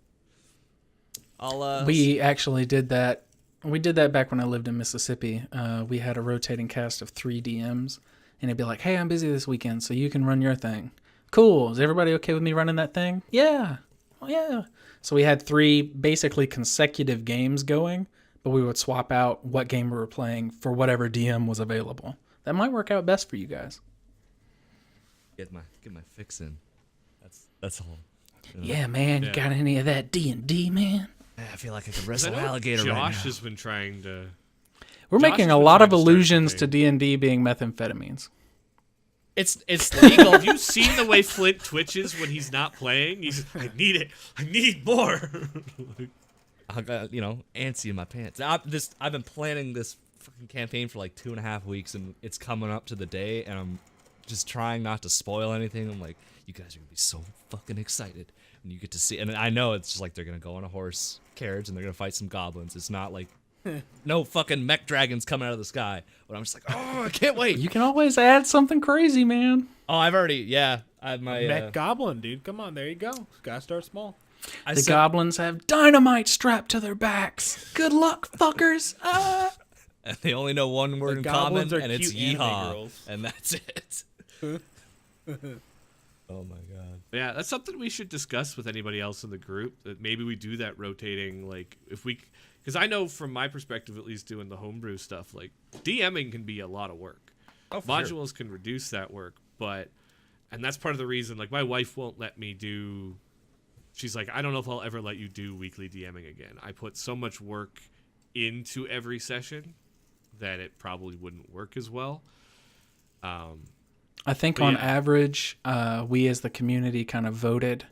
I'll We actually did that. We did that back when I lived in Mississippi. We had a rotating cast of 3 DMs, and it'd be like, hey, I'm busy this weekend, so you can run your thing. Cool. Is everybody okay with me running that thing? Yeah. Well, yeah. So we had 3 basically consecutive games going, but we would swap out what game we were playing for whatever DM was available. That might work out best for you guys. get my fix in. That's all. Yeah, man. Yeah. Got any of that D&D, man? I feel like I could 'cause wrestle I know alligator Josh right now. has been trying to. We're Josh making has a been lot trying of to start allusions to something. D&D being methamphetamines. It's legal. Have you seen the way Flint twitches when he's not playing? He's I need it. I need more. I got, antsy in my pants. I've been planning this fucking campaign for like 2.5 weeks, and it's coming up to the day, and I'm just trying not to spoil anything. I'm like, you guys are gonna be so fucking excited when you get to see. And I know it's just like they're gonna go on a horse carriage and they're gonna fight some goblins. It's not like no fucking mech dragons coming out of the sky. But I'm just like, oh, I can't wait. You can always add something crazy, man. Oh, I've already, yeah. I have my Mech Goblin, dude. Come on, there you go. Gotta start small. I The said- goblins have dynamite strapped to their backs. Good luck, fuckers. Ah. And they only know one word in goblins common, are and it's cute anime yeehaw, girls. and that's it. Oh my god. Yeah, that's something we should discuss with anybody else in the group. That maybe we do that rotating, like if we, because I know from my perspective, at least doing the homebrew stuff, like DMing can be a lot of work. Oh, for Modules sure. can reduce that work, and that's part of the reason. Like my wife won't let me do. She's like, I don't know if I'll ever let you do weekly DMing again. I put so much work into every session that it probably wouldn't work as well. I think But on yeah. average, we as the community kind of voted.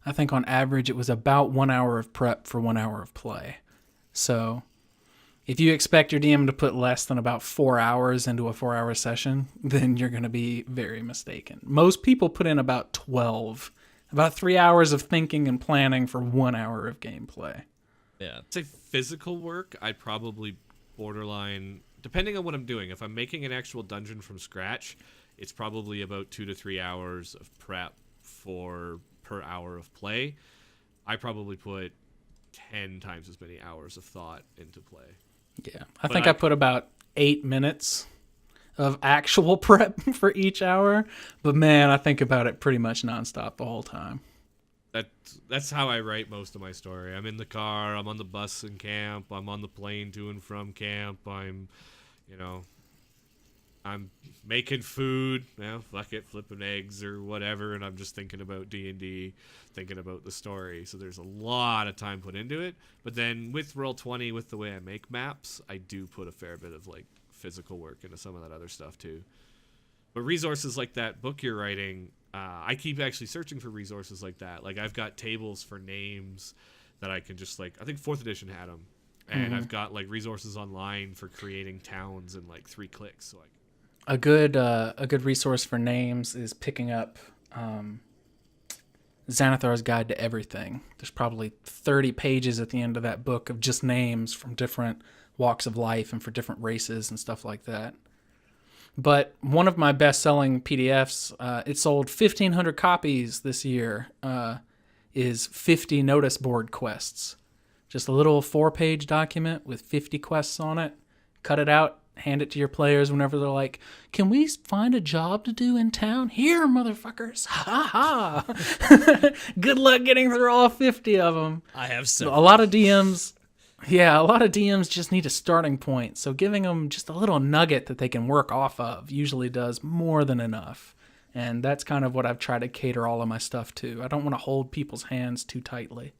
I think on average it was about 1 hour of prep for 1 hour of play. So if you expect your DM to put less than about 4 hours into a 4-hour session, then you're going to be very mistaken. Most people put in about 12, about 3 hours of thinking and planning for 1 hour of gameplay. Yeah. Say physical work, I'd probably borderline, depending on what I'm doing. If I'm making an actual dungeon from scratch, it's probably about 2 to 3 hours of prep per hour of play. I probably put 10 times as many hours of thought into play. Yeah, I But think I- I put about 8 minutes of actual prep for each hour. But man, I think about it pretty much nonstop the whole time. That's how I write most of my story. I'm in the car, I'm on the bus in camp, I'm on the plane to and from camp, I'm making food, fuck it, flipping eggs or whatever, and I'm just thinking about D&D, thinking about the story. So there's a lot of time put into it. But then with Roll20, with the way I make maps, I do put a fair bit of like physical work into some of that other stuff too. But resources like that book you're writing, I keep actually searching for resources like that. Like I've got tables for names that I can just like, I think 4th edition had them. And I've got like resources online for creating towns in like 3 clicks. So like, A good resource for names is picking up Xanathar's Guide to Everything. There's probably 30 pages at the end of that book of just names from different walks of life and for different races and stuff like that. But one of my best-selling PDFs, it sold 1,500 copies this year, is 50 notice board quests. Just a little 4-page document with 50 quests on it. Cut it out, hand it to your players whenever they're like, can we find a job to do in town? Here, motherfuckers. Ha ha. Good luck getting through all 50 of them. I have A several. lot of DMs just need a starting point. So giving them just a little nugget that they can work off of usually does more than enough. And that's kind of what I've tried to cater all of my stuff to. I don't want to hold people's hands too tightly.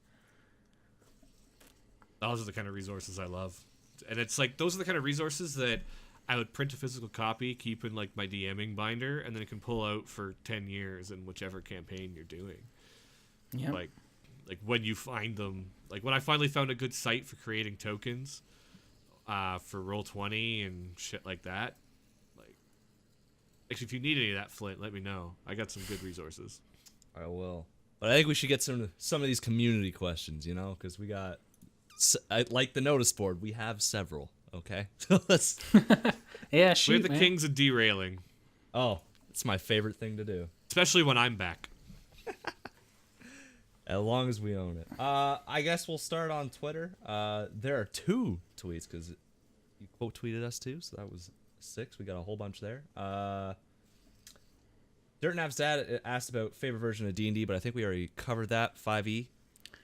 Those are the kind of resources I love. And it's like, those are the kind of resources that I would print a physical copy, keep in like my DMing binder, and then it can pull out for 10 years in whichever campaign you're doing. Yeah. Like when you find them, like when I finally found a good site for creating tokens for Roll20 and shit like that. Like, actually, if you need any of that, Flint, let me know. I got some good resources. I will. But I think we should get some of these community questions, you know, because we got, like the notice board, we have several. Okay, so let's. Yeah, We're shoot, the man. kings of derailing, Oh, it's my favorite thing to do. especially when I'm back. As long as we own it. I guess we'll start on Twitter. There are 2 tweets because you quote tweeted us too, so that was 6. We got a whole bunch there. Dirt Nav's dad asked about favorite version of D&D, but I think we already covered that. 5e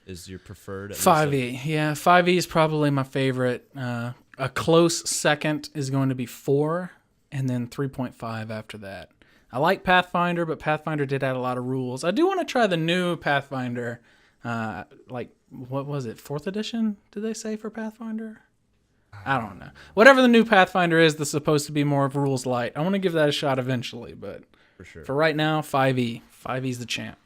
is your preferred. At least 5e, yeah. 5e is probably my favorite. A close second is going to be 4, and then 3.5 after that. I like Pathfinder, but Pathfinder did add a lot of rules. I do want to try the new Pathfinder. Like, what was it? 4th edition, did they say, for Pathfinder? I don't know. Whatever the new Pathfinder is that's supposed to be more of rules light. I want to give that a shot eventually, but for sure. for right now, 5e. 5e's the champ.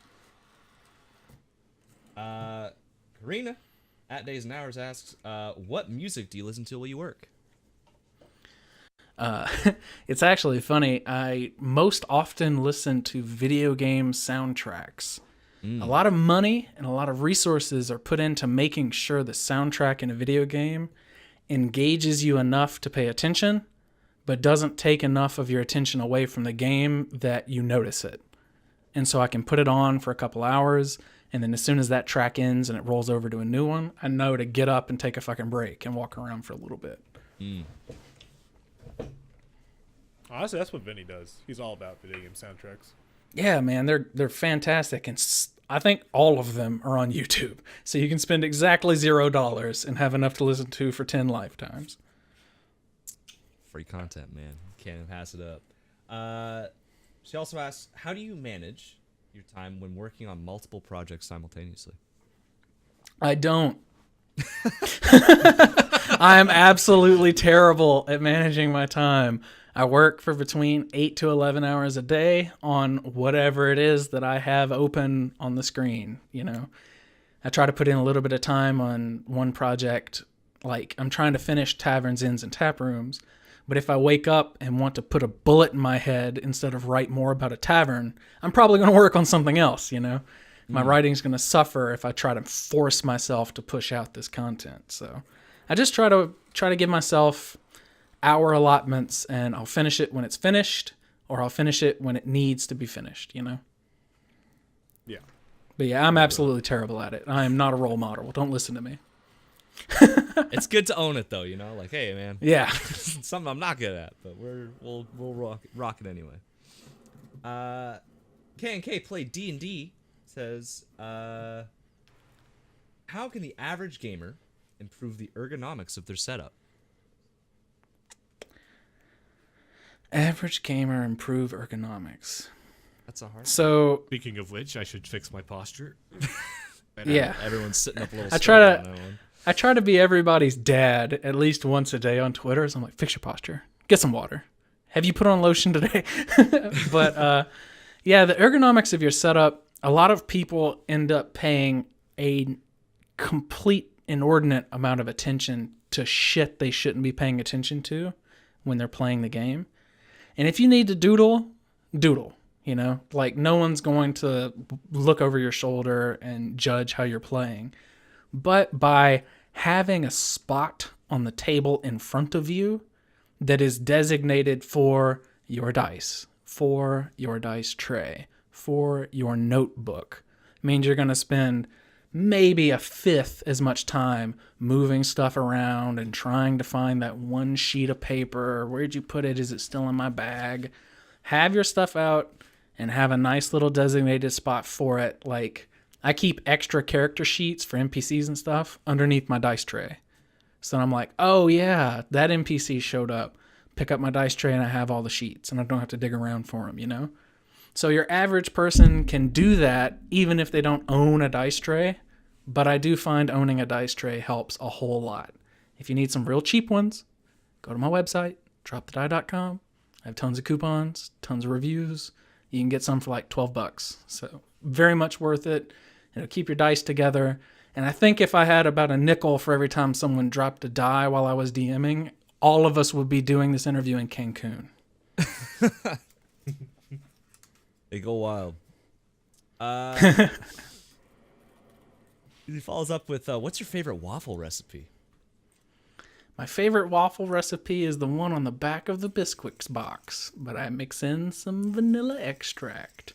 Karina at Days and Hours asks, what music do you listen to while you work? It's actually funny. I most often listen to video game soundtracks. A lot of money and a lot of resources are put into making sure the soundtrack in a video game engages you enough to pay attention, but doesn't take enough of your attention away from the game that you notice it. And so I can put it on for a couple hours, and then as soon as that track ends and it rolls over to a new one, I know to get up and take a fucking break and walk around for a little bit. Honestly, that's what Vinny does. He's all about video game soundtracks. Yeah, man, they're fantastic, and I think all of them are on YouTube. So you can spend exactly $0 and have enough to listen to for 10 lifetimes. Free content, man. Can't pass it up. She also asks, how do you manage your time when working on multiple projects simultaneously? I don't. I am absolutely terrible at managing my time. I work for between 8 to 11 hours a day on whatever it is that I have open on the screen, you know. I try to put in a little bit of time on one project. Like, I'm trying to finish Taverns, Inns, and Tap Rooms. But if I wake up and want to put a bullet in my head instead of write more about a tavern, I'm probably going to work on something else, you know. My writing's going to suffer if I try to force myself to push out this content. So I just try to give myself hour allotments, and I'll finish it when it's finished, or I'll finish it when it needs to be finished, you know? Yeah. But yeah, I'm absolutely terrible at it. I am not a role model. Don't listen to me. It's good to own it, though, you know? Like, hey, man. Yeah. Something I'm not good at, but we'll rock it anyway. K&K play D&D says, how can the average gamer improve the ergonomics of their setup? Average gamer improve ergonomics. That's a hard. So Speaking of which, I should fix my posture. yeah, Everyone's sitting up a little. I straight try on that one. I try to be everybody's dad at least once a day on Twitter. So I'm like, fix your posture, get some water. Have you put on lotion today? But yeah, the ergonomics of your setup. A lot of people end up paying a complete inordinate amount of attention to shit they shouldn't be paying attention to when they're playing the game. And if you need to doodle, you know, like no one's going to look over your shoulder and judge how you're playing. But by having a spot on the table in front of you that is designated for your dice, for your dice tray, for your notebook, means you're going to spend maybe a fifth as much time moving stuff around and trying to find that one sheet of paper. Where'd you put it? Is it still in my bag? Have your stuff out and have a nice little designated spot for it. Like, I keep extra character sheets for NPCs and stuff underneath my dice tray. So I'm like, oh yeah, that NPC showed up. Pick up my dice tray and I have all the sheets and I don't have to dig around for them, you know? So your average person can do that even if they don't own a dice tray but I do find owning a dice tray helps a whole lot. If you need some real cheap ones, go to my website, DroptheDie.com. I have tons of coupons, tons of reviews. You can get some for like $12. So very much worth it. It'll keep your dice together. And I think if I had about a nickel for every time someone dropped a die while I was DMing, all of us would be doing this interview in Cancun. They go wild. He follows up with, what's your favorite waffle recipe? My favorite waffle recipe is the one on the back of the Bisquick's box, but I mix in some vanilla extract.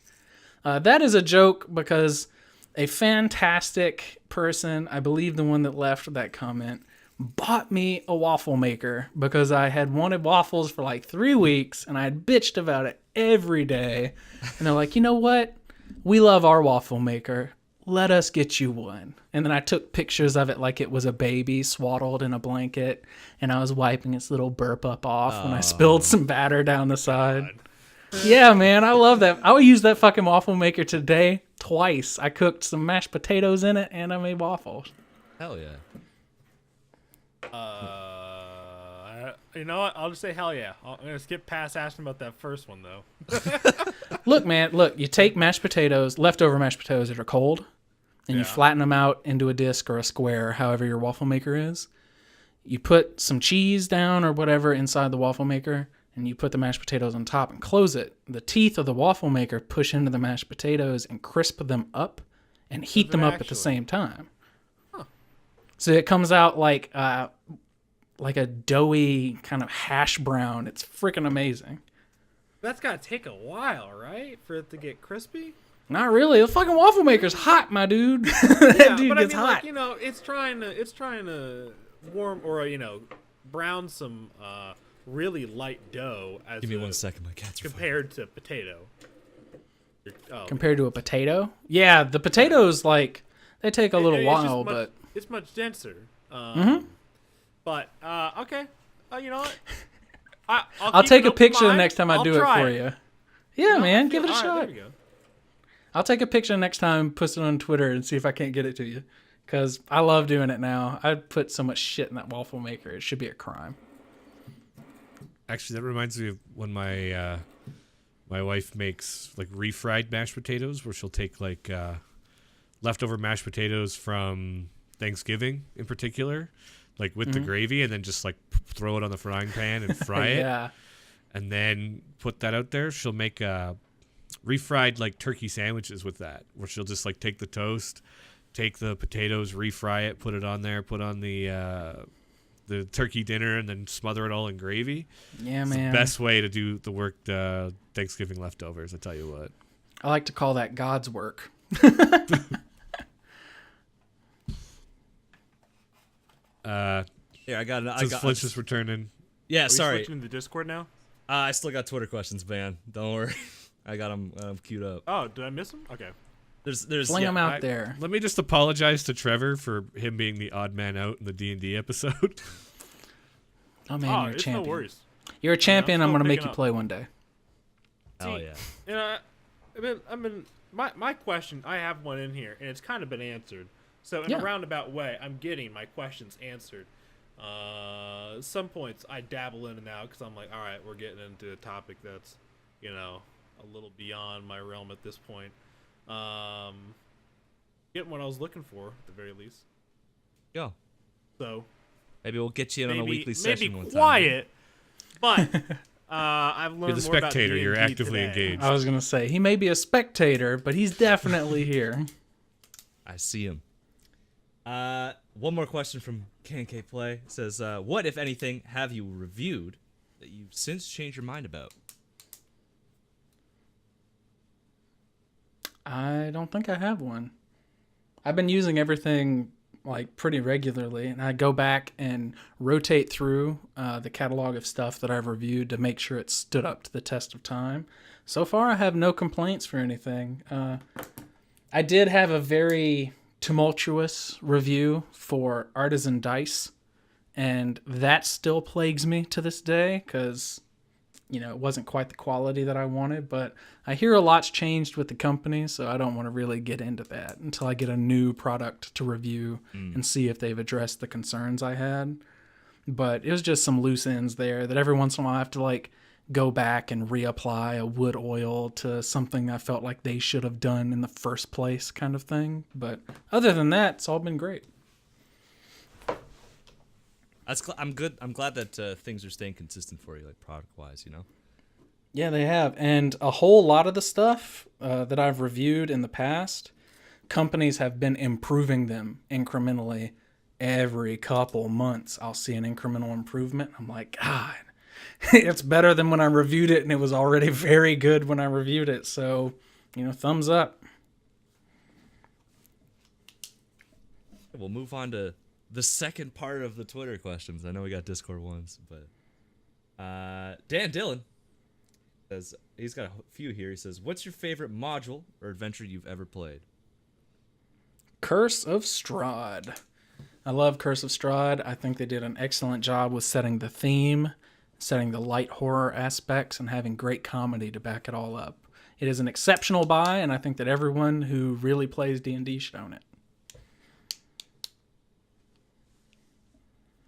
That is a joke because a fantastic person, I believe the one that left that comment, bought me a waffle maker because I had wanted waffles for like 3 weeks and I had bitched about it every day. And they're like, you know what? We love our waffle maker. Let us get you one. And then I took pictures of it like it was a baby swaddled in a blanket, and I was wiping its little burp up off when I spilled some batter down the side. Yeah, man, I love that. I would use that fucking waffle maker today twice. I cooked some mashed potatoes in it, and I made waffles. Hell yeah. You know what? I'll just say hell yeah. I'm gonna skip past asking about that first one though. Look, man, you take mashed potatoes, leftover mashed potatoes that are cold, and you flatten them out into a disc or a square, however your waffle maker is. You put some cheese down or whatever inside the waffle maker, and you put the mashed potatoes on top and close it. The teeth of the waffle maker push into the mashed potatoes and crisp them up and heat them up at the same time. Huh. So it comes out like a doughy kind of hash brown. It's freaking amazing. That's gotta take a while, right, for it to get crispy? Not really. The fucking waffle maker's hot, my dude. That dude but gets I mean, hot. like, you know, it's trying to warm or brown some really light dough as Give me 1 second, my cats are compared to potato. Compared to a potato? Yeah, the potatoes, like, they take a little while, but... It's much denser. But, okay. You know what? I'll take a picture the next time I do it for you. Yeah, man, give it a shot. There you go. I'll take a picture next time, post it on Twitter, and see if I can't get it to you. Because I love doing it now. I put so much shit in that waffle maker. It should be a crime. Actually, that reminds me of when my wife makes like refried mashed potatoes, where she'll take like leftover mashed potatoes from Thanksgiving in particular, like with the gravy, and then just like throw it on the frying pan and fry it. And then put that out there. She'll make refried like turkey sandwiches with that, where she'll just like take the toast, take the potatoes, refry it, put it on there, put on the turkey dinner, and then smother it all in gravy. Yeah, it's man. the best way to do the work, Thanksgiving leftovers, I tell you what. I like to call that God's work. Yeah, I got. Since Flinch is returning. Yeah, Are we sorry. switching to Discord now? I still got Twitter questions, man. Don't worry. I got them queued up. Oh, did I miss them? Okay. There's Fling them out there. Let me just apologize to Trevor for him being the odd man out in the D&D episode. Oh, man, you're a it's champion. no worries. You're a champion. I'm I'm going to still make picking you up. play one day. Oh yeah. You know, my question, I have one in here, and it's kind of been answered. So in a roundabout way, I'm getting my questions answered. Some points I dabble in and out because I'm like, all right, we're getting into a topic that's, you know, a little beyond my realm at this point. Getting what I was looking for at the very least. Yeah. So Maybe we'll get you in on a weekly session maybe one time. quiet, but I've learned You're the more about spectator. You're D&D actively today. engaged. I was going to say, he may be a spectator, but he's definitely here. I see him. One more question from KNK Play. It says, what, if anything, have you reviewed that you've since changed your mind about? I don't think I have one. I've been using everything like pretty regularly, and I go back and rotate through the catalog of stuff that I've reviewed to make sure it stood up to the test of time. So far, I have no complaints for anything. I did have a very tumultuous review for Artisan Dice, and that still plagues me to this day because, it wasn't quite the quality that I wanted. But I hear a lot's changed with the company, so I don't want to really get into that until I get a new product to review and see if they've addressed the concerns I had. But it was just some loose ends there that every once in a while I have to like go back and reapply a wood oil to something I felt like they should have done in the first place, kind of thing. But other than that, it's all been great. I'm good. I'm glad that things are staying consistent for you, like product-wise, Yeah, they have. And a whole lot of the stuff that I've reviewed in the past, companies have been improving them incrementally. Every couple months, I'll see an incremental improvement. I'm like, God, it's better than when I reviewed it, and it was already very good when I reviewed it. So, thumbs up. We'll move on to the second part of the Twitter questions. I know we got Discord ones, but Dan Dillon says, he's got a few here. He says, what's your favorite module or adventure you've ever played? Curse of Strahd. I love Curse of Strahd. I think they did an excellent job with setting the theme, setting the light horror aspects, and having great comedy to back it all up. It is an exceptional buy, and I think that everyone who really plays D&D should own it.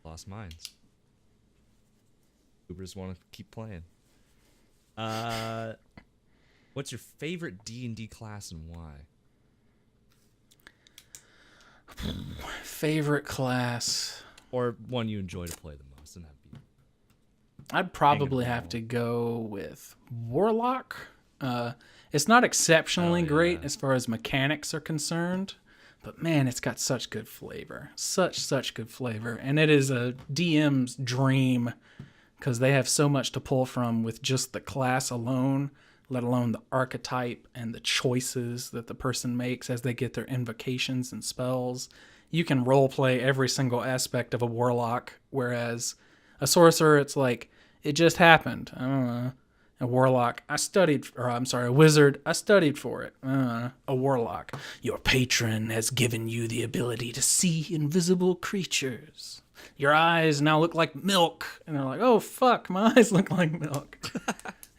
Lost minds. Ubers want to keep playing. What's your favorite D&D class and why? Favorite class, or one you enjoy to play the most, and that'd be. I'd probably have to go with Warlock. It's not exceptionally great as far as mechanics are concerned, but man, it's got such good flavor, such good flavor, and it is a DM's dream because they have so much to pull from with just the class alone, let alone the archetype and the choices that the person makes as they get their invocations and spells. You can roleplay every single aspect of a warlock, whereas a sorcerer, it's like, it just happened. I don't know. A warlock, a wizard, I studied for it. A warlock, your patron has given you the ability to see invisible creatures. Your eyes now look like milk. And they're like, oh, fuck, my eyes look like milk.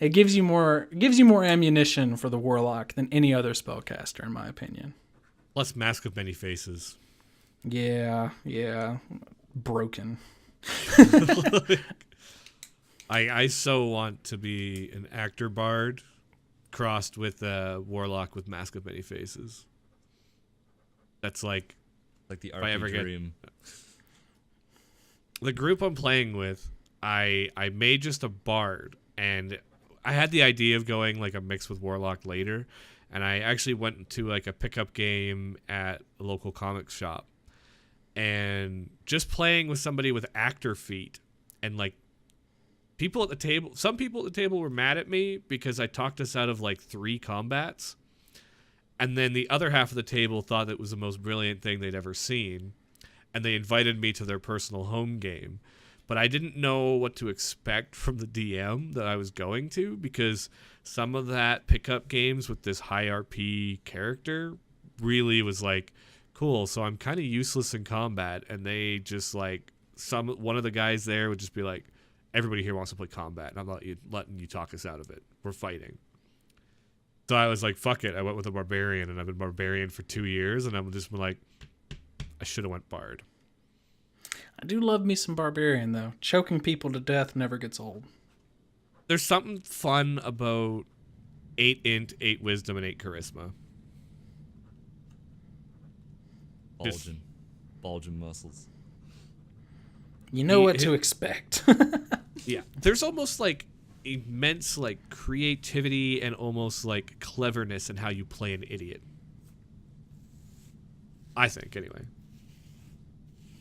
It gives you more ammunition for the warlock than any other spellcaster, in my opinion. Plus Mask of Many Faces. Yeah. Broken. I so want to be an actor bard crossed with a warlock with Mask of Many Faces. That's like the RP dream. The group I'm playing with, I made just a bard, and I had the idea of going like a mix with warlock later, and I actually went to like a pickup game at a local comics shop, and just playing with somebody with actor feet, and like people at the table, some people at the table were mad at me because I talked us out of like 3 combats, and then the other half of the table thought it was the most brilliant thing they'd ever seen, and they invited me to their personal home game. But I didn't know what to expect from the DM that I was going to, because some of that pickup games with this high RP character really was like, cool, so I'm kind of useless in combat, and they just like, one of the guys there would just be like, everybody here wants to play combat, and I'm not letting you talk us out of it. We're fighting. So I was like, fuck it. I went with a barbarian, and I've been barbarian for 2 years, and I'm just like, I should have went bard. I do love me some barbarian, though. Choking people to death never gets old. There's something fun about 8 int, 8 wisdom, and 8 charisma. Bulging muscles. You know what to expect. Yeah. There's almost like immense like creativity and almost like cleverness in how you play an idiot. I think, anyway.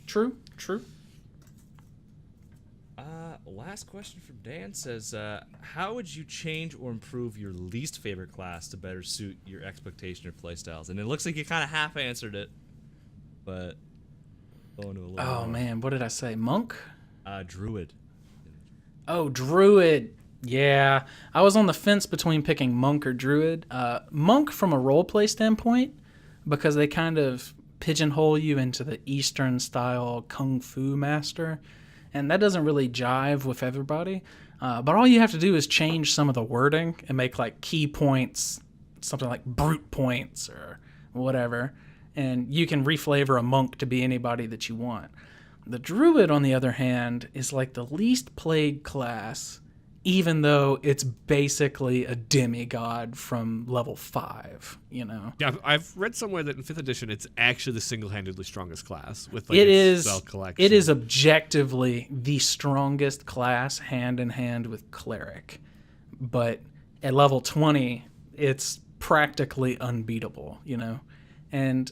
True. Last question from Dan says, how would you change or improve your least favorite class to better suit your expectation or playstyles? And it looks like you kind of half answered it, but going to a little more. Man, what did I say? Monk? Druid. Oh, Druid. Yeah, I was on the fence between picking Monk or Druid. Monk from a roleplay standpoint, because they kind of pigeonhole you into the Eastern style Kung Fu master, and that doesn't really jive with everybody. But all you have to do is change some of the wording and make like key points, something like brute points or whatever, and you can reflavor a monk to be anybody that you want. The druid, on the other hand, is like the least played class, even though it's basically a demigod from level 5, you know? Yeah, I've read somewhere that in 5th edition, it's actually the single-handedly strongest class with like It its is. spell collection. It is objectively the strongest class, hand in hand with cleric. But at level 20, it's practically unbeatable, you know? And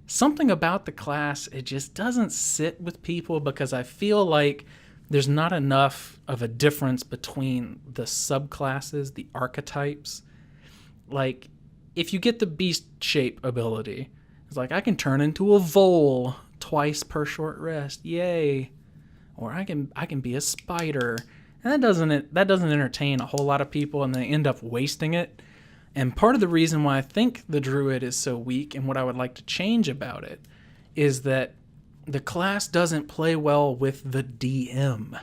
something about the class, it just doesn't sit with people because I feel like there's not enough of a difference between the subclasses, the archetypes. Like, if you get the beast shape ability, it's like I can turn into a vole twice per short rest, yay! Or I can be a spider, and that doesn't entertain a whole lot of people, and they end up wasting it. And part of the reason why I think the druid is so weak, and what I would like to change about it, is that the class doesn't play well with the DM.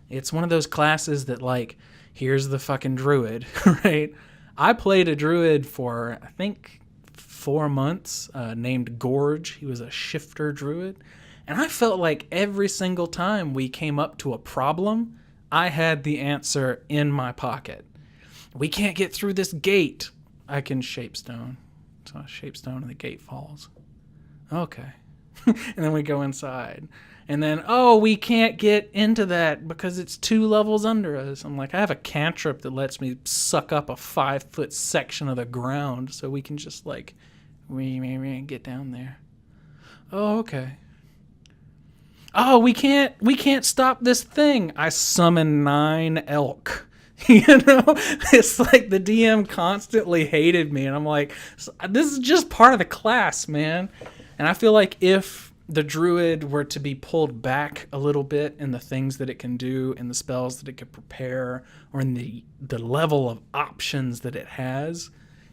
It's one of those classes that, like, here's the fucking druid, right? I played a druid for, I think, 4 months, named Gorge. He was a shifter druid. And I felt like every single time we came up to a problem, I had the answer in my pocket. We can't get through this gate. I can shapestone. So I shapestone and the gate falls. Okay. And then we go inside. And then, oh, we can't get into that because it's 2 levels under us. I'm like, I have a cantrip that lets me suck up a 5-foot section of the ground so we can just, like, get down there. Oh, okay. Oh, we can't stop this thing. I summon 9 elk. You know, it's like the DM constantly hated me, and I'm like, this is just part of the class, man. And I feel like if the druid were to be pulled back a little bit in the things that it can do, in the spells that it could prepare, or in the level of options that it has,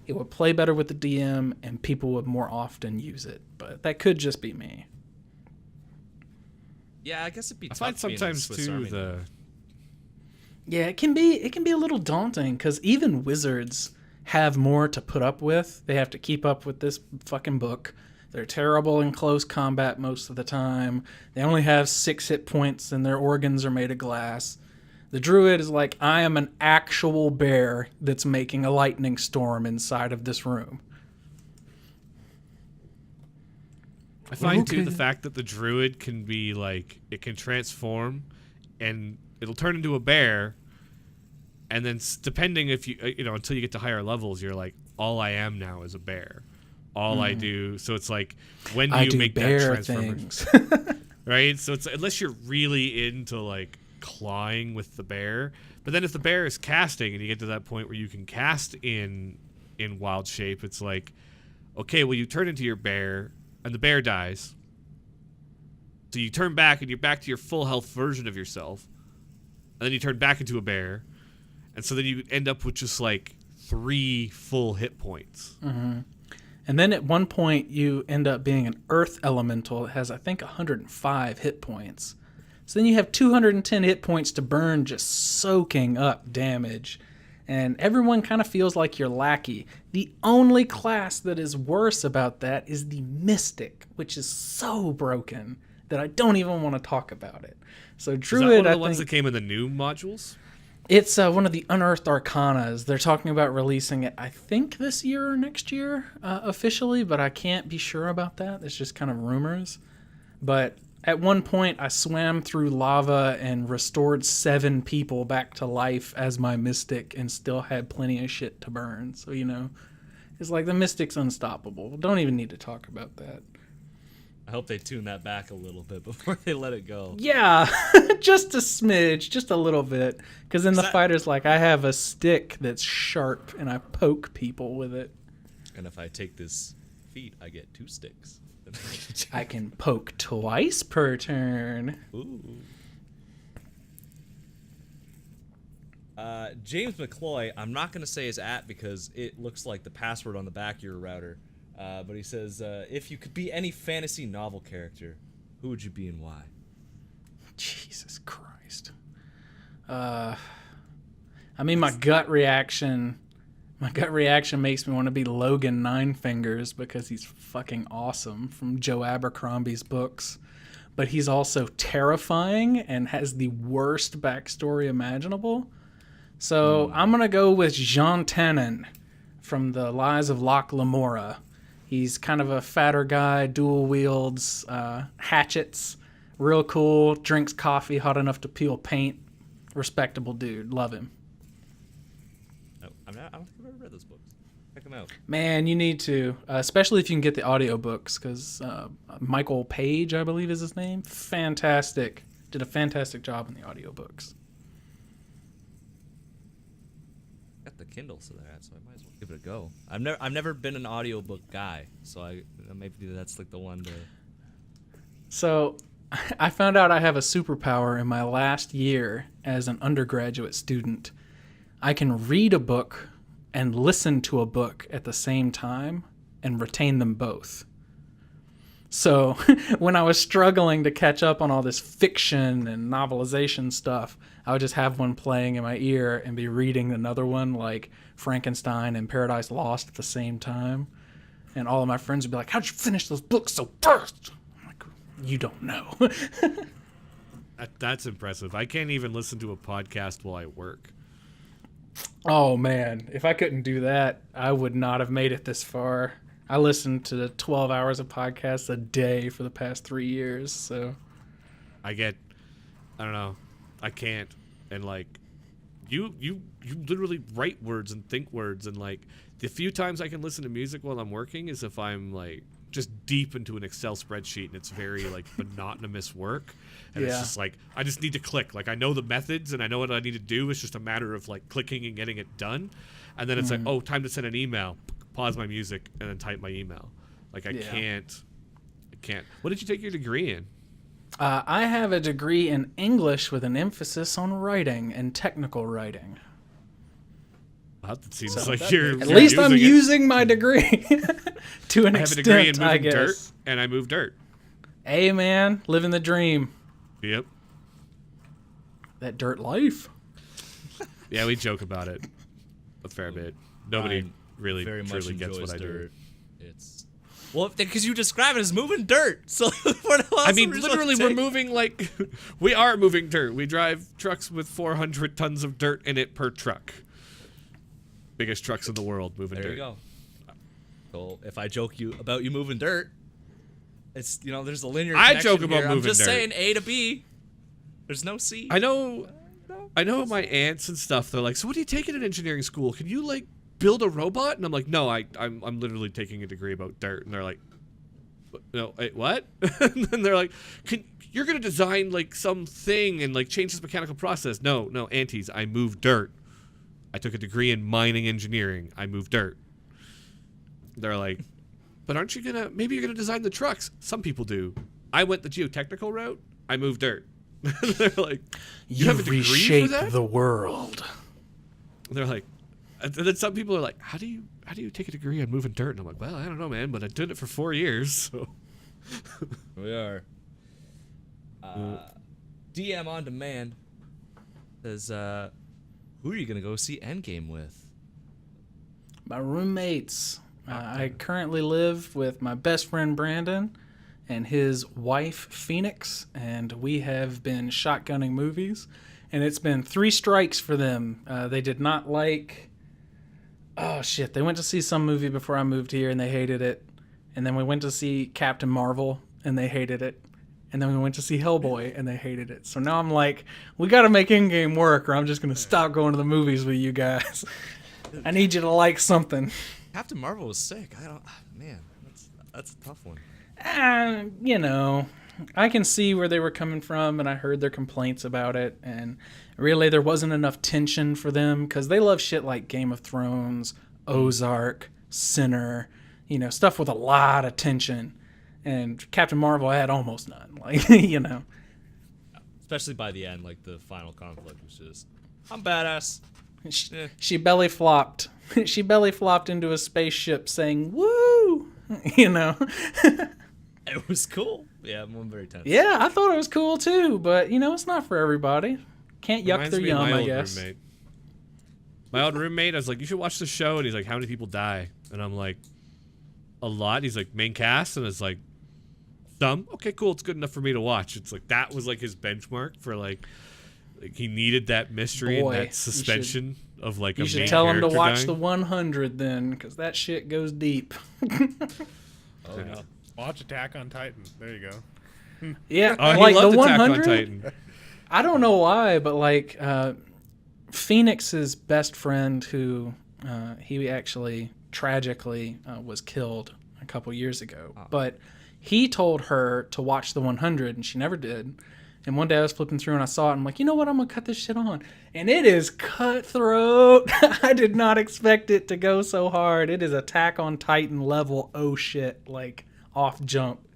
it would play better with the DM, and people would more often use it. But that could just be me. Yeah, I guess it'd be I tough find being in sometimes Swiss too Army. Yeah, it can be a little daunting because even wizards have more to put up with. They have to keep up with this fucking book. They're terrible in close combat most of the time. They only have 6 hit points and their organs are made of glass. The druid is like, I am an actual bear that's making a lightning storm inside of this room. I find too the fact that the druid can be like, it can transform and it'll turn into a bear, and then depending if you know, until you get to higher levels, you're like, all I am now is a bear. All I do, so it's like, when do you make that transformation? Right? So it's, unless you're really into like clawing with the bear, but then if the bear is casting and you get to that point where you can cast in wild shape, it's like, okay, well, you turn into your bear and the bear dies. So you turn back and you're back to your full health version of yourself. And then you turn back into a bear. And so then you end up with just like 3 full hit points. Mm-hmm. And then at one point you end up being an earth elemental that has, I think, 105 hit points. So then you have 210 hit points to burn, just soaking up damage. And everyone kind of feels like you're lackey. The only class that is worse about that is the Mystic, which is so broken that I don't even want to talk about it. So Druid, is that one of the ones that came in the new modules? It's one of the Unearthed Arcanas. They're talking about releasing it, I think, this year or next year officially, but I can't be sure about that. It's just kind of rumors. But at one point, I swam through lava and restored 7 people back to life as my Mystic and still had plenty of shit to burn. So, you know, it's like the Mystic's unstoppable. Don't even need to talk about that. I hope they tune that back a little bit before they let it go. Yeah, just a smidge, just a little bit. Because then the fighter's like, I have a stick that's sharp and I poke people with it. And if I take this feat, I get 2 sticks. I can poke twice per turn. Ooh. James McCloy, I'm not going to say his @ because it looks like the password on the back of your router. But he says, if you could be any fantasy novel character, who would you be and why? Jesus Christ. I mean, my gut reaction makes me want to be Logan Nine Fingers because he's fucking awesome from Joe Abercrombie's books. But he's also terrifying and has the worst backstory imaginable. So I'm going to go with Jean Tannen from The Lies of Locke Lamora. He's kind of a fatter guy, dual wields hatchets, real cool, drinks coffee hot enough to peel paint. Respectable dude. Love him. No, I don't think I've ever read those books. Check them out. Man, you need to, especially if you can get the audiobooks, because Michael Page, I believe is his name. Fantastic. Did a fantastic job in the audiobooks. Got the Kindle so I might as well give it a go. I've never been an audiobook guy, so maybe that's like the one to. So I found out I have a superpower in my last year as an undergraduate student. I can read a book and listen to a book at the same time and retain them both. So when I was struggling to catch up on all this fiction and novelization stuff, I would just have one playing in my ear and be reading another one like Frankenstein and Paradise Lost at the same time. And all of my friends would be like, "How'd you finish those books so fast?" I'm like, "You don't know." That's impressive. I can't even listen to a podcast while I work. Oh man, if I couldn't do that, I would not have made it this far. I listened to 12 hours of podcasts a day for the past 3 years, so I don't know. I can't. And like you literally write words and think words, and like the few times I can listen to music while I'm working is if I'm like just deep into an Excel spreadsheet and it's very like monotonous work, and it's just like I just need to click. Like I know the methods and I know what I need to do. It's just a matter of like clicking and getting it done. And then it's like, oh, time to send an email. Pause my music and then type my email. Like I can't. What did you take your degree in? I have a degree in English with an emphasis on writing and technical writing. Well, that seems like you're. At least I'm it. using my degree to an I have extent, a degree in I moving guess. dirt, and I move dirt. Hey man, living the dream. Yep. That dirt life. Yeah, we joke about it a fair bit. Nobody Ryan really very much truly gets enjoys what I do. dirt. It's because you describe it as moving dirt. So what else I mean, are we literally, supposed to we're take? moving like we are moving dirt. We drive trucks with 400 tons of dirt in it per truck. Biggest trucks in the world moving There dirt. you go. So if I joke about you moving dirt, it's there's a linear. I connection joke about here. I'm moving just dirt. saying A to B. There's no C. I know my aunts and stuff. They're like, so what do you take in engineering school? Can you like build a robot? And I'm like, no, I'm literally taking a degree about dirt. And they're like, no, wait, what? And then they're like, you're gonna design like something and like change this mechanical process. No, aunties, I move dirt. I took a degree in mining engineering. I move dirt. They're like, but aren't you maybe you're gonna design the trucks? Some people do. I went the geotechnical route. I move dirt. They're like, you have a degree for reshape that? the world. They're like, and then some people are like, how do you take a degree on moving dirt? And I'm like, well, I don't know, man, but I did it for 4 years. So. We are. DM on demand says, who are you gonna go see Endgame with? My roommates. I currently live with my best friend Brandon and his wife Phoenix, and we have been shotgunning movies, and it's been 3 strikes for them. They did not like. Oh shit! They went to see some movie before I moved here, and they hated it. And then we went to see Captain Marvel, and they hated it. And then we went to see Hellboy, and they hated it. So now I'm like, we got to make Endgame work, or I'm just gonna stop going to the movies with you guys. I need you to like something. Captain Marvel was sick. Man, that's a tough one. I can see where they were coming from, and I heard their complaints about it, and really there wasn't enough tension for them because they love shit like Game of Thrones, Ozark, Sinner, stuff with a lot of tension. And Captain Marvel had almost none, Especially by the end, like the final conflict was just, I'm badass. She belly flopped. She belly flopped into a spaceship saying, "Woo!" It was cool. Yeah, I'm very tense. Yeah, I thought it was cool too, but it's not for everybody. Can't yuck Reminds their me of yum, my I old guess. roommate. My old roommate, I was like, you should watch the show. And he's like, how many people die? And I'm like, a lot. And he's like, main cast? And it's like, some. Okay, cool. It's good enough for me to watch. It's like, that was like his benchmark for like he needed that mystery Boy, and that suspension of like a You should main tell him to character watch dying. the 100 then, because that shit goes deep. Oh, yeah. Watch Attack on Titan. There you go. Yeah, Oh, he like the loved Attack on 100. Titan. I don't know why, but like Phoenix's best friend, who he actually tragically was killed a couple years ago, but he told her to watch the 100, and she never did. And one day I was flipping through and I saw it, and I'm like, you know what? I'm gonna cut this shit on, and it is cutthroat. I did not expect it to go so hard. It is Attack on Titan level. Oh shit! Like off jump.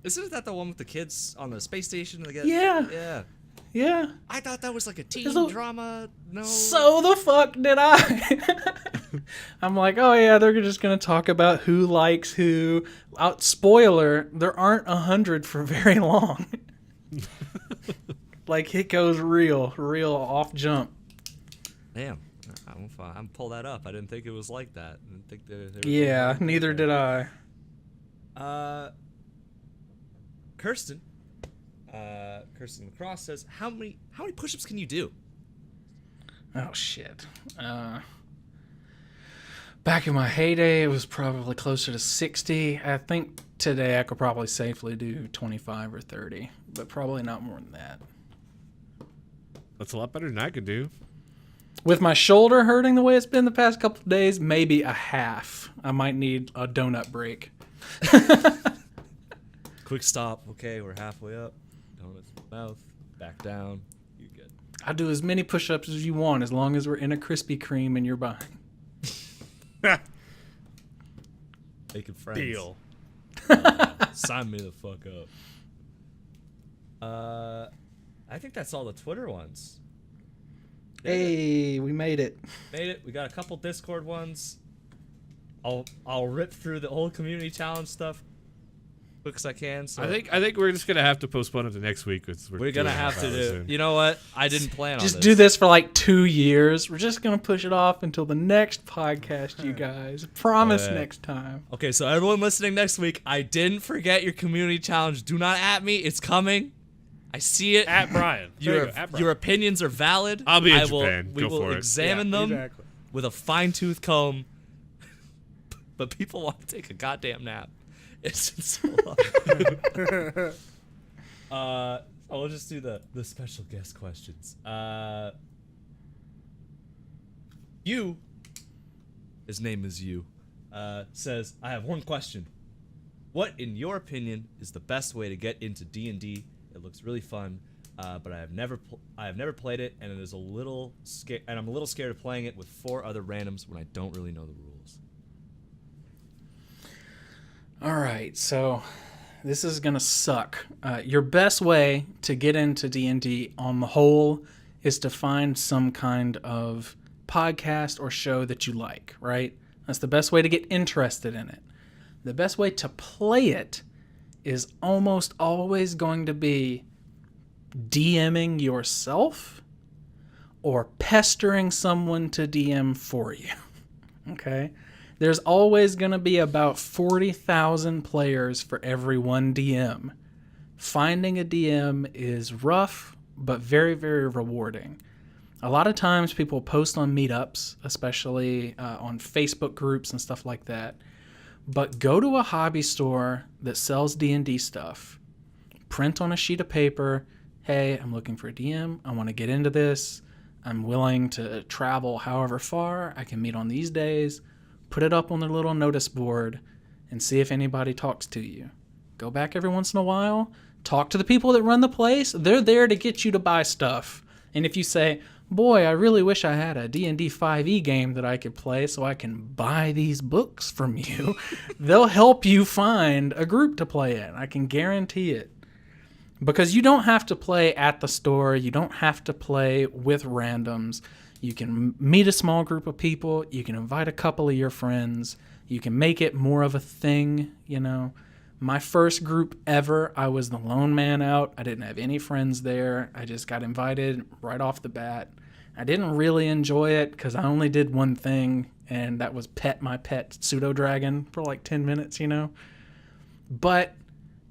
Isn't that the one with the kids on the space station? Yeah. Yeah. Yeah. I thought that was like a teen There's a- drama. No. So the fuck did I? I'm like, oh yeah, they're just gonna talk about who likes who. Spoiler: there aren't 100 for very long. Like it goes real off jump. Damn. I'm pull that up. I didn't think it was like that. I didn't think they were Yeah, neither did I. Kirsten Lacrosse says, how many push-ups can you do? Oh shit. Back in my heyday, it was probably closer to 60. I think today I could probably safely do 25 or 30, but probably not more than that. That's a lot better than I could do. With my shoulder hurting the way it's been the past couple of days, maybe a half. I might need a donut break. Quick stop. Okay, we're halfway up. Donuts in the mouth. Back down. You good. I'll do as many push-ups as you want as long as we're in a Krispy Kreme and you're buying. Making friends. Deal. Sign me the fuck up. I think that's all the Twitter ones. Hey, we made it. Made it. We got a couple Discord ones. I'll rip through the old community challenge stuff quick as I can. So I think we're just gonna have to postpone it to next week. we're gonna have to do. You know what? I didn't plan on Just this. do this for like 2 years. We're just going to push it off until the next podcast, you guys. Promise next time. Okay, so everyone listening next week, I didn't forget your community challenge. Do not at me. It's coming. I see it. At Brian. There you go, at Brian. Your opinions are valid. I'll be in I will, Japan. We Go will for it. examine them Exactly. with a fine-tooth comb. But people want to take a goddamn nap. It's been so long. I'll just do the special guest questions. You, his name is You, says, I have one question. What, in your opinion, is the best way to get into D&D? It looks really fun, but I have never played it, and it is a little and I'm a little scared of playing it with 4 other randoms when I don't really know the rules. All right, so this is going to suck. Your best way to get into D&D on the whole is to find some kind of podcast or show that you like, right? That's the best way to get interested in it. The best way to play it is almost always going to be DMing yourself or pestering someone to DM for you. Okay? There's always going to be about 40,000 players for every one DM. Finding a DM is rough, but very, very rewarding. A lot of times people post on meetups, especially on Facebook groups and stuff like that. But go to a hobby store that sells D&D stuff. Print on a sheet of paper, hey, I'm looking for a DM. I want to get into this. I'm willing to travel however far. I can meet on these days. Put it up on their little notice board and see if anybody talks to you. Go back every once in a while. Talk to the people that run the place. They're there to get you to buy stuff. And if you say, boy, I really wish I had a D&D 5e game that I could play so I can buy these books from you, they'll help you find a group to play in. I can guarantee it. Because you don't have to play at the store. You don't have to play with randoms. You can meet a small group of people. You can invite a couple of your friends. You can make it more of a thing, you know. My first group ever, I was the lone man out. I didn't have any friends there. I just got invited right off the bat. I didn't really enjoy it because I only did one thing, and that was pet my pet pseudo dragon for like 10 minutes, you know? But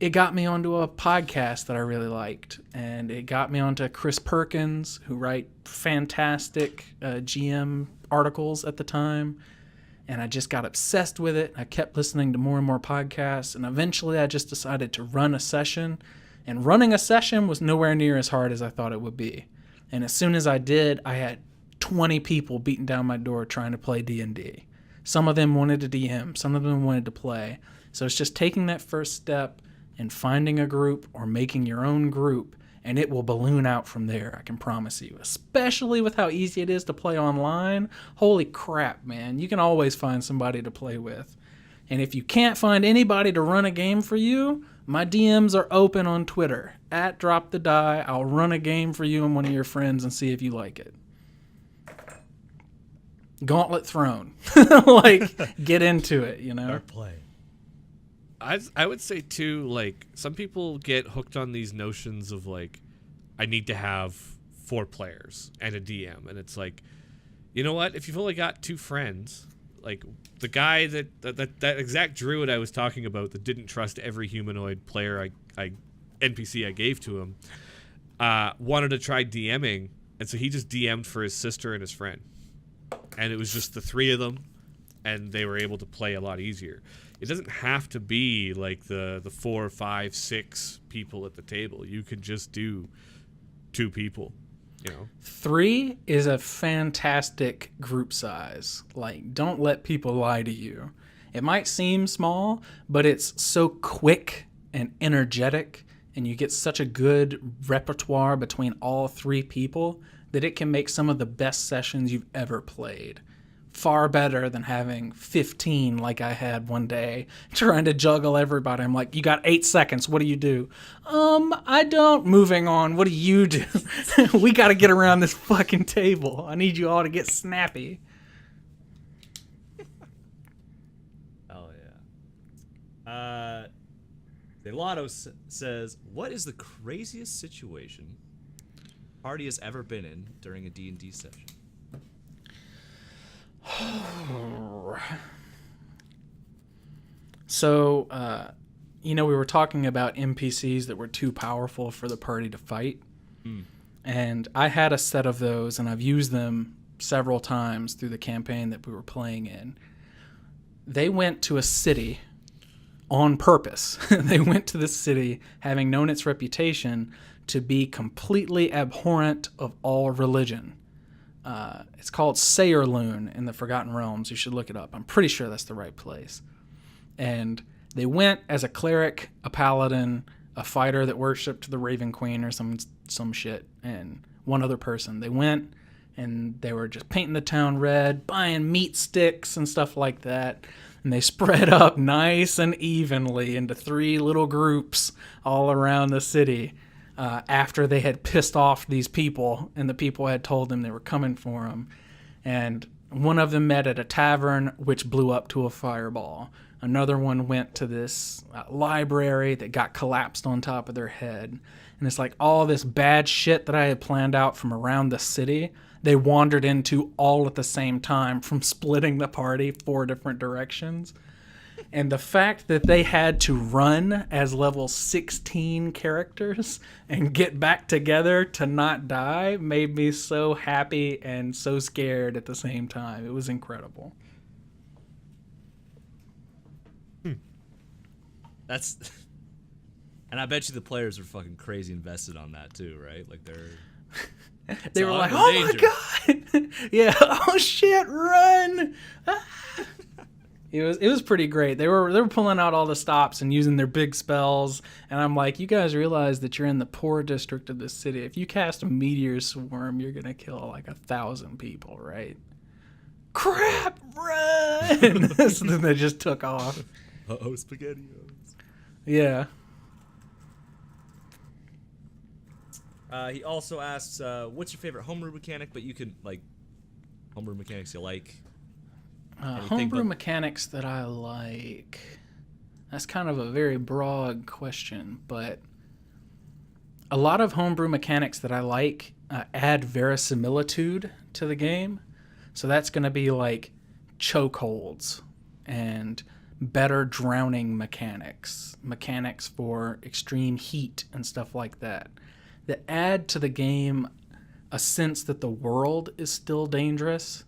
it got me onto a podcast that I really liked, and it got me onto Chris Perkins, who write fantastic GM articles at the time, and I just got obsessed with it. I kept listening to more and more podcasts, and eventually I just decided to run a session, and running a session was nowhere near as hard as I thought it would be. And as soon as I did, I had 20 people beating down my door trying to play D&D. Some of them wanted to DM, some of them wanted to play. So it's just taking that first step and finding a group or making your own group, and it will balloon out from there, I can promise you. Especially with how easy it is to play online. Holy crap, man. You can always find somebody to play with. And if you can't find anybody to run a game for you, my DMs are open on Twitter. At DroptheDie, I'll run a game for you and one of your friends and see if you like it. Gauntlet thrown. Like, get into it, you know? Start playing. I would say too, like, some people get hooked on these notions of like, I need to have 4 players and a DM, and it's like, you know what? If you've only got 2 friends, like the guy that exact druid I was talking about that didn't trust every humanoid player I NPC I gave to him, wanted to try DMing, and so he just DM'd for his sister and his friend, and it was just the 3 of them, and they were able to play a lot easier. It doesn't have to be like the 4, 5, 6 people at the table. You could just do 2 people, you know. 3 is a fantastic group size. Like, don't let people lie to you. It might seem small, but it's so quick and energetic, and you get such a good repertoire between all 3 people that it can make some of the best sessions you've ever played. Far better than having 15 like I had one day, trying to juggle everybody. I'm like, you got 8 seconds. What do you do? I don't. Moving on. What do you do? We got to get around this fucking table. I need you all to get snappy. Oh, yeah. Delotto says, what is the craziest situation party has ever been in during a D&D session? So, we were talking about NPCs that were too powerful for the party to fight. And I had a set of those, and I've used them several times through the campaign that we were playing in. They went to a city on purpose. They went to this city having known its reputation to be completely abhorrent of all religion. It's called Sayrloon in the Forgotten Realms. You should look it up. I'm pretty sure that's the right place. And they went as a cleric, a paladin, a fighter that worshipped the Raven Queen or some shit, and one other person. They went and they were just painting the town red, buying meat sticks and stuff like that. And they spread up nice and evenly into 3 little groups all around the city. After they had pissed off these people, and the people had told them they were coming for them. And one of them met at a tavern, which blew up to a fireball. Another one went to this library that got collapsed on top of their head. And it's like all this bad shit that I had planned out from around the city, they wandered into all at the same time from splitting the party 4 different directions. And the fact that they had to run as level 16 characters and get back together to not die made me so happy and so scared at the same time. It was incredible. That's... And I bet you the players were fucking crazy invested on that too, right? Like they were like, "Oh my god!" Yeah. Oh shit! Run! It was pretty great. They were pulling out all the stops and using their big spells, and I'm like, you guys realize that you're in the poor district of this city. If you cast a meteor swarm, you're gonna kill like 1,000 people, right? Crap! Run! So then they just took off. Uh-oh, SpaghettiOs. Yeah. He also asks, what's your favorite homebrew mechanic? But you can, like, homebrew mechanics you like. Homebrew mechanics that I like. That's kind of a very broad question, but a lot of homebrew mechanics that I like add verisimilitude to the game. So that's going to be like chokeholds and better drowning mechanics for extreme heat and stuff like that add to the game a sense that the world is still dangerous,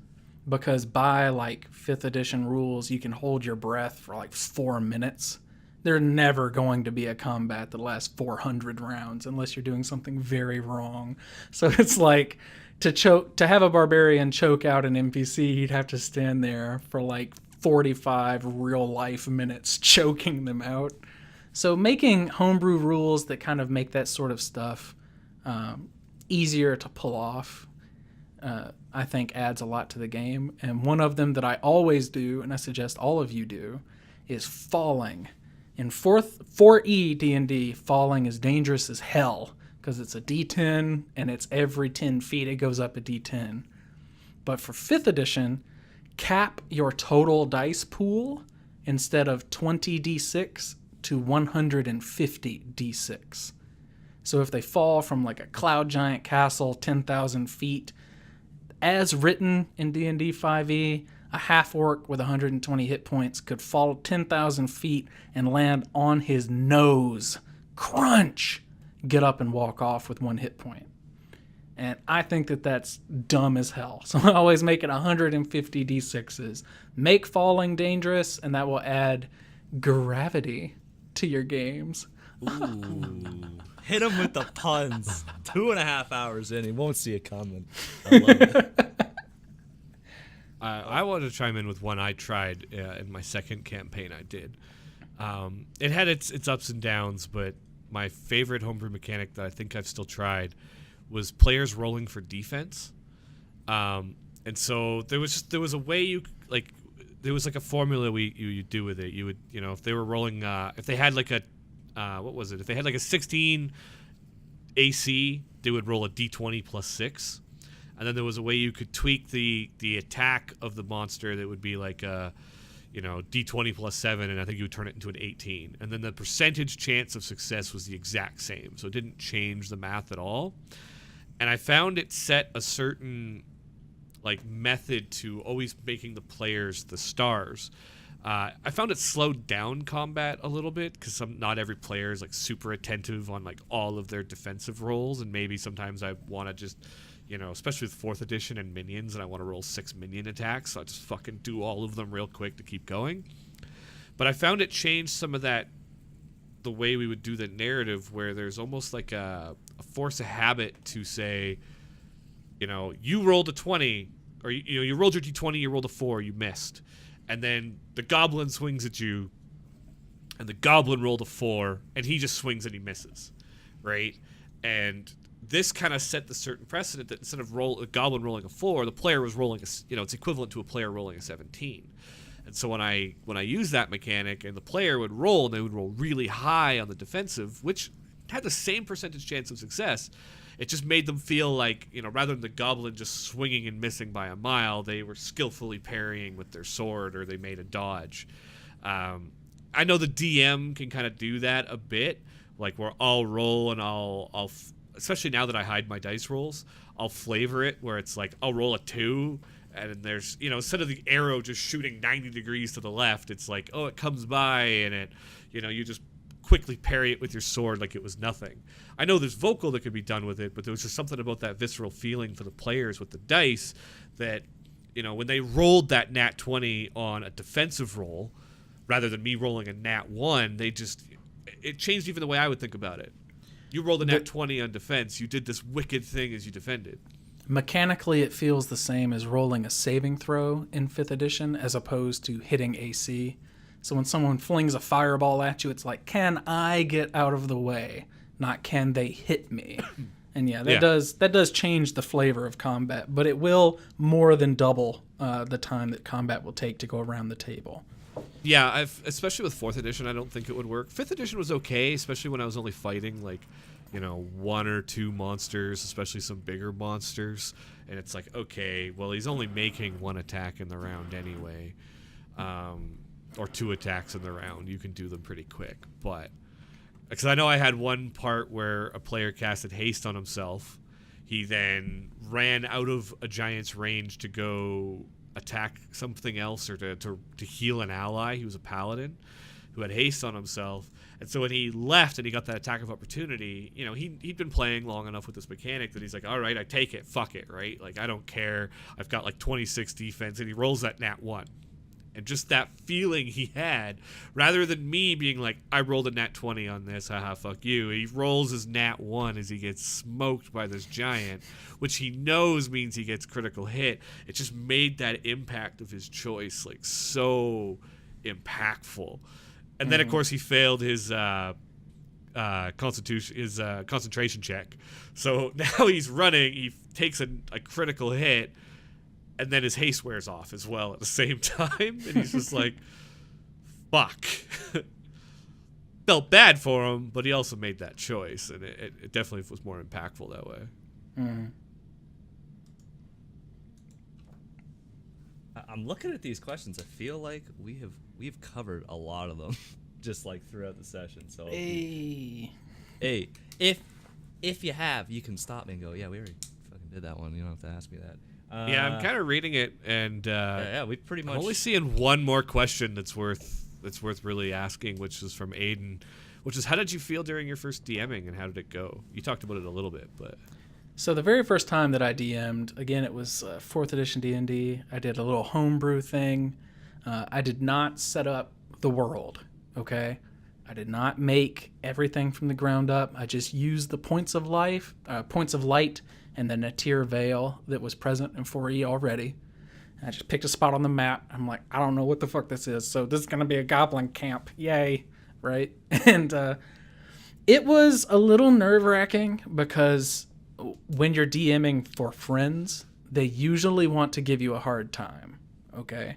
because by like 5th edition rules you can hold your breath for like 4 minutes. There's never going to be a combat that lasts 400 rounds unless you're doing something very wrong. So it's like to have a barbarian choke out an NPC, he'd have to stand there for like 45 real life minutes choking them out. So making homebrew rules that kind of make that sort of stuff easier to pull off, I think adds a lot to the game. And one of them that I always do, and I suggest all of you do, is falling. In 4E D&D, falling is dangerous as hell because it's a D10 and it's every 10 feet it goes up a D10. But for 5th edition, cap your total dice pool instead of 20 D6 to 150 D6. So if they fall from like a cloud giant castle 10,000 feet, as written in D&D 5e, a half-orc with 120 hit points could fall 10,000 feet and land on his nose. Crunch! Get up and walk off with 1 hit point. And I think that that's dumb as hell. So I always make it 150 D6s. Make falling dangerous, and that will add gravity to your games. Ooh. Hit him with the puns. 2.5 hours in, he won't see it coming. I love it. I wanted to chime in with one I tried in my second campaign I did. It had its ups and downs, but my favorite homebrew mechanic that I think I've still tried was players rolling for defense. And so there was a way there was like a formula you do with it. You would, if they were rolling, if they had like a, if they had like a 16 AC, they would roll a D20 plus 6. And then there was a way you could tweak the attack of the monster that would be like a, D20 plus 7, and I think you would turn it into an 18. And then the percentage chance of success was the exact same. So it didn't change the math at all. And I found it set a certain method to always making the players the stars. I found it slowed down combat a little bit because not every player is super attentive on all of their defensive rolls, and maybe sometimes I want to just, especially with 4th edition and minions, and I want to roll 6 minion attacks, so I just fucking do all of them real quick to keep going. But I found it changed some of that, the way we would do the narrative, where there's almost like a force of habit to say, you rolled a 20, or you rolled your D20, you rolled a 4, you missed. And then the goblin swings at you, and the goblin rolled a 4, and he just swings and he misses, right? And this kind of set the certain precedent that instead of a goblin rolling a 4, the player was rolling it's equivalent to a player rolling a 17. And so when I used that mechanic, and the player would roll, and they would roll really high on the defensive, which had the same percentage chance of success, it just made them feel like, rather than the goblin just swinging and missing by a mile, they were skillfully parrying with their sword, or they made a dodge. I know the DM can kind of do that a bit, where I'll roll and I'll especially now that I hide my dice rolls, I'll flavor it where it's I'll roll a 2, and there's, instead of the arrow just shooting 90 degrees to the left, it's it comes by, and it, you just quickly parry it with your sword like it was nothing. I know there's vocal that could be done with it, but there was just something about that visceral feeling for the players with the dice that, when they rolled that nat 20 on a defensive roll, rather than me rolling a nat 1, it changed even the way I would think about it. You rolled a nat 20 on defense, you did this wicked thing as you defended. Mechanically, it feels the same as rolling a saving throw in 5th edition as opposed to hitting AC. So when someone flings a fireball at you, it's can I get out of the way? Not can they hit me? And that does change the flavor of combat, but it will more than double the time that combat will take to go around the table. Yeah, especially with 4th edition, I don't think it would work. 5th edition was okay, especially when I was only fighting 1 or 2 monsters, especially some bigger monsters, and it's okay, well, he's only making 1 attack in the round anyway. or 2 attacks in the round, you can do them pretty quick. But because I know I had one part where a player casted haste on himself, he then ran out of a giant's range to go attack something else or to heal an ally. He was a paladin who had haste on himself. And so when he left and he got that attack of opportunity, you know, he'd been playing long enough with this mechanic that he's like, all right, I take it. Fuck it, right? Like, I don't care. I've got like 26 defense. And he rolls that nat 1. And just that feeling he had, rather than me being like, I rolled a nat 20 on this, haha, fuck you. He rolls his nat 1 as he gets smoked by this giant, which he knows means he gets critical hit. It just made that impact of his choice like so impactful. And then, of course, he failed his concentration check. So now he's running. He takes a critical hit, and then his haste wears off as well at the same time. And he's just like, fuck. Felt bad for him, but he also made that choice. And it definitely was more impactful that way. Mm-hmm. I'm looking at these questions. I feel like we've covered a lot of them just like throughout the session. So Hey. if you have, you can stop me and go, yeah, we already fucking did that one. You don't have to ask me that. Yeah, I'm kind of reading it, and yeah, we pretty much. I'm only seeing one more question that's worth really asking, which is from Aiden, which is, how did you feel during your first DMing, and how did it go? You talked about it a little bit, but So the very first time that I DM'd, again, it was 4th edition D&D. I did a little homebrew thing. I did not set up the world, okay? I did not make everything from the ground up. I just used the points of light, and the Natir Veil that was present in 4E already. I just picked a spot on the map. I'm like, I don't know what the fuck this is, so this is going to be a goblin camp. Yay, right? And it was a little nerve-wracking because when you're DMing for friends, they usually want to give you a hard time, okay?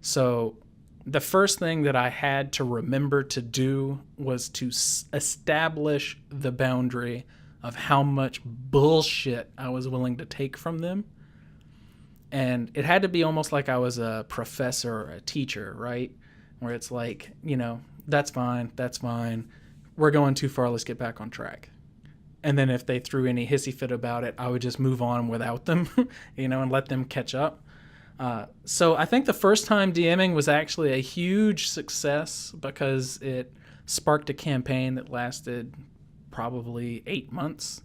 So the first thing that I had to remember to do was to establish the boundary of how much bullshit I was willing to take from them. And it had to be almost like I was a professor or a teacher, right? Where it's like, you know, that's fine. We're going too far. Let's get back on track. And then if they threw any hissy fit about it, I would just move on without them, you know, and let them catch up. So I think the first time DMing was actually a huge success because it sparked a campaign that lasted probably 8 months.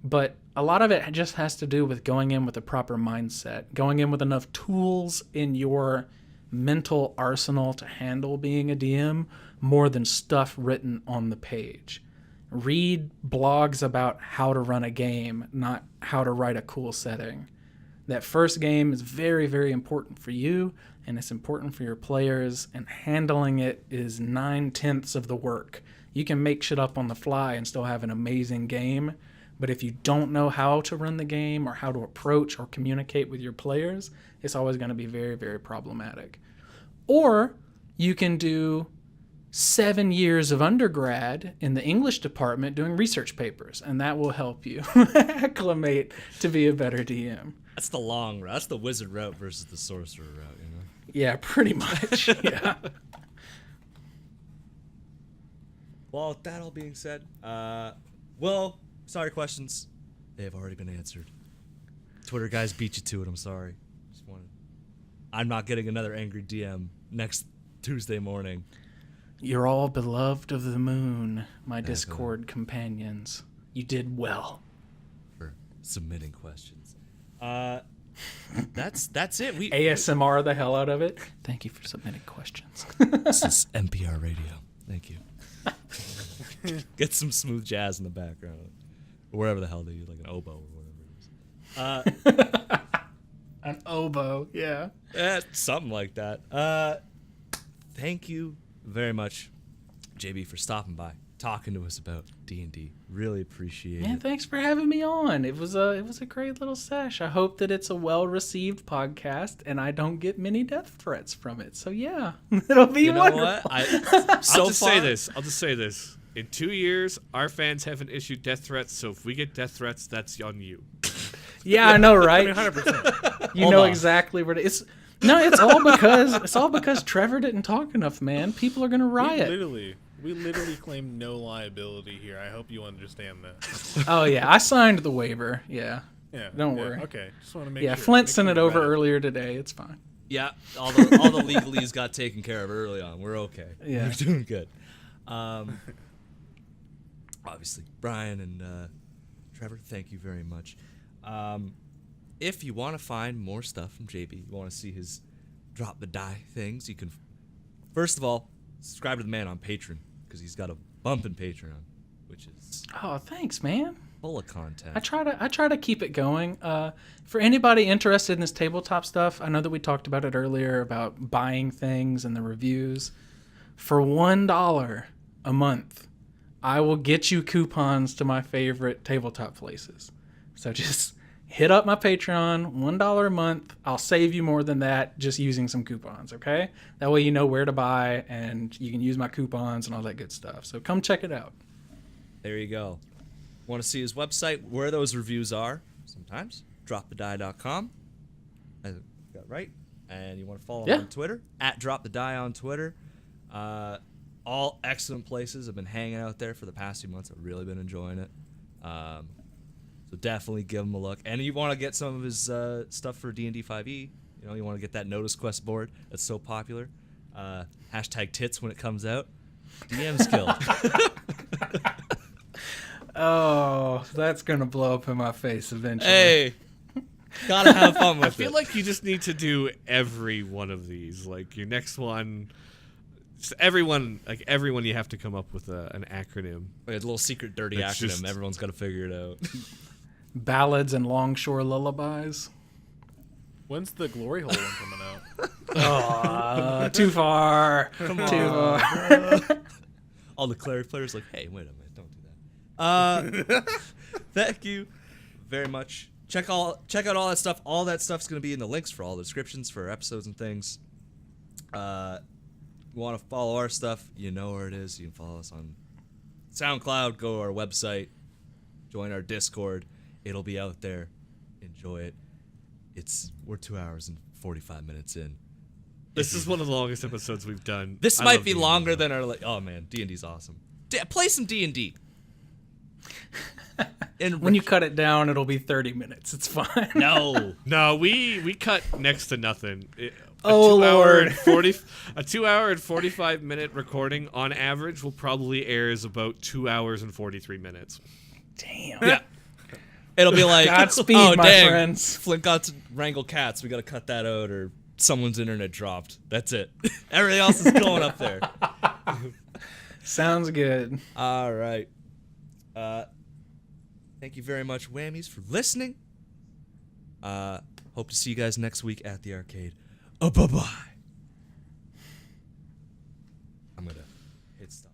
But a lot of it just has to do with going in with a proper mindset, going in with enough tools in your mental arsenal to handle being a DM more than stuff written on the page. Read blogs about how to run a game, not how to write a cool setting. That first game is very, very important for you, and it's important for your players, and handling it is 9/10 of the work. You can make shit up on the fly and still have an amazing game, but if you don't know how to run the game or how to approach or communicate with your players, it's always going to be very, very problematic. Or you can do 7 years of undergrad in the English department doing research papers, and that will help you acclimate to be a better DM. That's the long route. That's the wizard route versus the sorcerer route, you know? Yeah, pretty much. Yeah. Well, with that all being said, sorry questions. They have already been answered. Twitter guys beat you to it. I'm sorry. I'm not getting another angry DM next Tuesday morning. You're all beloved of the moon, my Discord companions. You did well. For submitting questions. That's it. We ASMR the hell out of it. Thank you for submitting questions. This is NPR Radio. Thank you. Get some smooth jazz in the background. Or wherever the hell they use, like an oboe or whatever it is. An oboe, yeah. Something like that. Thank you very much, JB, for stopping by, talking to us about D&D. Really appreciate Man, it. thanks for having me on. It was a great little sesh. I hope that it's a well-received podcast and I don't get many death threats from it. So yeah, it'll be wonderful. What? I'll just say this. In 2 years, our fans haven't issued death threats, so if we get death threats, that's on you. Yeah, I know, right? 100%. You Hold know on. exactly where it's. No, it's all because Trevor didn't talk enough, man. People are gonna riot. We literally claim no liability here. I hope you understand that. Oh yeah, I signed the waiver. Yeah, Yeah. Don't yeah, worry. Okay. Just want to make yeah. sure. Flint Make sent sure it you're over right. earlier today. It's fine. Yeah, all the legalese got taken care of early on. We're okay. Yeah. We're doing good. Obviously, Brian and Trevor, thank you very much. If you want to find more stuff from JB, you want to see his Drop the Die things, you can, first of all, subscribe to the man on Patreon, because he's got a bumpin' Patreon, which is Oh, thanks, man. full of content. I try to keep it going. For anybody interested in this tabletop stuff, I know that we talked about it earlier about buying things and the reviews. For $1 a month, I will get you coupons to my favorite tabletop places. So just hit up my Patreon, $1 a month. I'll save you more than that just using some coupons, okay? That way you know where to buy and you can use my coupons and all that good stuff. So come check it out. There you go. Want to see his website, where those reviews are, sometimes, DroptheDie.com. I got it right. And you want to follow him on Twitter, at DroptheDie on Twitter. All excellent places. I've been hanging out there for the past few months. I've really been enjoying it. So definitely give him a look. And you want to get some of his stuff for D&D 5e. You know, you want to get that Notice Quest board that's so popular. Hashtag tits when it comes out. DM's killed. Oh, that's going to blow up in my face eventually. Hey, gotta have fun with I feel it. like you just need to do every one of these. Like your next one, just everyone you have to come up with an acronym. Like a little secret dirty It's acronym. just- Everyone's got to figure it out. Ballads and longshore lullabies. When's the glory hole one coming out? Too far. Too far. All the cleric players like, hey, wait a minute, don't do that. Thank you very much. Check out all that stuff. All that stuff's gonna be in the links for all the descriptions for episodes and things. You want to follow our stuff, you know where it is. You can follow us on SoundCloud. Go to our website. Join our Discord. It'll be out there. Enjoy it. We're 2 hours and 45 minutes in. This is one of the longest episodes we've done. This I might love be D&D, longer though. than our. Oh man, D&D's awesome. Play some D&D. And When you cut it down, it'll be 30 minutes. It's fine. no. No, we cut next to nothing. Oh, 2 hour Lord. and 40 a 2 hour and 45 minute recording on average will probably air as about 2 hours and 43 minutes. Damn. Yeah. It'll be like, Godspeed, oh, my dang, friends. Flint got to wrangle cats. We got to cut that out, or someone's internet dropped. That's it. Everything else is going up there. Sounds good. All right. Thank you very much, Whammies, for listening. Hope to see you guys next week at the arcade. Bye-bye. I'm going to hit stop.